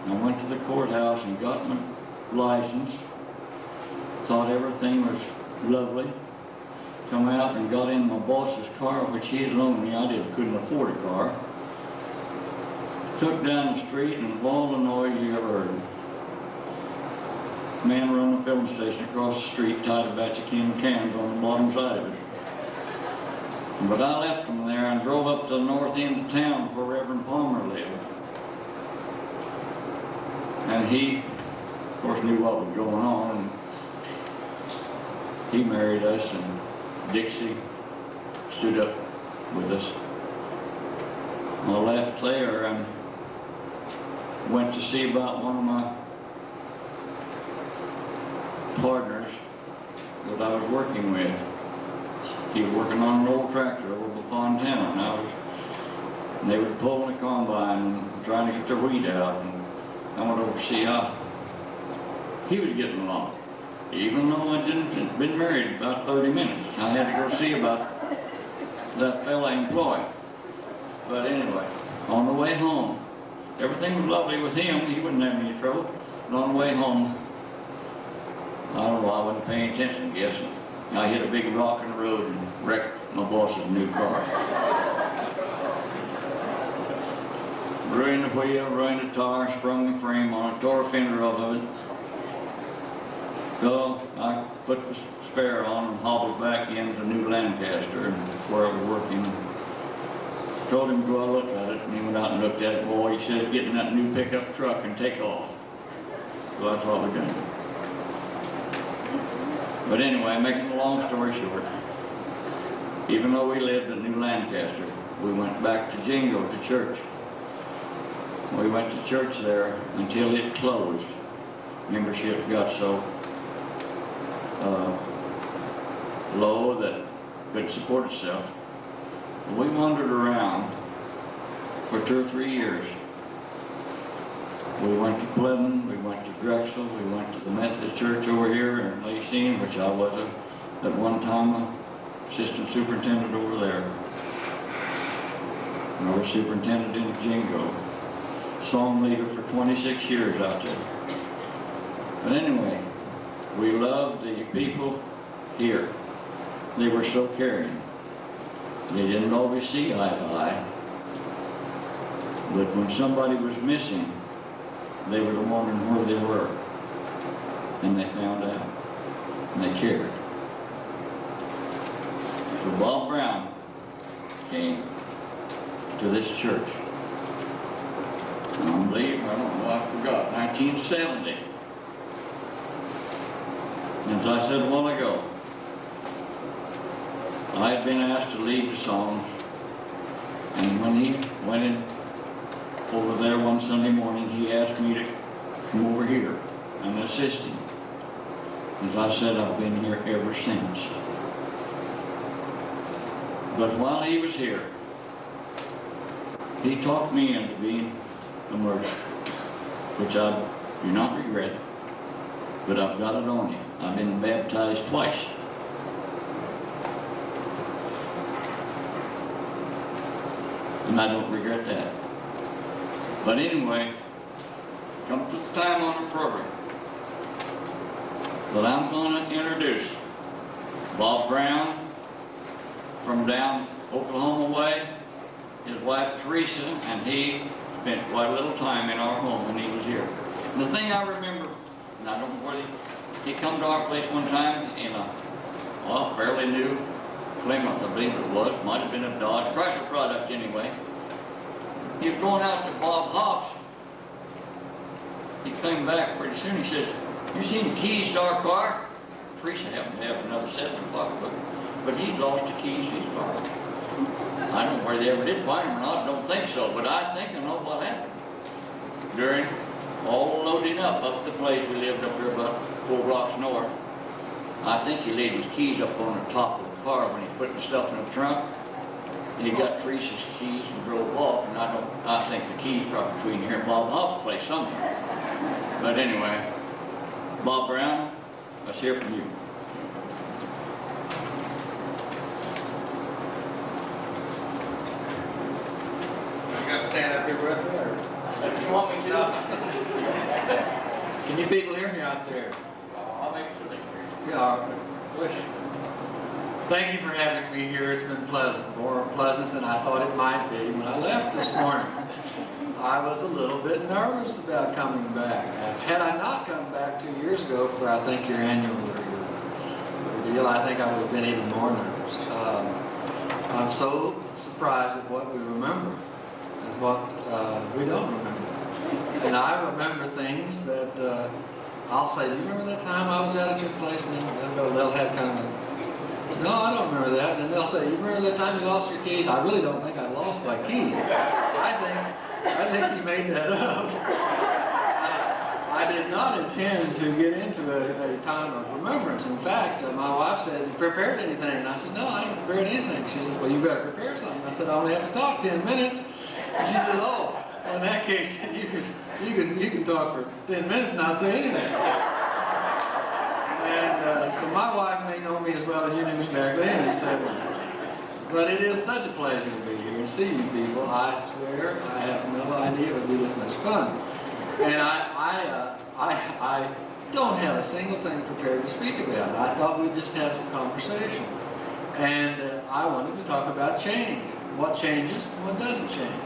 I went to the courthouse and got my license, thought everything was lovely, come out and got in my boss's car, which he's lonely, couldn't afford a car, took down the street, and of all the noise you ever heard, man run filling station across the street, tied a batch of cans on the bottom side of it. But I left them there and drove up to the north end of town where Reverend Palmer lived. And he, of course, knew what was going on, and he married us, and Dixie stood up with us. I left there and went to see about one of my partners that I was working with. He was working on an old tractor over by Fontana, and they were pulling the combine and trying to get their wheat out, and I went over to see how he was getting along. Even though I hadn't been married about 30 minutes, I had to go see about that fella employed. But anyway, on the way home, everything was lovely with him. He wouldn't have any trouble. And on the way home, I don't know, I wasn't paying attention, I guess. I hit a big rock in the road and wrecked my boss's new car. Ruined the wheel, ruined the tire, sprung the frame on it, tore a fender off of it. So I put the spare on and hobbled back into New Lancaster where I was working. Told him to go out and look at it, and he went out and looked at it. Boy, he said, get in that new pickup truck and take off. So that's what we done. But anyway, making a long story short, even though we lived in New Lancaster, we went back to Jingo to church. We went to church there until it closed. Membership got so low that it couldn't support itself. We wandered around for 2 or 3 years. We went to Pleasant, we went to Drexel, we went to the Methodist Church over here in LaCygne, which I was at one time assistant superintendent over there. And I was superintendent in Jingo. Song leader for 26 years out there. But anyway, we loved the people here. They were so caring. They didn't always see eye to eye. But when somebody was missing, they were wondering where they were. And they found out. And they cared. So Bob Brown came to this church. I believe, I don't know, I forgot, 1970. As I said a while ago, I had been asked to lead the songs, and when he went in over there one Sunday morning, he asked me to come over here and assist him. As I said, I've been here ever since. But while he was here, he talked me into being a merchant, which I do not regret, but I've got it on him. I've been baptized twice. And I don't regret that. But anyway, come to the time on the program that I'm going to introduce Bob Brown from down Oklahoma way, his wife Teresa, and he spent quite a little time in our home when he was here. And the thing I remember, and I don't know whether he come to our place one time in a fairly new Plymouth, I believe it was. Might have been a Dodge Chrysler product anyway. He was going out to Bob Hobbs. He came back pretty soon. He says, "You seen the keys to our car?" Teresa happened to have another set in the pocketbook, but he'd lost the keys to his car. I don't know whether they ever did find him or not. I don't think so, but I think I know what happened. During all loading up the place we lived up there about 4 blocks north, I think he laid his keys up on the top of the car when he put the stuff in the trunk. He got Teresa's keys and drove off, and I think the keys are between here and Bob Hobbs' place somewhere. But anyway, Bob Brown, let's hear from you. You got to stand up here with me, or do you want me to? Can you people hear me out there? I'll make sure they hear you. Yeah. Thank you for having me here. It's been pleasant, more pleasant than I thought it might be when I left this morning. I was a little bit nervous about coming back. Had I not come back 2 years ago for, I think, your annual or your deal, I think I would have been even more nervous. I'm so surprised at what we remember and what we don't remember. And I remember things that I'll say, you remember that time I was out at your place? And then they'll have kind of a, no, I don't remember that. And they'll say, you remember that time you lost your keys? I really don't think I lost my keys. I think you made that up. I did not intend to get into a time of remembrance. In fact, my wife said, you prepared anything? And I said, no, I haven't prepared anything. She said, well, you better prepare something. I said, I only have to talk 10 minutes. And she said, oh, well, in that case, you can talk for 10 minutes and not say anything. And so my wife may know me as well as you knew me back then. He said, but it is such a pleasure to be here and see you people. I swear, I have no idea it would be this much fun. And I don't have a single thing prepared to speak about. I thought we'd just have some conversation. And I wanted to talk about change. What changes and what doesn't change.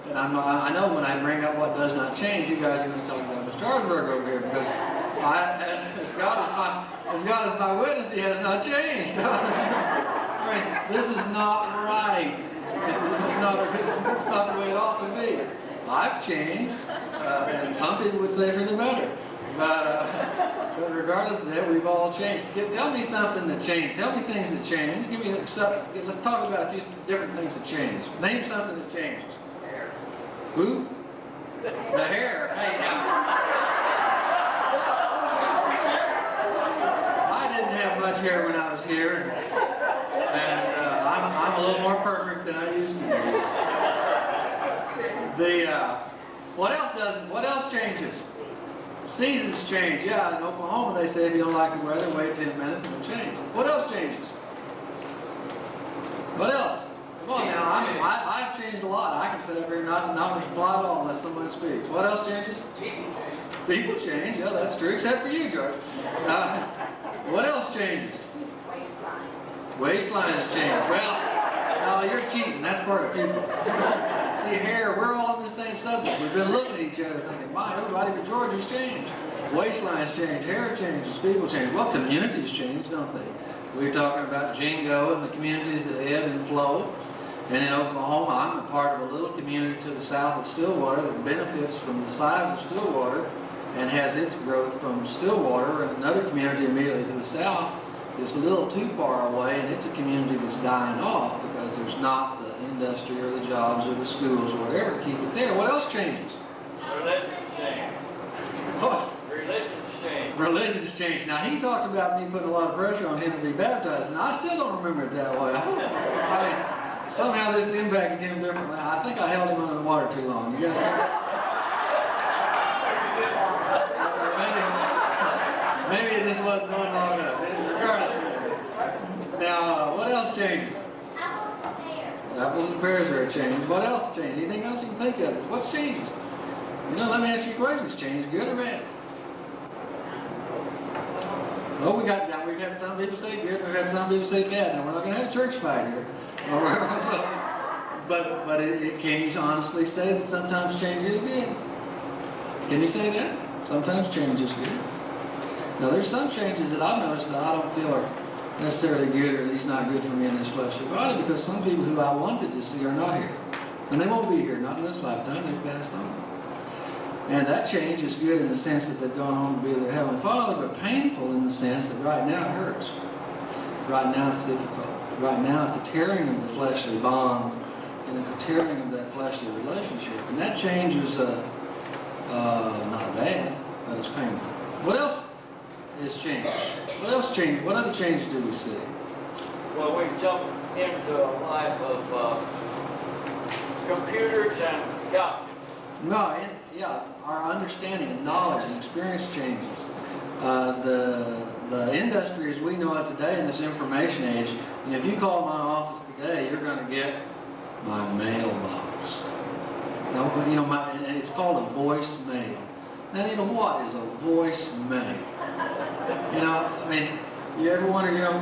And I know when I bring up what does not change, you guys are going to talk about Mr. Arsberg over here, because as God is my witness, he has not changed. I mean, this is not right. It's not the way it ought to be. I've changed, and some people would say for the better. But regardless of that, we've all changed. Tell me something that changed. Tell me things that changed. Let's talk about a few different things that changed. Name something that changed. Hair. Who? The hair. Hey, I didn't have much hair when I was here, and I'm a little more perfect than I used to be. What else changes? Seasons change. Yeah, in Oklahoma they say if you don't like the weather, wait 10 minutes and it'll change. What else changes? What else? Well, now, I've changed a lot. I can sit up here and not reply at all unless somebody speaks. What else changes? People change. Yeah, that's true, except for you, George. What else changes? Waistlines change. Well, no, you're cheating. That's part of people. See, hair, we're all on the same subject. We've been looking at each other thinking, my, everybody but George has changed. Waistlines change, hair changes, people change. Well, communities change, don't they? We're talking about Jingo and the communities that ebb and flow. And in Oklahoma, I'm a part of a little community to the south of Stillwater that benefits from the size of Stillwater and has its growth from Stillwater, and another community immediately to the south is a little too far away, and it's a community that's dying off because there's not the industry or the jobs or the schools or whatever to keep it there. What else changes? Religions change. What? Religions change. Religions change. Now, he talked about me putting a lot of pressure on him to be baptized, and I still don't remember it that way. I mean, somehow this impacted him differently. I think I held him under the water too long. You guys? Maybe it just wasn't going long enough. Regardless. Now, what else changes? Apples and pears are a change. What else changed? Anything else you can think of? What's changed? You know, let me ask you a question. Has change good or bad? Well, we've had some people say good, we've had some people say bad. Now, we're not going to have a church fight here. But can you honestly say that sometimes change is good? Can you say that? Sometimes change is good. Now, there's some changes that I've noticed that I don't feel are necessarily good, or at least not good for me in this fleshly body, because some people who I wanted to see are not here. And they won't be here, not in this lifetime, they've passed on. And that change is good in the sense that they've gone home to be with their Heavenly Father, but painful in the sense that right now it hurts. Right now it's difficult. Right now it's a tearing of the fleshly bond, and it's a tearing of that fleshly relationship. And that change is not bad, but it's painful. What else is changed? What else changed? What other changes do we see? Well, we jump into a life of computers and computers. No, yeah, our understanding and knowledge and experience changes. The industry as we know it today in this information age, and if you call my office today, you're going to get my mailbox. Now, you know, and it's called a voicemail. Now, you know, what is a voicemail? You know, I mean, you ever wonder, you know,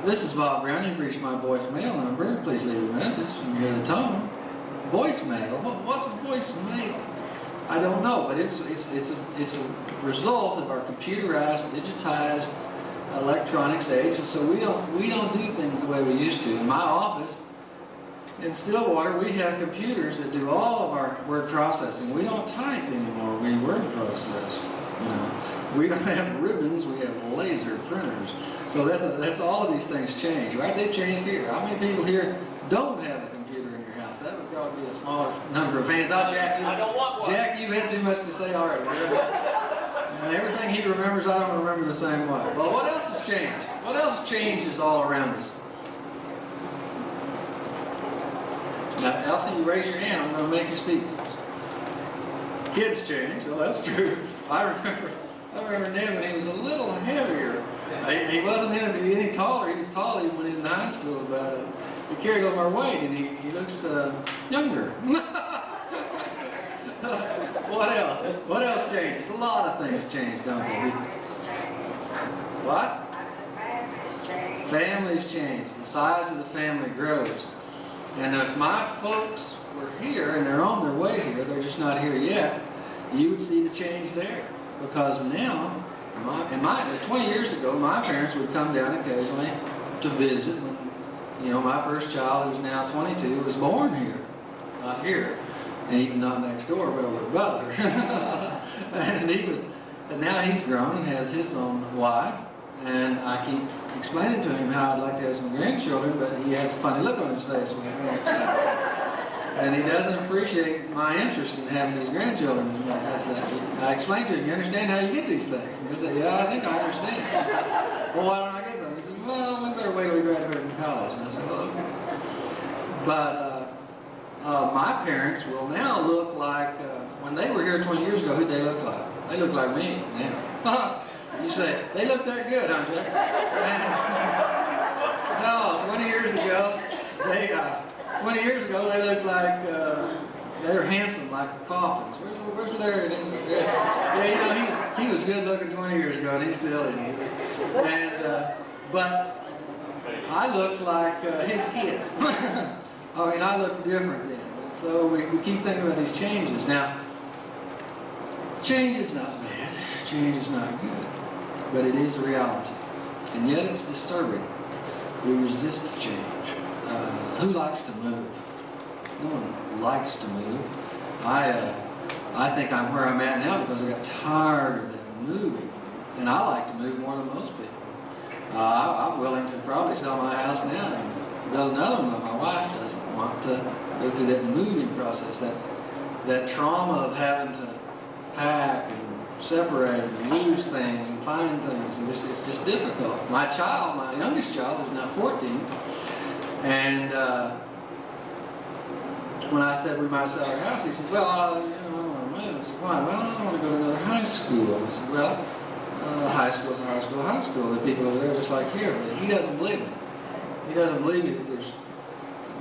this is Bob Brown, you've reached my voicemail number, please leave a message, and you hear the tone. voicemail. What's a voicemail? I don't know, but it's a result of our computerized, digitized electronics age, and so we don't do things the way we used to. In my office in Stillwater, we have computers that do all of our word processing. We don't type anymore. We word process. You know, we don't have ribbons. We have laser printers. So that's all of these things change, right? They've changed here. How many people here don't have a computer in your house? That would probably be a smaller number of hands. Oh, Jack, I don't want one. Jack, you've had too much to say already. And everything he remembers, I don't remember the same way. Well, what else has changed? What else changes all around us? Now, Elsie, you raise your hand. I'm going to make you speak. Kids change. Well, that's true. I remember Ned when he was a little heavier. He wasn't any taller. He was tall even when he was in high school, but he carried a little more weight, and he looks younger. What else? What else changed? A lot of things change, don't they? What? Families change. The size of the family grows. And if my folks were here and they're on their way here, they're just not here yet, you would see the change there. Because now, 20 years ago, my parents would come down occasionally to visit when, you know, my first child, who's now 22, was born here. Not here. And even not next door, but over at Butler. And now he's grown and has his own wife. And I keep explaining to him how I'd like to have some grandchildren, but he has a funny look on his face when he wants to. And he doesn't appreciate my interest in having these grandchildren. I explained to him, you understand how you get these things? And he said, yeah, I think I understand. Well, why don't I get them? He said, well, we better wait till we graduate from college. And I said, well, okay. But my parents will now look like, when they were here 20 years ago, who'd they look like? They look like me now. You say, they look that good, huh, Jack? No, 20 years ago, they looked like, they were handsome, like coffins. Where's Larry? Yeah, you know, he was good looking 20 years ago, and he still is. And, but I looked like his kids. I mean, I looked different then. So we keep thinking about these changes. Now, change is not bad. Change is not good. But it is a reality. And yet it's disturbing. We resist change. Who likes to move? No one likes to move. I think I'm where I'm at now because I got tired of them moving. And I like to move more than most people. I'm willing to probably sell my house now and build another one, but my wife doesn't want to go through that moving process, that trauma of having to pack and separate and lose things and find things, and it's just difficult. My youngest child, is now 14, and when I said we might sell our house, he said, well, I want to move. I said, why? Well, I don't want to go to another high school. I said, well, high school's a high school. The people over there just like here, but he doesn't believe it. He doesn't believe it that there's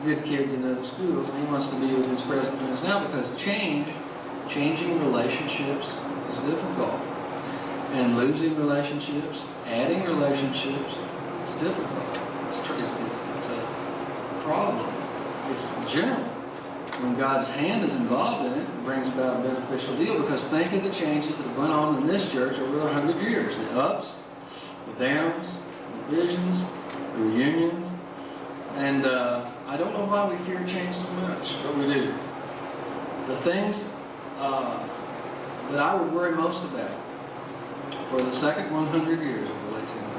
good kids in other schools, and he wants to be with his present friends now because changing relationships is difficult. And losing relationships, adding relationships, it's difficult. It's a problem. It's general. When God's hand is involved in it, it brings about a beneficial deal because think of the changes that have gone on in this church over 100 years. The ups, the downs, the divisions, the reunions. And I don't know why we fear change so much, but we do. The things that I would worry most about for the second 100 years of the LaCygne.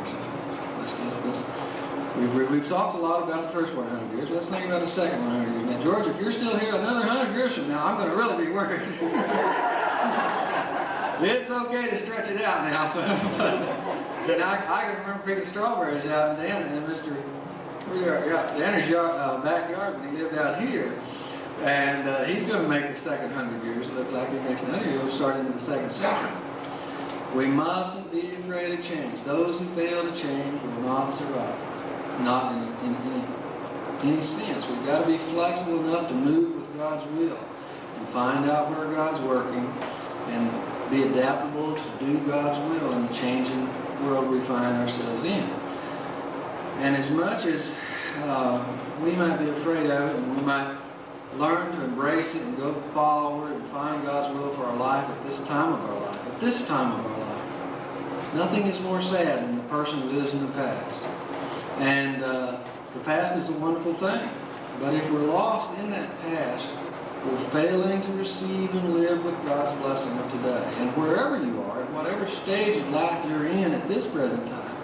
We've talked a lot about the first 100 years. Let's think about the second 100 years. Now, George, if you're still here another 100 years from now, I'm going to really be worried. It's okay to stretch it out now. But I can remember picking strawberries out in Danner's backyard when he lived out here. And he's going to make the second 100 years look like the next 100 years will start into the second century. We mustn't be afraid of change. Those who fail to change will not survive. Not in any sense. We've got to be flexible enough to move with God's will and find out where God's working and be adaptable to do God's will in the changing world we find ourselves in. And as much as we might be afraid of it and we might learn to embrace it and go forward and find God's will for our life at this time of our life. At this time of our life. Nothing is more sad than the person who lives in the past. And the past is a wonderful thing. But if we're lost in that past, we're failing to receive and live with God's blessing of today. And wherever you are, at whatever stage of life you're in at this present time,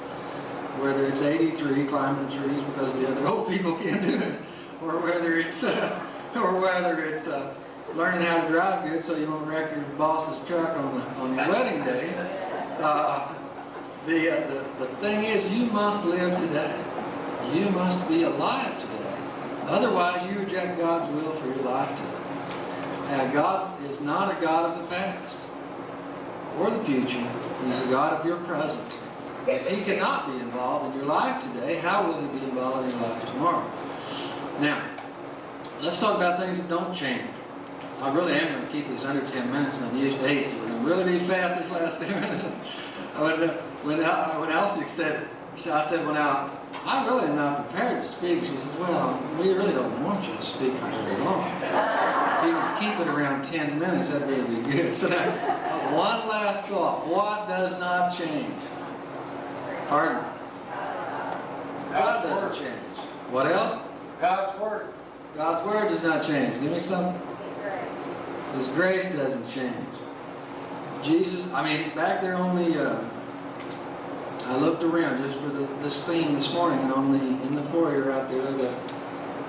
whether it's 83 climbing the trees because the other old people can't do it, or whether it's learning how to drive good so you won't wreck your boss's truck on your wedding day. The thing is, you must live today. You must be alive today. Otherwise, you reject God's will for your life today. And God is not a God of the past or the future. He's a God of your present. If He cannot be involved in your life today, how will He be involved in your life tomorrow? Now, let's talk about things that don't change. I really am going to keep these under 10 minutes, and I've used 8, so we're going to really be fast this last 10 minutes. When Elsie said, I said, well, now, I really am not prepared to speak. She says, well, we really don't want you to speak for very long. If you could keep it around 10 minutes, that'd really be good. So now, one last thought. What does not change? Pardon? What doesn't change? What else? God's Word. God's Word does not change. Give me something. His grace doesn't change. Jesus, back there on the, I looked around just for this theme this morning, and in the foyer out there, the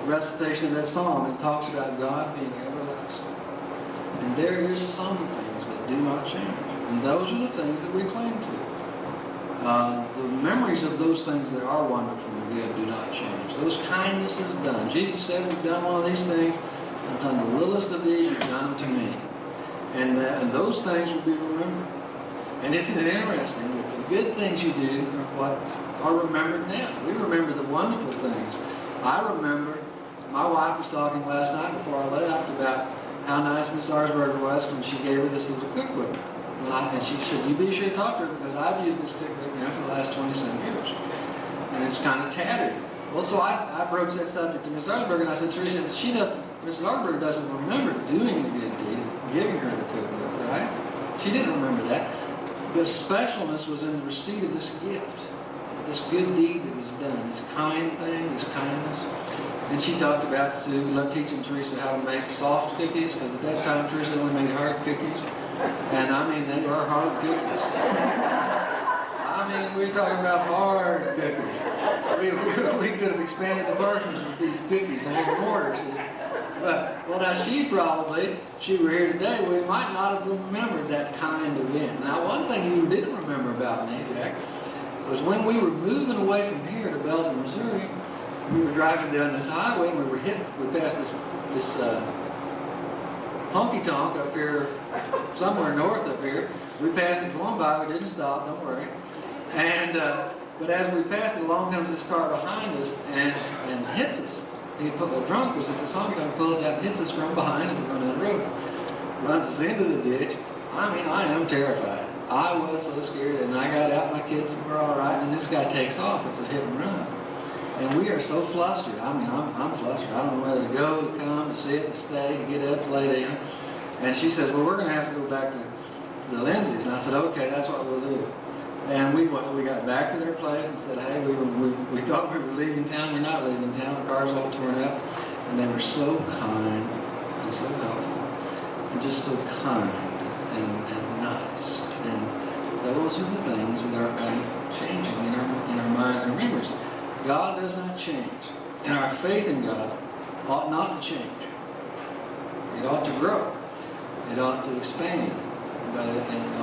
recitation of that psalm, it talks about God being everlasting. And there is some things that do not change. And those are the things that we cling to. The memories of those things that are wonderful and good do not change. Those kindnesses done. Jesus said, we've done one of these things, I've done the littlest of these, you've done them to me. And those things will be remembered. And isn't it interesting that the good things you do are what are remembered now? We remember the wonderful things. I remember, my wife was talking last night before I left about how nice Miss Arsberger was when she gave her this little cookbook. And she said, you be sure to talk to her because I've used this cookbook now for the last 20-some years. And it's kind of tattered. Well, so I broached that subject to Miss Arsberger, and I said, Teresa, Mrs. Arsberger doesn't remember doing the good deed, giving her the cookbook, right? She didn't remember that. The specialness was in the receipt of this gift, this good deed that was done, this kind thing, this kindness. And she talked about teaching Teresa how to make soft cookies, because at that time Teresa only made hard cookies. And they were hard cookies. We're talking about hard cookies. We could have expanded the portions with these cookies and little mortars. Well, now she were here today, we might not have remembered that kind of event. Now, one thing you didn't remember about me, Jack, was when we were moving away from here to Belton, Missouri, we were driving down this highway and we passed this honky-tonk up here, somewhere north up here. We passed it going by, we didn't stop, don't worry. And, but as we passed it, along comes this car behind us and hits us. The drunk was at the honky-tonk, pulls out, hits us from behind and we're going down the road. Runs us into the ditch. I am terrified. I was so scared, and I got out, my kids were all right, and this guy takes off. It's a hit and run. And we are so flustered. I'm flustered. I don't know whether to go, to come, to sit, to stay, to get up, to lay down. And she says, well, we're going to have to go back to the Lindsay's. And I said, okay, that's what we'll do. And we got back to their place and said, hey, we thought we were leaving town. We're not leaving town. The car's all torn up. And they were so kind and so helpful and just so kind and nice. And those are the things that are changing in our minds and memories. God does not change. And our faith in God ought not to change. It ought to grow. It ought to expand. But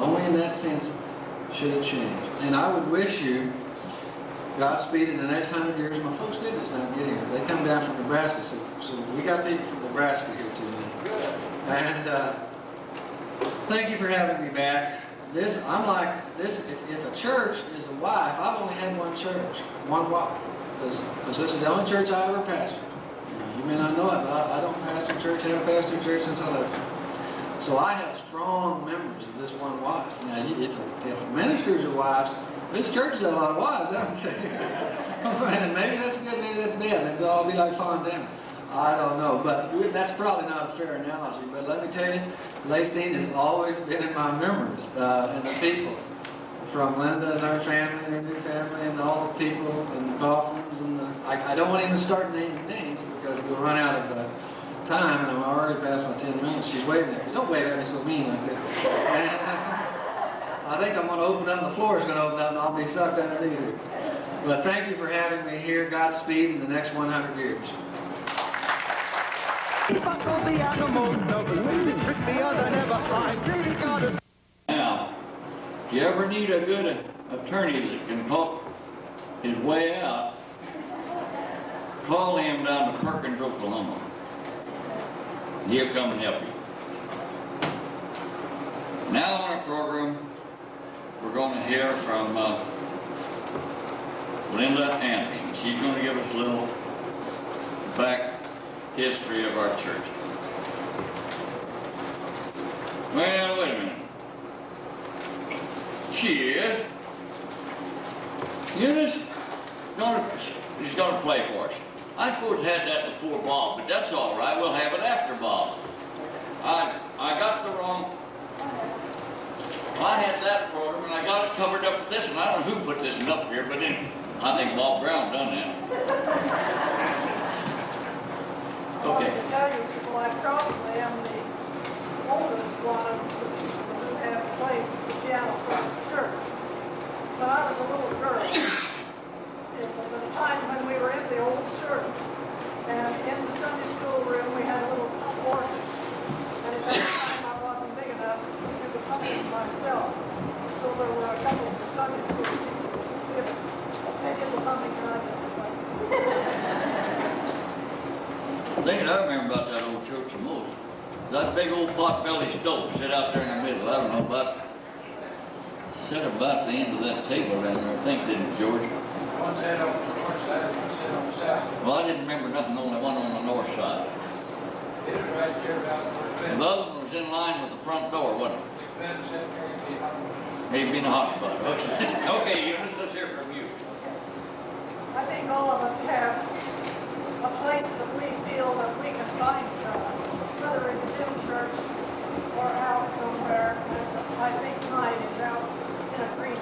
only in that sense should it change. And I would wish you Godspeed in the next 100 years. My folks did this now get here. They come down from Nebraska, so we got people from Nebraska here too. And thank you for having me back. I'm like this. If a church is a wife, I've only had one church, one wife, because this is the only church I ever pastored. You may not know it, but I don't pastor a church. I haven't pastored a church since I left. So I have strong memories of this one wife. Now, if ministers are wives, this church has got a lot of wives, don't they? And maybe that's good, maybe that's bad. Maybe they'll all be like Fontana. I don't know, but that's probably not a fair analogy, but let me tell you, LaCygne has always been in my memories, and the people, from Linda and her family and her new family and all the people and the Coffins and I don't want to even start naming names because we'll run out of time and I'm already past my 10 minutes. She's waving at me. Don't wave at me so mean like that. And I think I'm going to open up, the floor is going to open up and I'll be sucked underneath it. But thank you for having me here. Godspeed in the next 100 years. Now, if you ever need a good attorney that can talk his way out, call him down to Perkins, Oklahoma. He'll come and help you. Now on our program, we're going to hear from Linda Anderson. She's going to give us a little back history of our church. Well, wait a minute. She is. Eunice is going to play for us. I suppose had that before Bob, but that's all right. We'll have it after Bob. I got the wrong. I had that program and I got it covered up with this one. I don't know who put this one up here, but then I think Bob Brown done that. Okay. To tell you people, I probably am the oldest one of who have played the piano across the church. But I was a little girl. It was a time when we were in the old church, and in the Sunday school room we had a little organ. And at that time I wasn't big enough to do the pumping myself, so there were a couple of the Sunday school people who did it. They did the pumping and I did the pumping. The thing that I remember about that old church the most, that big old pot-belly stove set out there in the middle. I don't know about, set about the end of that table down there, I think, didn't it, George? One sat on the north side, one sat on the south. Well, I didn't remember nothing, only one on the north side. It was right there about where The other one was in line with the front door, wasn't it? Ben said there would be a hot. Maybe in a hot spot. Okay, okay, Eunice, let's hear from you. I think all of us have a place that we feel that we can find, whether in the new church or out somewhere. And I think mine is out in a green.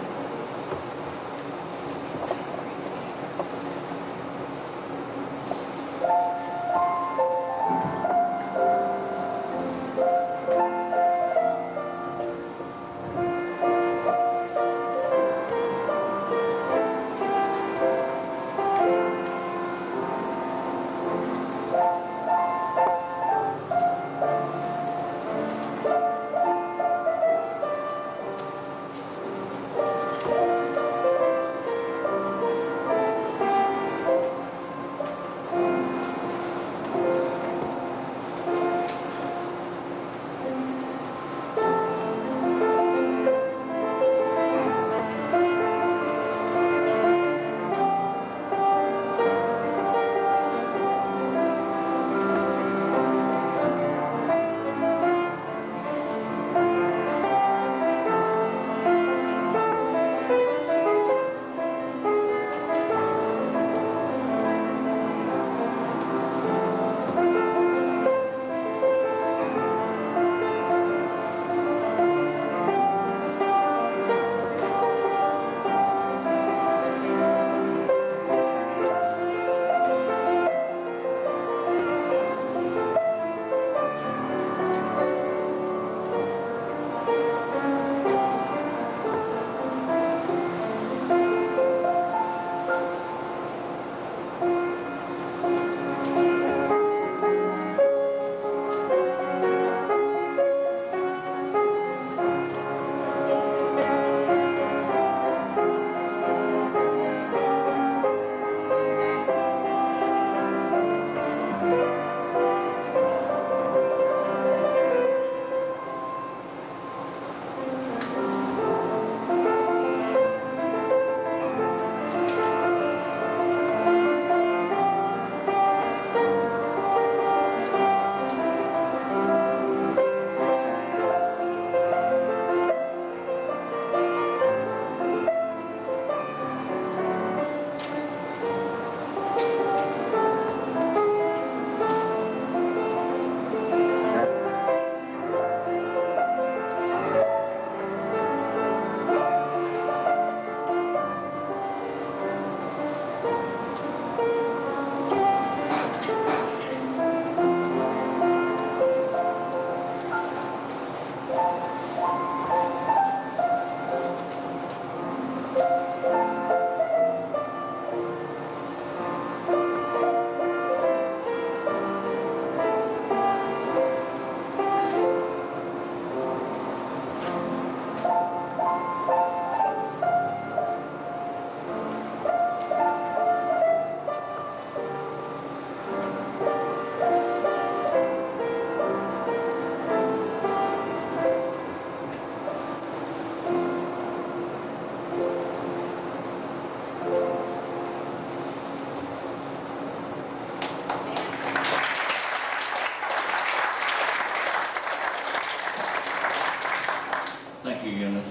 Eunice.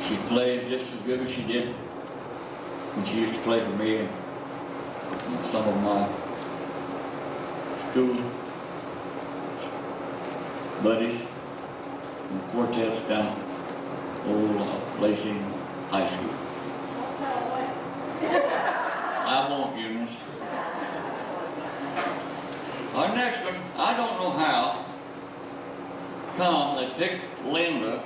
She plays just as good as she did when she used to play for me and some of my school buddies and quartets down old LaCygne High School. I won't, Eunice. Our next one, I don't know how come they picked Linda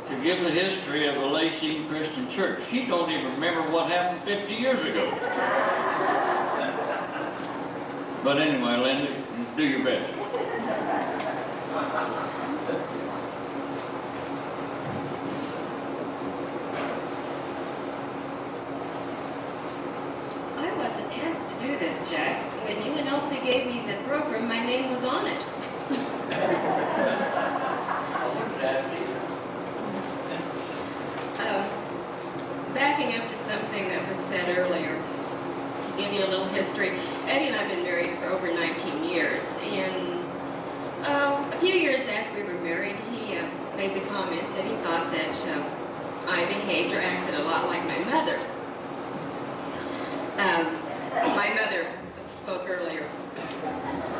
to give the history of the LaCygne Christian Church. She don't even remember what happened 50 years ago. But anyway, Linda, do your best. I wasn't asked to do this, Jack. When you and Elsie gave me the program, my name was on it. Backing up to something that was said earlier, to give you a little history, Eddie and I have been married for over 19 years, and a few years after we were married, he made the comment that he thought that I behaved or acted a lot like my mother. My mother spoke earlier.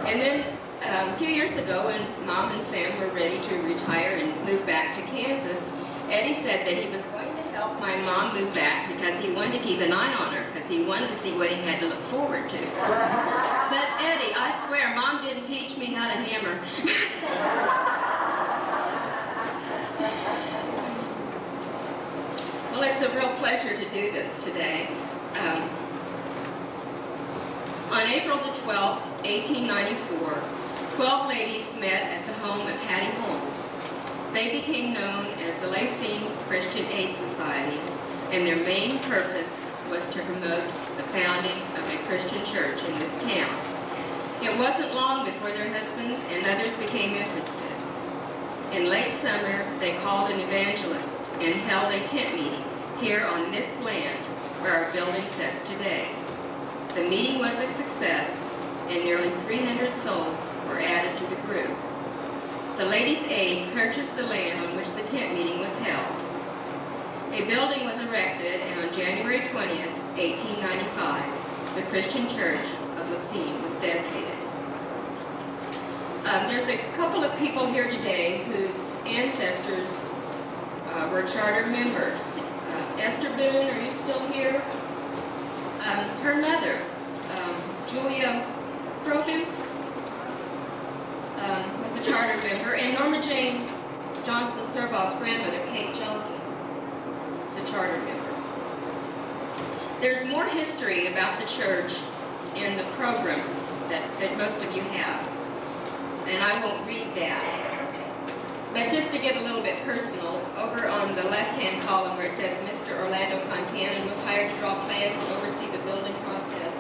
And then a few years ago, when Mom and Sam were ready to retire and move back to Kansas, Eddie said that he was going to help my mom move back because he wanted to keep an eye on her, because he wanted to see what he had to look forward to. But Eddie, I swear, Mom didn't teach me how to hammer. Well, it's a real pleasure to do this today. On April the 12th, 1894, 12 ladies met at the home of Hattie Holmes. They became known as the LaCygne Christian Aid Society, and their main purpose was to promote the founding of a Christian church in this town. It wasn't long before their husbands and others became interested. In late summer, they called an evangelist and held a tent meeting here on this land where our building sits today. The meeting was a success, and nearly 300 souls were added to the group. The Ladies' Aid purchased the land on which the tent meeting was held. A building was erected, and on January 20th, 1895, the Christian Church of LaCygne was dedicated. There's a couple of people here today whose ancestors were charter members. Esther Boone, are you still here? Her mother, Julia Progan, was a charter member, and Norma Jane Johnson Serbaugh's grandmother, Kate Johnson, was a charter member. There's more history about the church in the program that most of you have, and I won't read that. But just to get a little bit personal, over on the left-hand column where it says Mr. Orlando Contanon was hired to draw plans and oversee the building process,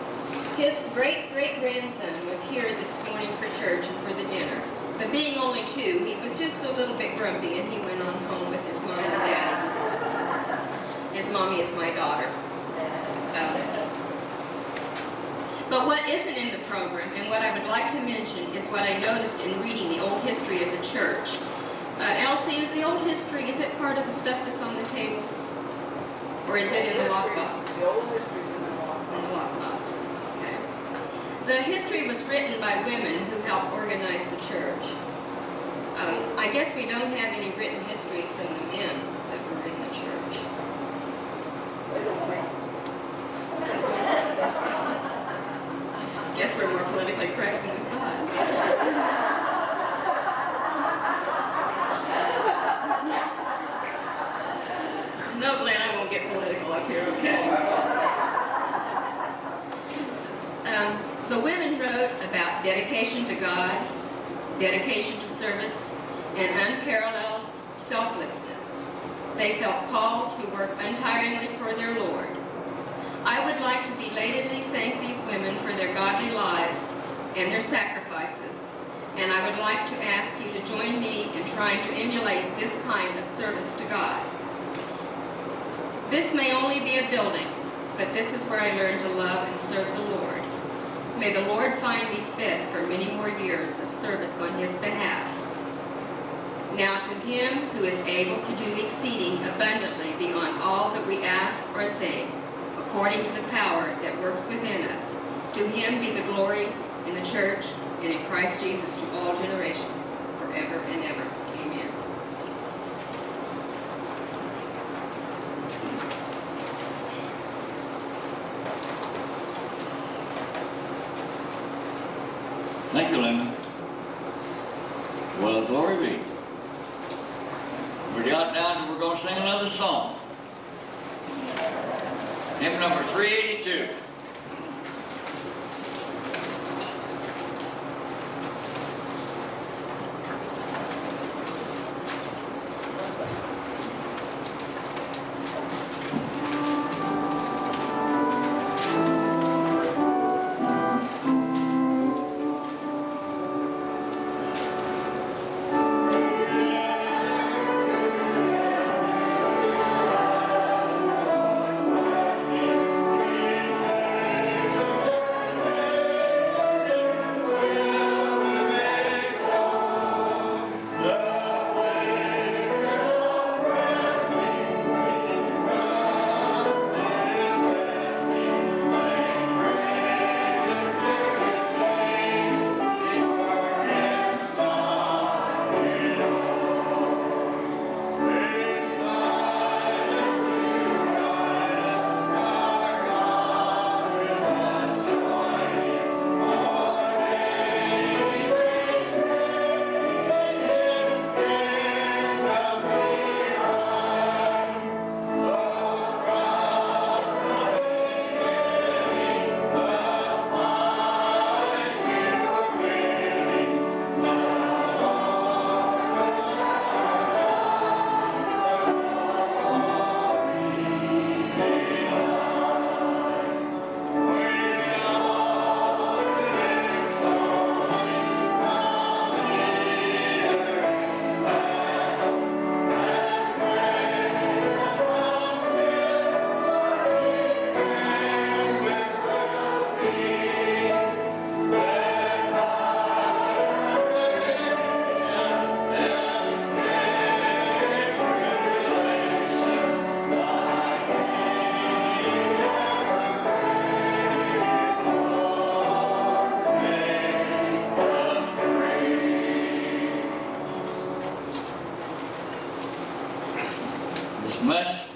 his great-great-grandson was here this morning for church and for the dinner. But being only 2, he was just a little bit grumpy, and he went on home with his mom and daddy. His mommy is my daughter. But what isn't in the program, and what I would like to mention, is what I noticed in reading the old history of the church. Elsie, is the old history, is it part of the stuff that's on the tables? Or is it in the lockbox? The old history's in the lockbox. In the lockbox. Okay. The history was written by women who helped organize the church. I guess we don't have any written history from the men that were in the church. Guess we're more politically correct than we thought. No, Glenn, I won't get political up here, okay? The women wrote about dedication to God, dedication to service, and unparalleled selflessness. They felt called to work untiringly for their Lord. I would like to belatedly thank these women for their godly lives and their sacrifices, and I would like to ask you to join me in trying to emulate this kind of service to God. This may only be a building, but this is where I learned to love and serve the Lord. May the Lord find me fit for many more years of service on His behalf. Now to him who is able to do exceeding abundantly beyond all that we ask or think, according to the power that works within us, to him be the glory in the church and in Christ Jesus to all generations, forever and ever. Amen. Thank you, Linda. Well, glory be. We got down to we're going to sing another song. Hymn number 382.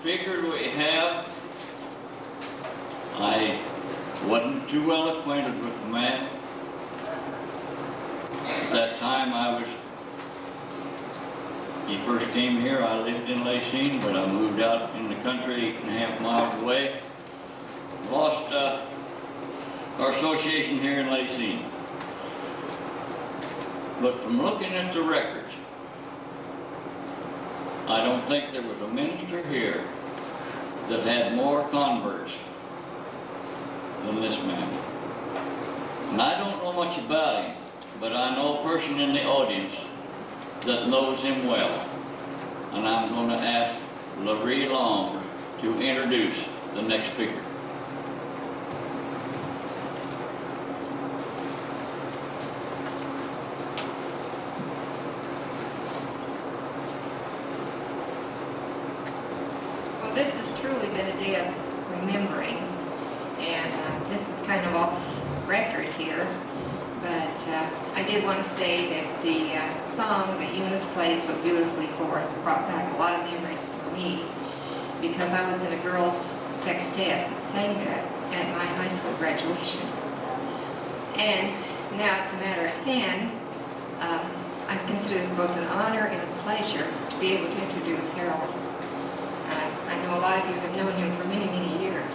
Speaker we have, I wasn't too well acquainted with the man. At that time he first came here, I lived in LaCygne, but I moved out in the country 8.5 miles away. Lost our association here in LaCygne. But from looking at the records, I don't think there was a minister here that had more converts than this man. And I don't know much about him, but I know a person in the audience that knows him well. And I'm going to ask LaCygne to introduce the next speaker. Well, this has truly been a day of remembering, and this is kind of off record here, but I did want to say that the song that Eunice played so beautifully for us brought back a lot of memories for me, because I was in a girls' sextet that sang that at my high school graduation. And now it's a matter of hand, I consider this both an honor and a pleasure to be able to introduce Harold. I know a lot of you have known him for many, many years,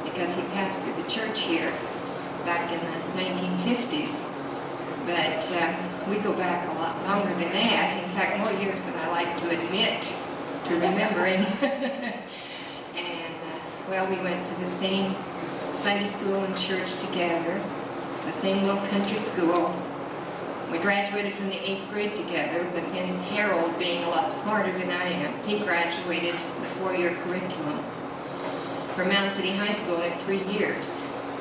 because he pastored the church here back in the 1950s. But we go back a lot longer than that. In fact, more years than I like to admit to remembering. And, well, we went to the same Sunday school and church together, the same little country school. We graduated from the 8th grade together, but then Harold, being a lot smarter than I am, he graduated the 4-year curriculum from Mound City High School in 3 years.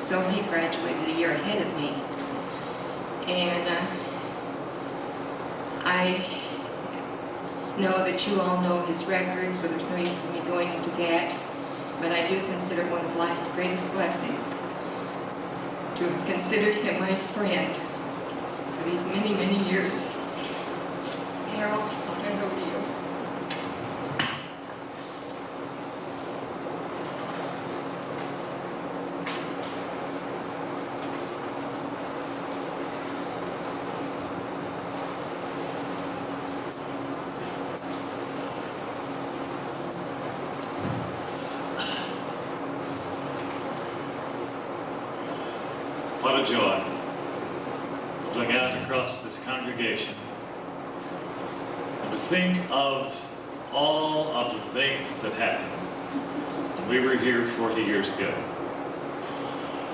So he graduated a year ahead of me. And I know that you all know his record, so there's no use in me going into that. But I do consider it one of life's greatest blessings to have considered him my friend for these many, many years. Harold, I'll turn it over to you. What a joy to look out across this congregation and to think of all of the things that happened when we were here 40 years ago.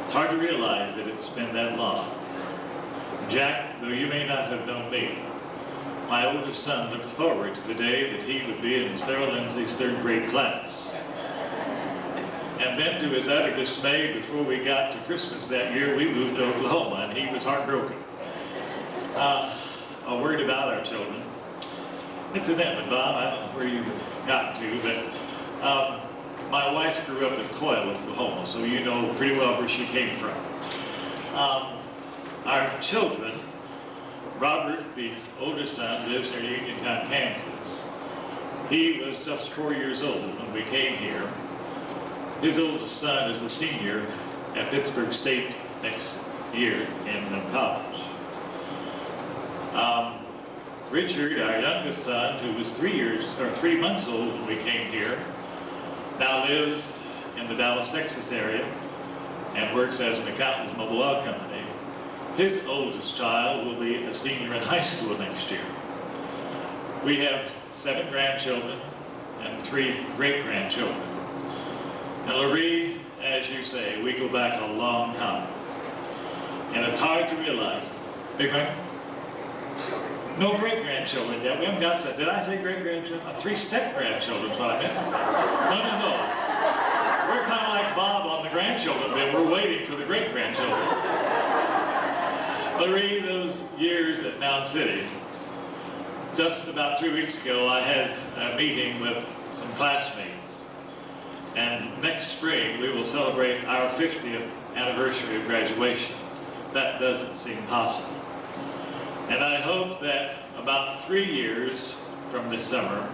It's hard to realize that it's been that long. Jack, though you may not have known me, my oldest son looked forward to the day that he would be in Sarah Lindsay's third grade class. And then, to his utter dismay, before we got to Christmas that year, we moved to Oklahoma, and he was heartbroken. Worried about our children. Incidentally, Bob, I don't know where you got to, but my wife grew up in Coyle, Oklahoma, so you know pretty well where she came from. Our children, Robert, the oldest son, lives near Uniontown, Kansas. He was just 4 years old when we came here. His oldest son is a senior at Pittsburgh State next year in college. Richard, our youngest son, who was 3 months old when we came here, now lives in the Dallas, Texas area and works as an accountant with a mobile oil company. His oldest child will be a senior in high school next year. We have 7 grandchildren and 3 great-grandchildren. Now, Larry, as you say, we go back a long time. And it's hard to realize. Big man? No great-grandchildren yet. We haven't got that. Did I say great-grandchildren? 3 step-grandchildren is what I meant. No. We're kind of like Bob on the grandchildren bit. We're waiting for the great-grandchildren. Larry, those years at Mound City, just about 3 weeks ago, I had a meeting with some classmates. And next spring, we will celebrate our 50th anniversary of graduation. That doesn't seem possible. And I hope that about 3 years from this summer,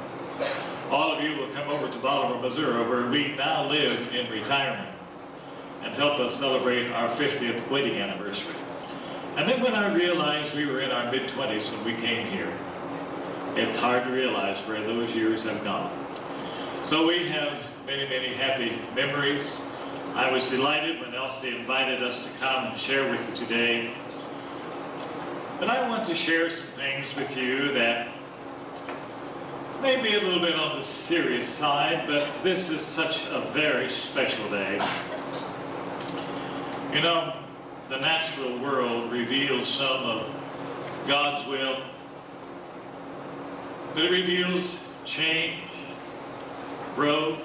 all of you will come over to Bolivar, Missouri, where we now live in retirement, and help us celebrate our 50th wedding anniversary. And then when I realized we were in our mid-20s when we came here, it's hard to realize where those years have gone. So we have many, many happy memories. I was delighted when Elsie invited us to come and share with you today. But I want to share some things with you that may be a little bit on the serious side, but this is such a very special day. You know, the natural world reveals some of God's will, but it reveals change, growth,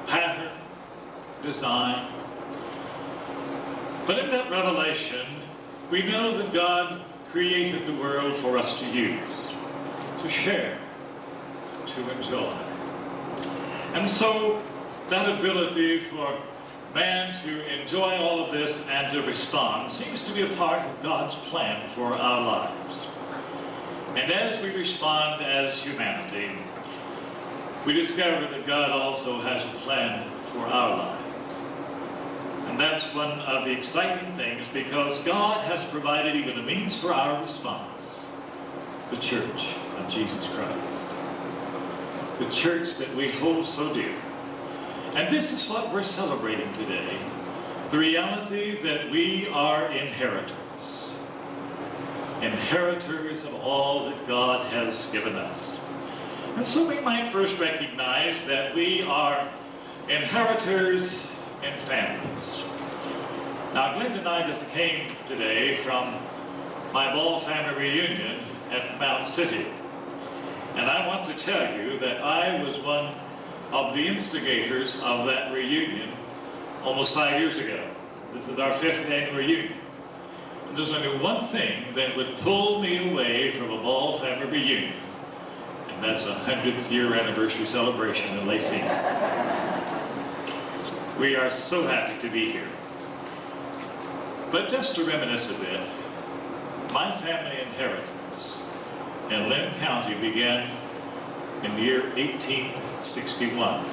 pattern, design. But in that revelation, we know that God created the world for us to use, to share, to enjoy. And so that ability for man to enjoy all of this and to respond seems to be a part of God's plan for our lives. And as we respond as humanity, we discover that God also has a plan for our lives. And that's one of the exciting things, because God has provided even a means for our response. The church of Jesus Christ. The church that we hold so dear. And this is what we're celebrating today. The reality that we are inheritors. Inheritors of all that God has given us. And so we might first recognize that we are inheritors in families. Now, Glenda and I just came today from my Ball family reunion at Mound City. And I want to tell you that I was one of the instigators of that reunion almost 5 years ago. This is our 5th annual reunion. And there's only one thing that would pull me away from a Ball family reunion, and and that's a 100th year anniversary celebration in LaCygne. We are so happy to be here. But just to reminisce a bit, my family inheritance in Lynn County began in the year 1861,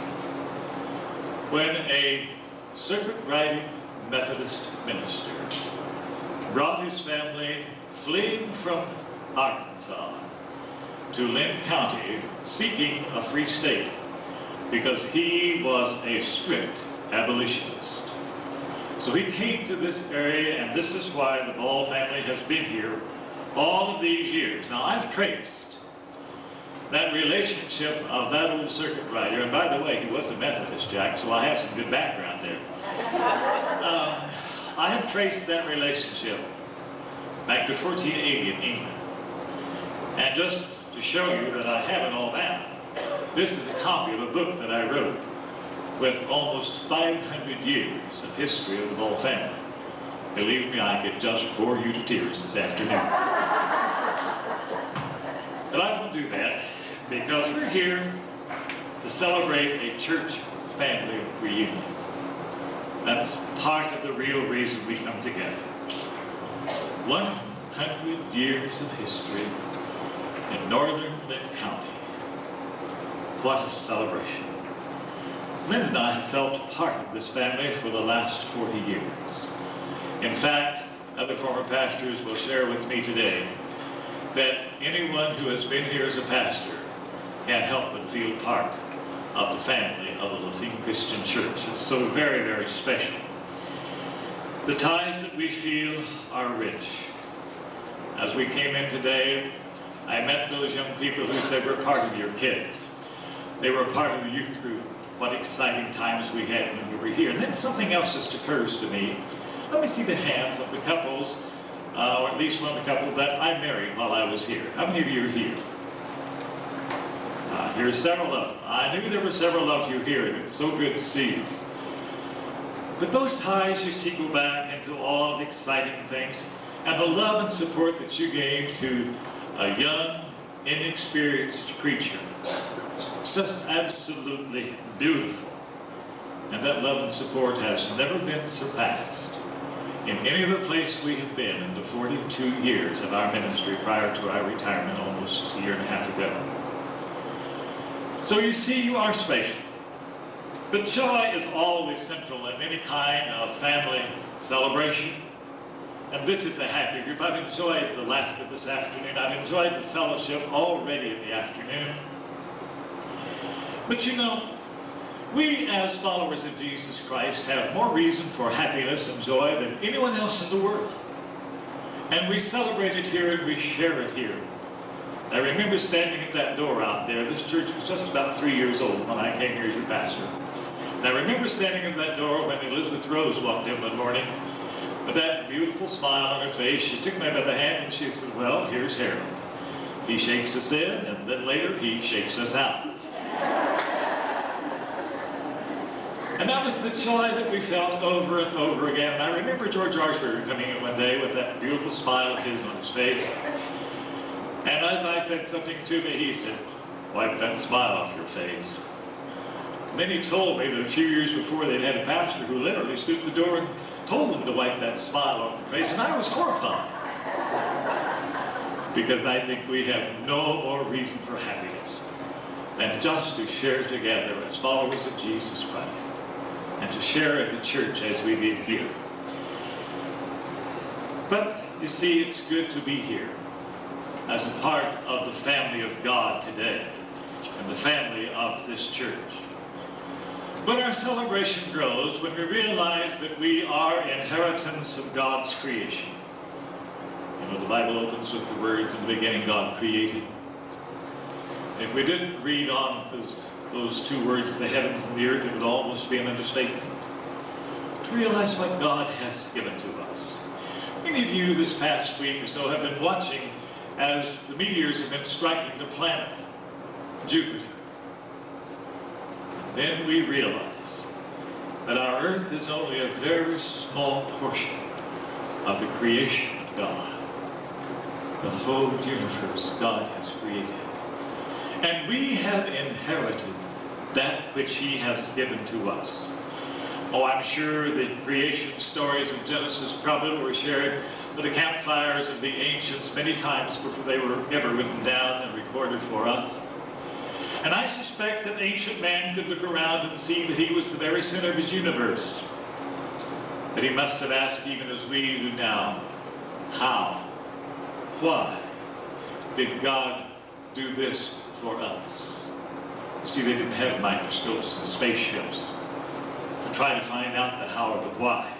when a circuit-riding Methodist minister brought his family fleeing from Arkansas to Lynn County seeking a free state because he was a strict abolitionist. So he came to this area, and this is why the Ball family has been here all of these years. Now, I've traced that relationship of that old circuit rider, and by the way, he was a Methodist, Jack, so I have some good background there. I have traced that relationship back to 1480 in England. And just to show you that I have it all down, this is a copy of a book that I wrote with almost 500 years of history of the Ball family. Believe me, I could just bore you to tears this afternoon. But I won't do that because we're here to celebrate a church family reunion. That's part of the real reason we come together. 100 years of history in northern Lynn County. What a celebration. Lynn and I have felt part of this family for the last 40 years. In fact, other former pastors will share with me today that anyone who has been here as a pastor can't help but feel part of the family of the LaCygne Christian Church. It's so very, very special. The ties that we feel are rich. As we came in today, I met those young people who said we're part of your kids. They were part of the youth group. What exciting times we had when we were here. And then something else just occurs to me. Let me see the hands of the couples, or at least one of the couples that I married while I was here. How many of you are here? Here's several of them. I knew there were several of you here, and it's so good to see you. But those ties you see go back into all the exciting things, and the love and support that you gave to a young, inexperienced preacher. It's just absolutely beautiful. And that love and support has never been surpassed in any other place we have been in the 42 years of our ministry prior to our retirement almost a year and a half ago. So you see, you are special. But joy is always central in any kind of family celebration. And this is a happy group. I've enjoyed the laughter this afternoon. I've enjoyed the fellowship already in the afternoon. But you know, we as followers of Jesus Christ have more reason for happiness and joy than anyone else in the world. And we celebrate it here and we share it here. I remember standing at that door out there. This church was just about 3 years old when I came here as your pastor. And I remember standing at that door when Elizabeth Rose walked in one morning with that beautiful smile on her face. She took me by the hand and she said, well, here's Harold. He shakes us in, and then later he shakes us out. And that was the joy that we felt over and over again. And I remember George Arsberger coming in one day with that beautiful smile of his on his face. And as I said something to me, he said, wipe that smile off your face. And then he told me that a few years before they'd had a pastor who literally stood at the door and told them to wipe that smile off their face. And I was horrified. Because I think we have no more reason for happiness than just to share together as followers of Jesus Christ. And to share at the church as we did here. But, you see, it's good to be here as a part of the family of God today, and the family of this church. But our celebration grows when we realize that we are inheritants of God's creation. You know, the Bible opens with the words, in the beginning God created. If we didn't read on those two words, the heavens and the earth, it would almost be an understatement. To realize what God has given to us. Many of you this past week or so have been watching as the meteors have been striking the planet, Jupiter. And then we realize that our earth is only a very small portion of the creation of God. The whole universe God has created. And we have inherited that which he has given to us. Oh, I'm sure the creation stories of Genesis probably were shared by the campfires of the ancients many times before they were ever written down and recorded for us. And I suspect that ancient man could look around and see that he was the very center of his universe. But he must have asked, even as we do now, how? Why did God do this for us? You see, they didn't have microscopes and spaceships to try to find out the how or the why.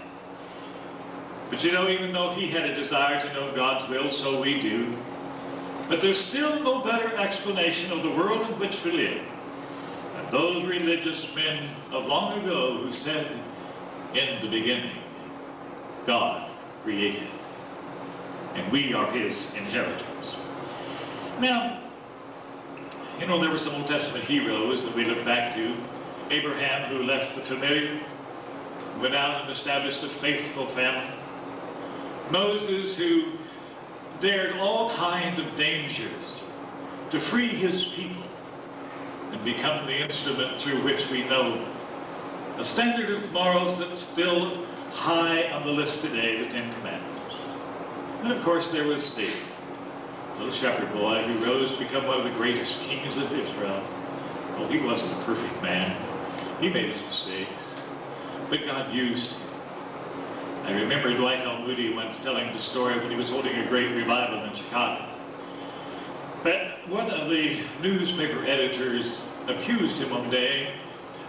But you know, even though he had a desire to know God's will, so we do. But there's still no better explanation of the world in which we live than those religious men of long ago who said, in the beginning, God created, and we are his inheritors. Now, you know, there were some Old Testament heroes that we look back to. Abraham, who left the familiar, went out and established a faithful family. Moses, who dared all kinds of dangers to free his people and become the instrument through which we know a standard of morals that's still high on the list today, the Ten Commandments. And of course there was the little shepherd boy who rose to become one of the greatest kings of Israel. Well, he wasn't a perfect man. He made his mistakes, but God used him. I remember Dwight L. Moody once telling the story when he was holding a great revival in Chicago, that one of the newspaper editors accused him one day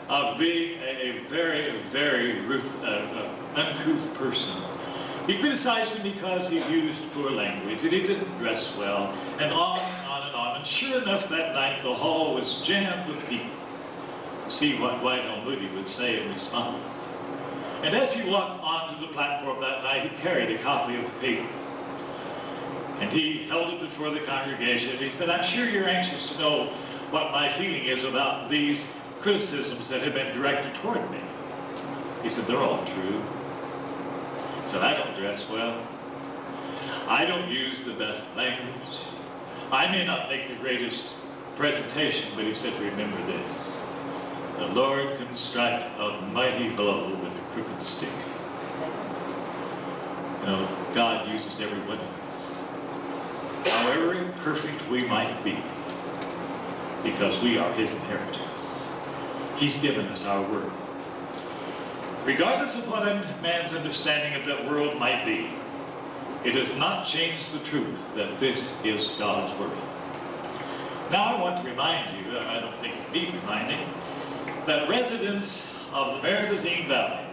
of being a very, very uncouth person. He criticized him because he used poor language, that he didn't dress well, and on and on and on. And sure enough, that night the hall was jammed with people to see what Dwight L. Moody would say in response. And as he walked onto the platform that night, he carried a copy of the paper. And he held it before the congregation, and he said, I'm sure you're anxious to know what my feeling is about these criticisms that have been directed toward me. He said, they're all true. He said, I don't dress well. I don't use the best language. I may not make the greatest presentation, but he said, remember this. The Lord can strike a mighty blow with a crooked stick. You know, God uses every one of us, however imperfect we might be, because we are his inheritors. He's given us our word. Regardless of what a man's understanding of that world might be, it does not change the truth that this is God's word. Now I want to remind you, I don't think it needs reminding, that residents of the Meridazine Valley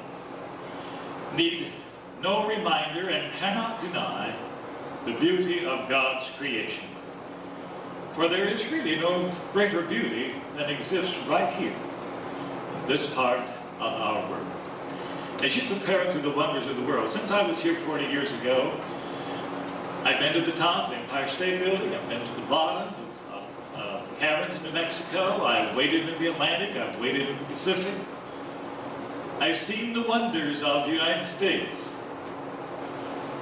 need no reminder and cannot deny the beauty of God's creation. For there is really no greater beauty than exists right here, in this part of our world. As you compare it to the wonders of the world, since I was here 40 years ago, I've been to the top of the Empire State Building, I've been to the bottom of Cameron, New Mexico, I've waded in the Atlantic, I've waded in the Pacific. I've seen the wonders of the United States.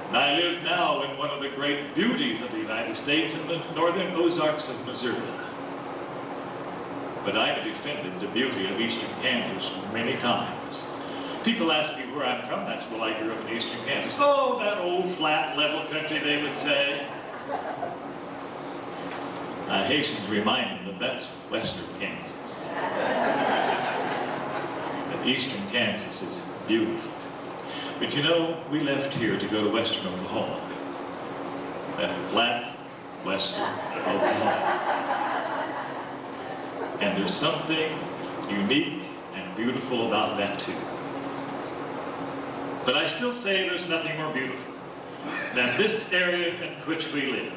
And I live now in one of the great beauties of the United States in the northern Ozarks of Missouri. But I have defended the beauty of eastern Kansas many times. People ask me where I'm from. That's, well, I grew up in eastern Kansas. Oh, that old flat level country, they would say. I hasten to remind them that that's western Kansas. That eastern Kansas is beautiful. But you know, we left here to go to western Oklahoma. That flat western Oklahoma. And there's something unique and beautiful about that too. But I still say there's nothing more beautiful than this area in which we live.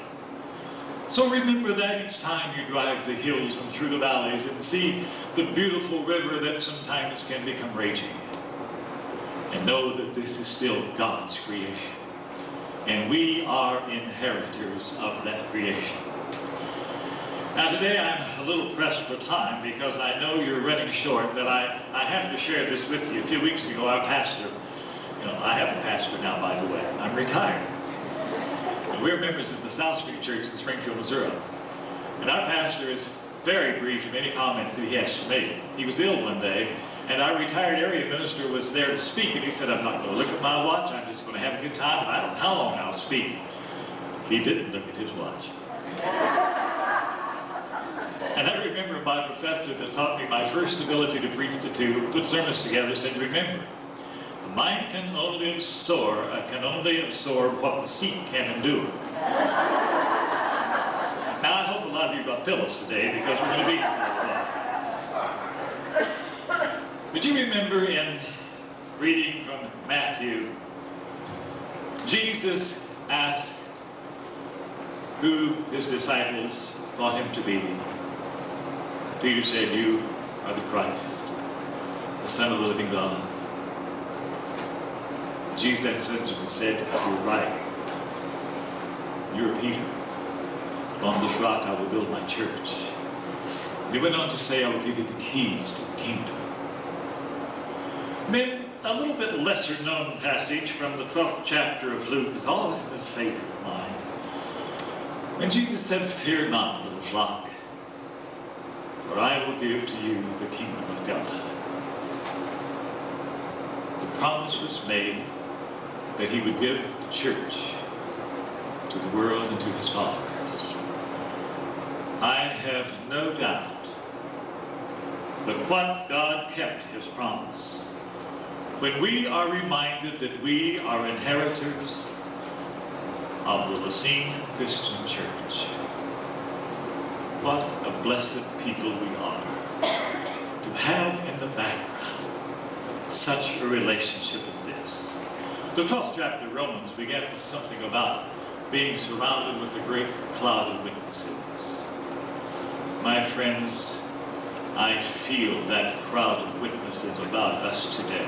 So remember that each time you drive the hills and through the valleys and see the beautiful river that sometimes can become raging. And know that this is still God's creation. And we are inheritors of that creation. Now today I'm a little pressed for time because I know you're running short, but I have to share this with you. A few weeks ago our pastor, I have a pastor now, by the way. I'm retired. And we're members of the South Street Church in Springfield, Missouri. And our pastor is very brief in any comments that he has to make. He was ill one day, and our retired area minister was there to speak, and he said, I'm not going to look at my watch, I'm just going to have a good time, and I don't know how long I'll speak. He didn't look at his watch. And I remember my professor that taught me my first ability to preach, to put sermons together, said, remember, the mind can only absorb what the seat can endure. Now, I hope a lot of you got pillows today because we're going to be here for a while. But you remember in reading from Matthew, Jesus asked who his disciples thought him to be. Peter said, you are the Christ, the Son of the living God. Jesus answered and said, you're right. You're Peter. On this rock I will build my church. And he went on to say, I will give you the keys to the kingdom. Then a little bit lesser known passage from the 12th chapter of Luke has always been a favorite of mine. When Jesus said, fear not, little flock, for I will give to you the kingdom of God. The promise was made that he would give the church to the world and to his followers. I have no doubt that what God kept his promise. When we are reminded that we are inheritors of the LaCygne Christian Church, what a blessed people we are to have in the background such a relationship as this. The 12th chapter of Romans begins something about being surrounded with a great cloud of witnesses. My friends, I feel that crowd of witnesses about us today.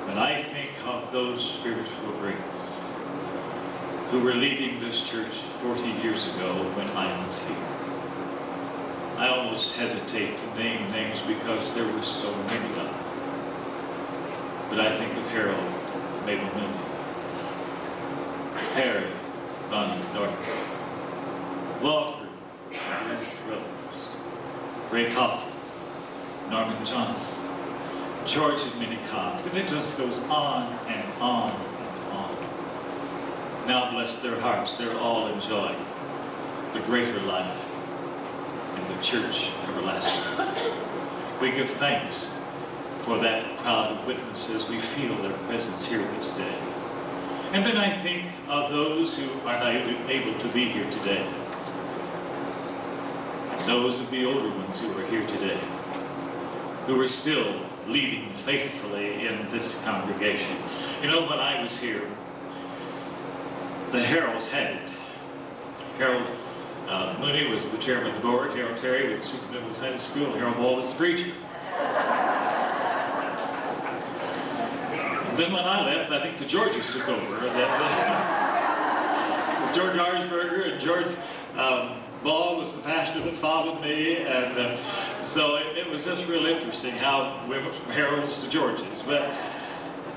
When I think of those spiritual greats who were leading this church 40 years ago when I was here, I almost hesitate to name names because there were so many of them. But I think of Harold, Mabel Mooney, Harry, Bonnie Norton, Walter, Rose, Ray Coffin, Norman Johnson, George and Minnie Cox, and it just goes on and on and on. Now bless their hearts, they're all enjoying the greater life in the church everlasting. We give thanks for that crowd of witnesses. We feel their presence here this day. And then I think of those who are not able to be here today. Those of the older ones who are here today, who are still leading faithfully in this congregation. You know, when I was here, the Heralds had it. Harold Mooney was the chairman of the board, Harold Terry was the superintendent of the Sunday school, Harold Ball was the preacher. And then when I left, I think the Georges took over. George Arsberger and George Ball was the pastor that followed me, and so it was just real interesting how we went from Harold's to George's. But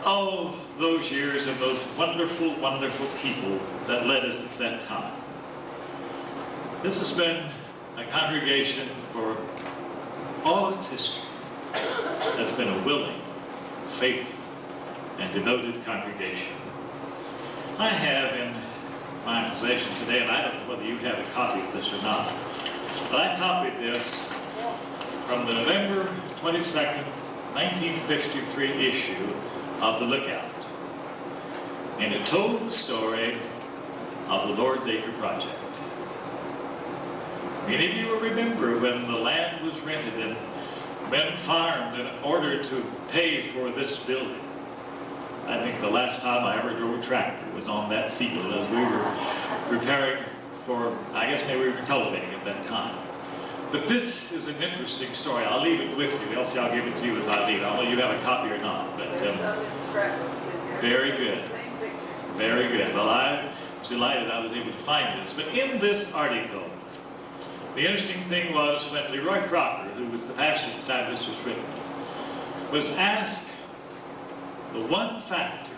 oh, those years and those wonderful, wonderful people that led us at that time. This has been a congregation for all of its history that's been a willing, faithful, and devoted congregation. I have in my possession today, and I don't know whether you have a copy of this or not, but I copied this from the November 22nd, 1953 issue of The Lookout. And it told the story of the Lord's Acre Project. Many of you will remember when the land was rented and men farmed in order to pay for this building. I think the last time I ever drove a tractor was on that field as we were preparing for, I guess maybe we were cultivating at that time. But this is an interesting story. I'll leave it with you, else I'll give it to you as I leave. I don't know if you have a copy or not. But very good. Very good. Well, I was delighted I was able to find this. But in this article, the interesting thing was when Leroy Crocker, who was the pastor at the time this was written, was asked the one factor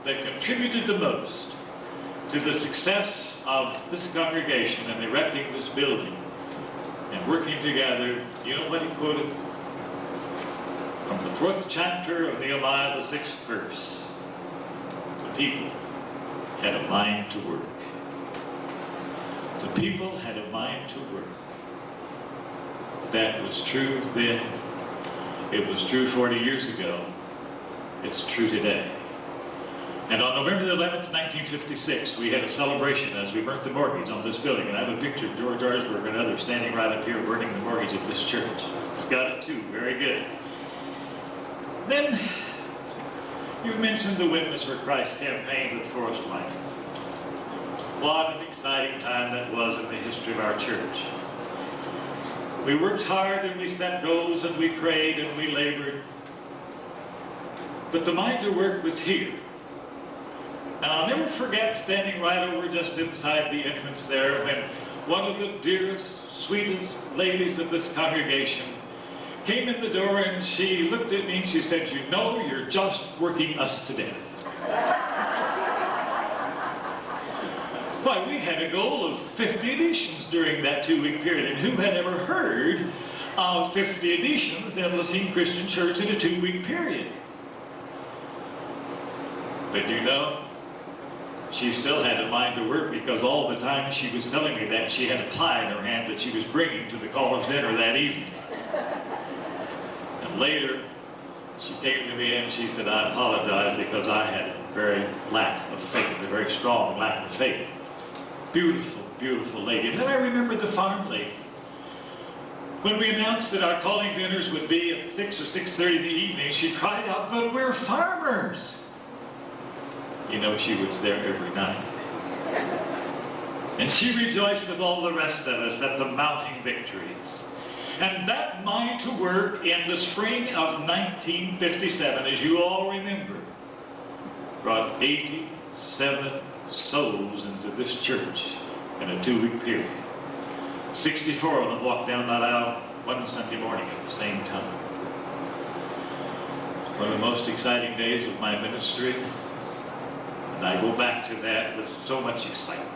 that contributed the most to the success of this congregation in erecting this building, working together. You know what he quoted? From the 4th chapter of Nehemiah, the 6th verse. The people had a mind to work. The people had a mind to work. That was true then. It was true 40 years ago. It's true today. And on November the 11th, 1956, we had a celebration as we burnt the mortgage on this building. And I have a picture of George Arsberg and others standing right up here burning the mortgage of this church. Got it too. Very good. Then, you mentioned the Witness for Christ campaign with Forest Life. What an exciting time that was in the history of our church. We worked hard and we set goals and we prayed and we labored. But the mind to work was here. And I'll never forget standing right over just inside the entrance there when one of the dearest, sweetest ladies of this congregation came in the door and she looked at me and she said, "You know, you're just working us to death." Why, we had a goal of 50 editions during that 2-week period, and who had ever heard of 50 editions in LaCygne Christian Church in a 2-week period? But you know, she still had a mind to work, because all the time she was telling me that she had a pie in her hand that she was bringing to the college dinner that evening. And later, she came to me and she said, "I apologize because I had a very lack of faith, a very strong lack of faith." Beautiful, beautiful lady. And then I remember the farm lady. When we announced that our calling dinners would be at 6 or 6:30 in the evening, she cried out, "But we're farmers!" You know, she was there every night. And she rejoiced with all the rest of us at the mounting victories. And that mind to work in the spring of 1957, as you all remember, brought 87 souls into this church in a 2-week period. 64 of them walked down that aisle one Sunday morning at the same time. One of the most exciting days of my ministry, and I go back to that with so much excitement.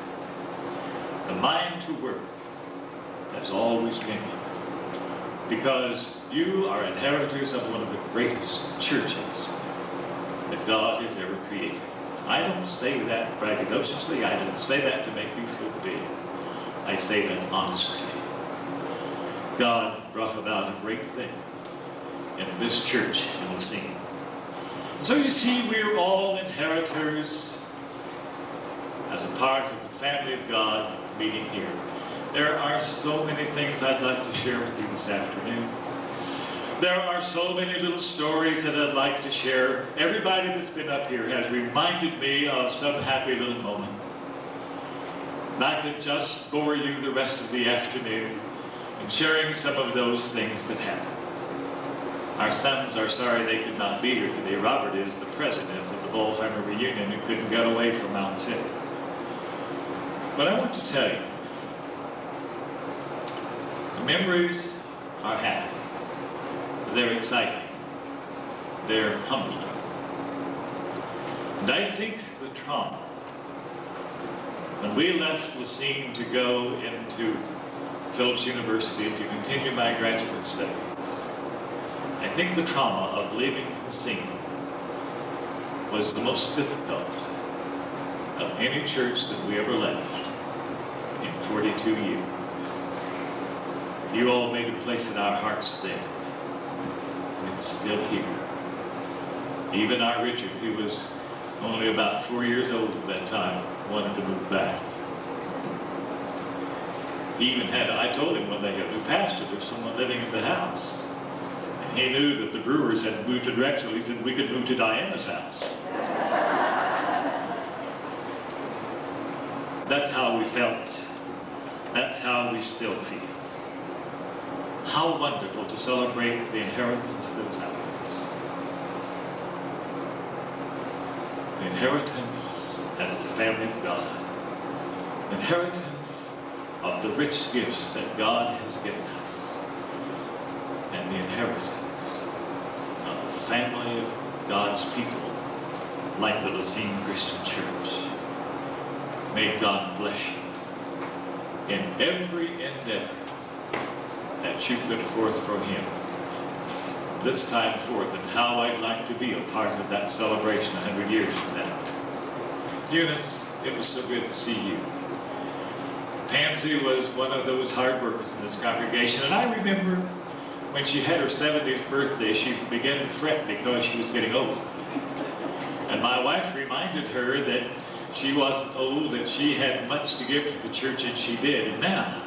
The mind to work has always been here, because you are inheritors of one of the greatest churches that God has ever created. I don't say that braggadociously. I don't say that to make you feel big. I say that honestly. God brought about a great thing in this church in LaCygne. So you see, we're all inheritors as a part of the family of God meeting here. There are so many things I'd like to share with you this afternoon. There are so many little stories that I'd like to share. Everybody that's been up here has reminded me of some happy little moment. And I could just bore you the rest of the afternoon in sharing some of those things that happened. Our sons are sorry they could not be here today. Robert is the president of the Bull Family Reunion and couldn't get away from Mount City. But I want to tell you, the memories are happy. They're exciting. They're humbling. And I think the trauma, when we left LaCygne to go into Phillips University to continue my graduate studies, I think the trauma of leaving LaCygne was the most difficult of any church that we ever left in 42 years. You all made a place in our hearts then. It's still here. Even our Richard, who was only about 4 years old at that time, wanted to move back. He even had, I told him when they got new pastor, there's someone living in the house. And he knew that the Brewers had moved to Drexel. He said, we could move to Diana's house. That's how we felt. That's how we still feel. How wonderful to celebrate the inheritance that's ours. The inheritance as the family of God. The inheritance of the rich gifts that God has given us. And the inheritance of the family of God's people, like the LaCygne Christian Church. May God bless you in every endeavor that you put forth for him this time forth, and how I'd like to be a part of that celebration 100 years from now. Eunice, it was so good to see you. Pansy was one of those hard workers in this congregation, and I remember when she had her 70th birthday, she began to fret because she was getting old. And my wife reminded her that she wasn't old, that she had much to give to the church, and she did. And now,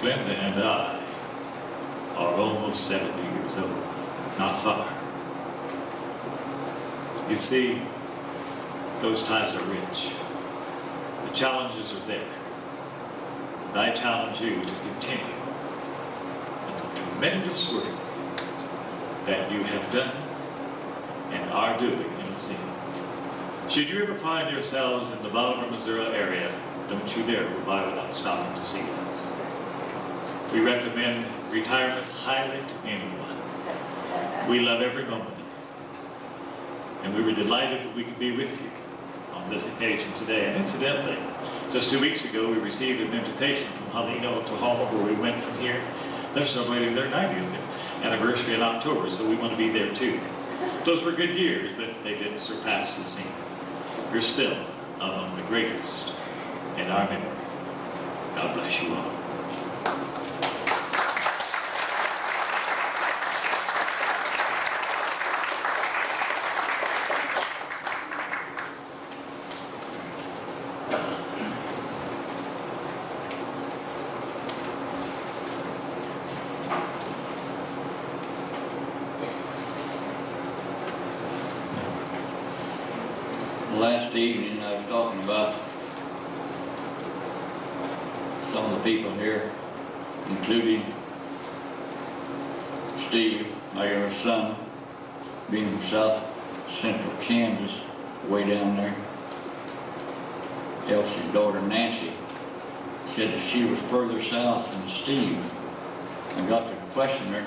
Glenda and I are almost 70 years old, not far. You see, those times are rich. The challenges are there. And I challenge you to continue the tremendous work that you have done and are doing in the city. Should you ever find yourselves in the Bolivar, Missouri area, don't you dare go by without stopping to see us. We recommend retirement highly to anyone. We love every moment of it. And we were delighted that we could be with you on this occasion today. And incidentally, just 2 weeks ago, we received an invitation from Helena, Oklahoma, where we went from here. They're celebrating their 90th anniversary in October, so we want to be there too. Those were good years, but they didn't surpass the scene. You're still among the greatest in our memory. God bless you all. Last evening, I was talking about some of the people here, including Steve, my younger son, being from South Central Kansas, way down there. Elsie's daughter, Nancy, said that she was further south than Steve. I got to question her.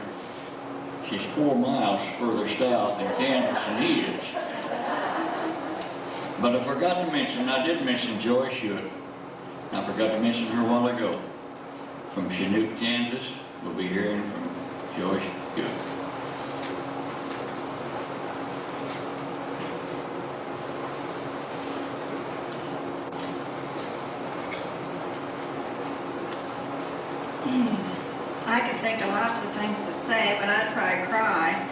She's 4 miles further south in Kansas than he is. But I forgot to mention, I did mention Joy Hewitt. I forgot to mention her a while ago. From Chinook, Kansas, we'll be hearing from Joy Hewitt. I could think of lots of things to say, but I'd probably cry.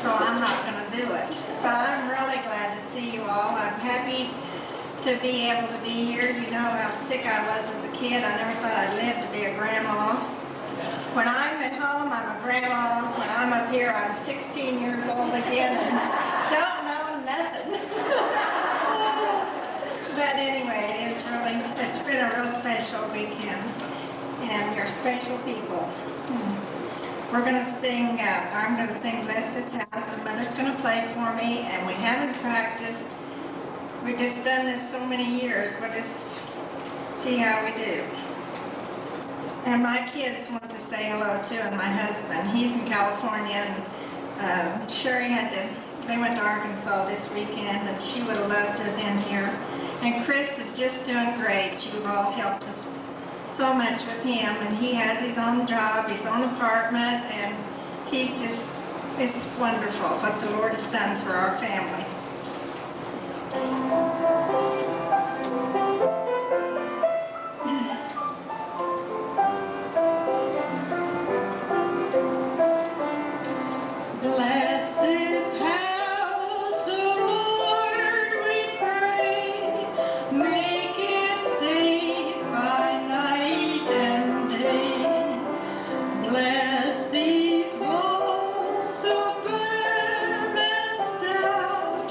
So I'm not going to do it. But I'm really glad to see you all. I'm happy to be able to be here. You know how sick I was as a kid. I never thought I'd live to be a grandma. When I'm at home, I'm a grandma. When I'm up here, I'm 16 years old again and don't know nothing. But anyway, it's been a real special weekend. And you're special people. We're going to sing, I'm going to sing Blessed House, and Mother's going to play for me, and we haven't practiced. We've just done this so many years, we'll just see how we do. And my kids want to say hello too, and my husband, he's in California, and Sherry they went to Arkansas this weekend, and she would have loved to have been here. And Chris is just doing great. You've all helped us so much with him, and he has his own job, his own apartment, and it's wonderful what the Lord has done for our family. Bless this house, O Lord, we pray. Make it safe by night and day. Bless these walls so firm and stout.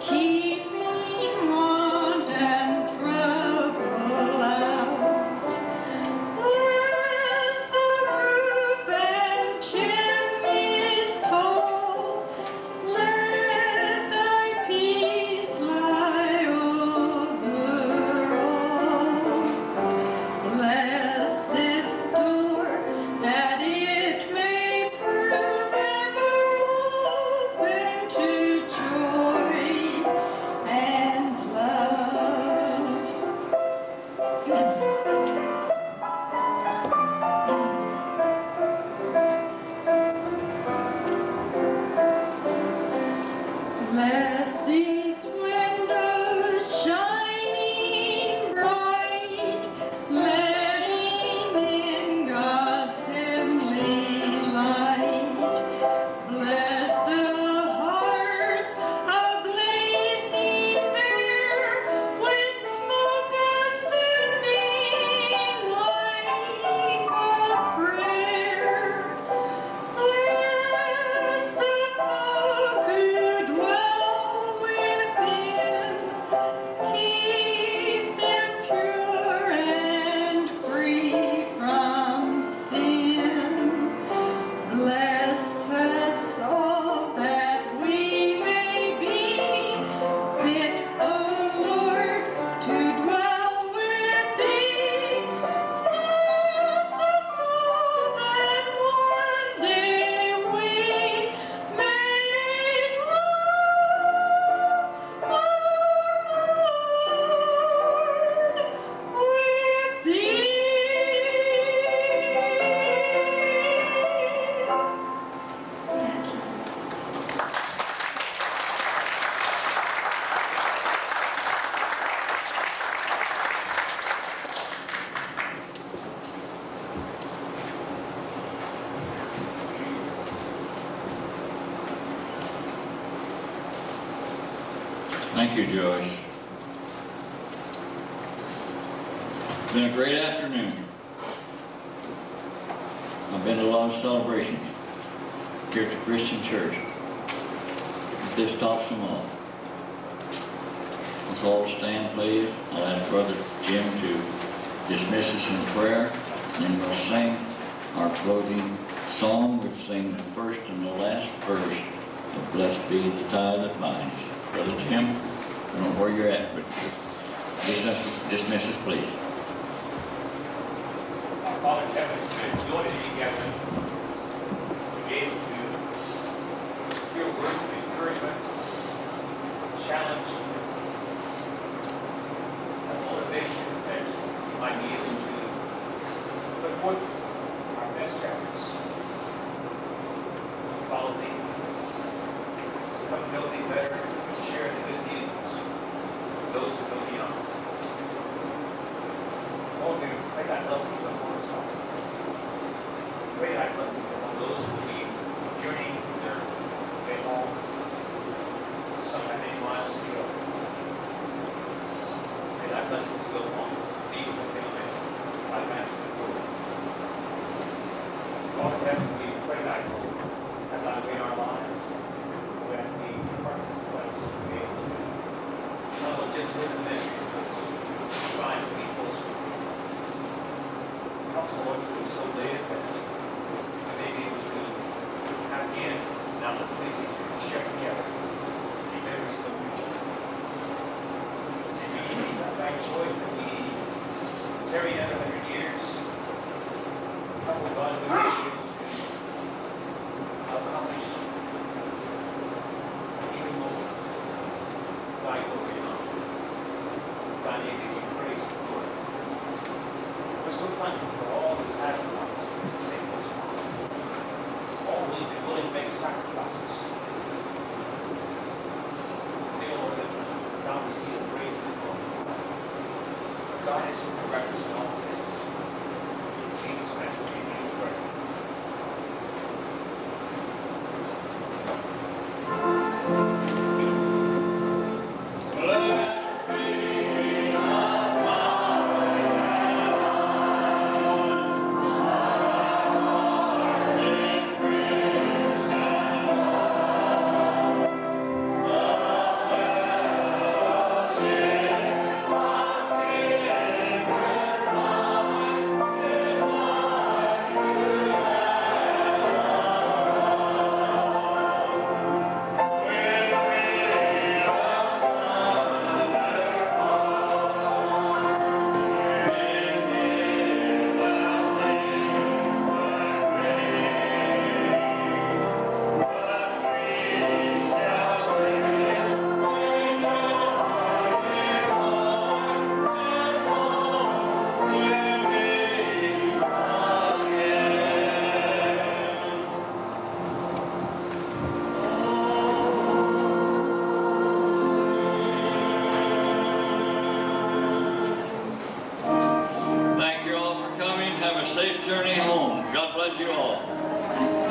Keep me Thank you, Joyce. It's been a great afternoon. I've been to a lot of celebrations here at the Christian Church. But this tops them all. Let's all stand, please. I'll ask Brother Jim to dismiss us in prayer, and then we'll sing our closing song. We'll sing the first and the last verse of Blessed Be the Tie That Binds. Brother Jim, I don't know where you're at, but dismiss us, please. Our Father in heaven, it's been a joy to be gathered, to be able to hear words of encouragement, challenge, and motivation that we might be able to put forth our best efforts. Follow thee, come know thee better, share the good news with those who go beyond. Oh, dude, pray thy blessings upon us all. Pray thy blessings upon those who will be journeying their way home. Some have many miles to go. Pray thy blessings go on. Be with them, thy master Lord. God in heaven, we pray thy will. Have thy way in our lives. We ask thee to depart from this place. To be able to not only just live the ministry, but to try to be closer. Help us, Lord, to so lay it that we may be able to have again, now that things to share together, be memories of the future. And we use that right choice that we carry another 100 years. Help us, God, we may be able to accomplish even more. Thy glory and honor. Thy name be praised, Lord. We're so thankful for all that has in us to make this possible. All who have been willing to make sacrifices. Dear Lord, that thou receive the praise and glory. God is and direct us in all things. In Jesus' master's name we pray. Thank you all for coming. Have a safe journey home. God bless you all.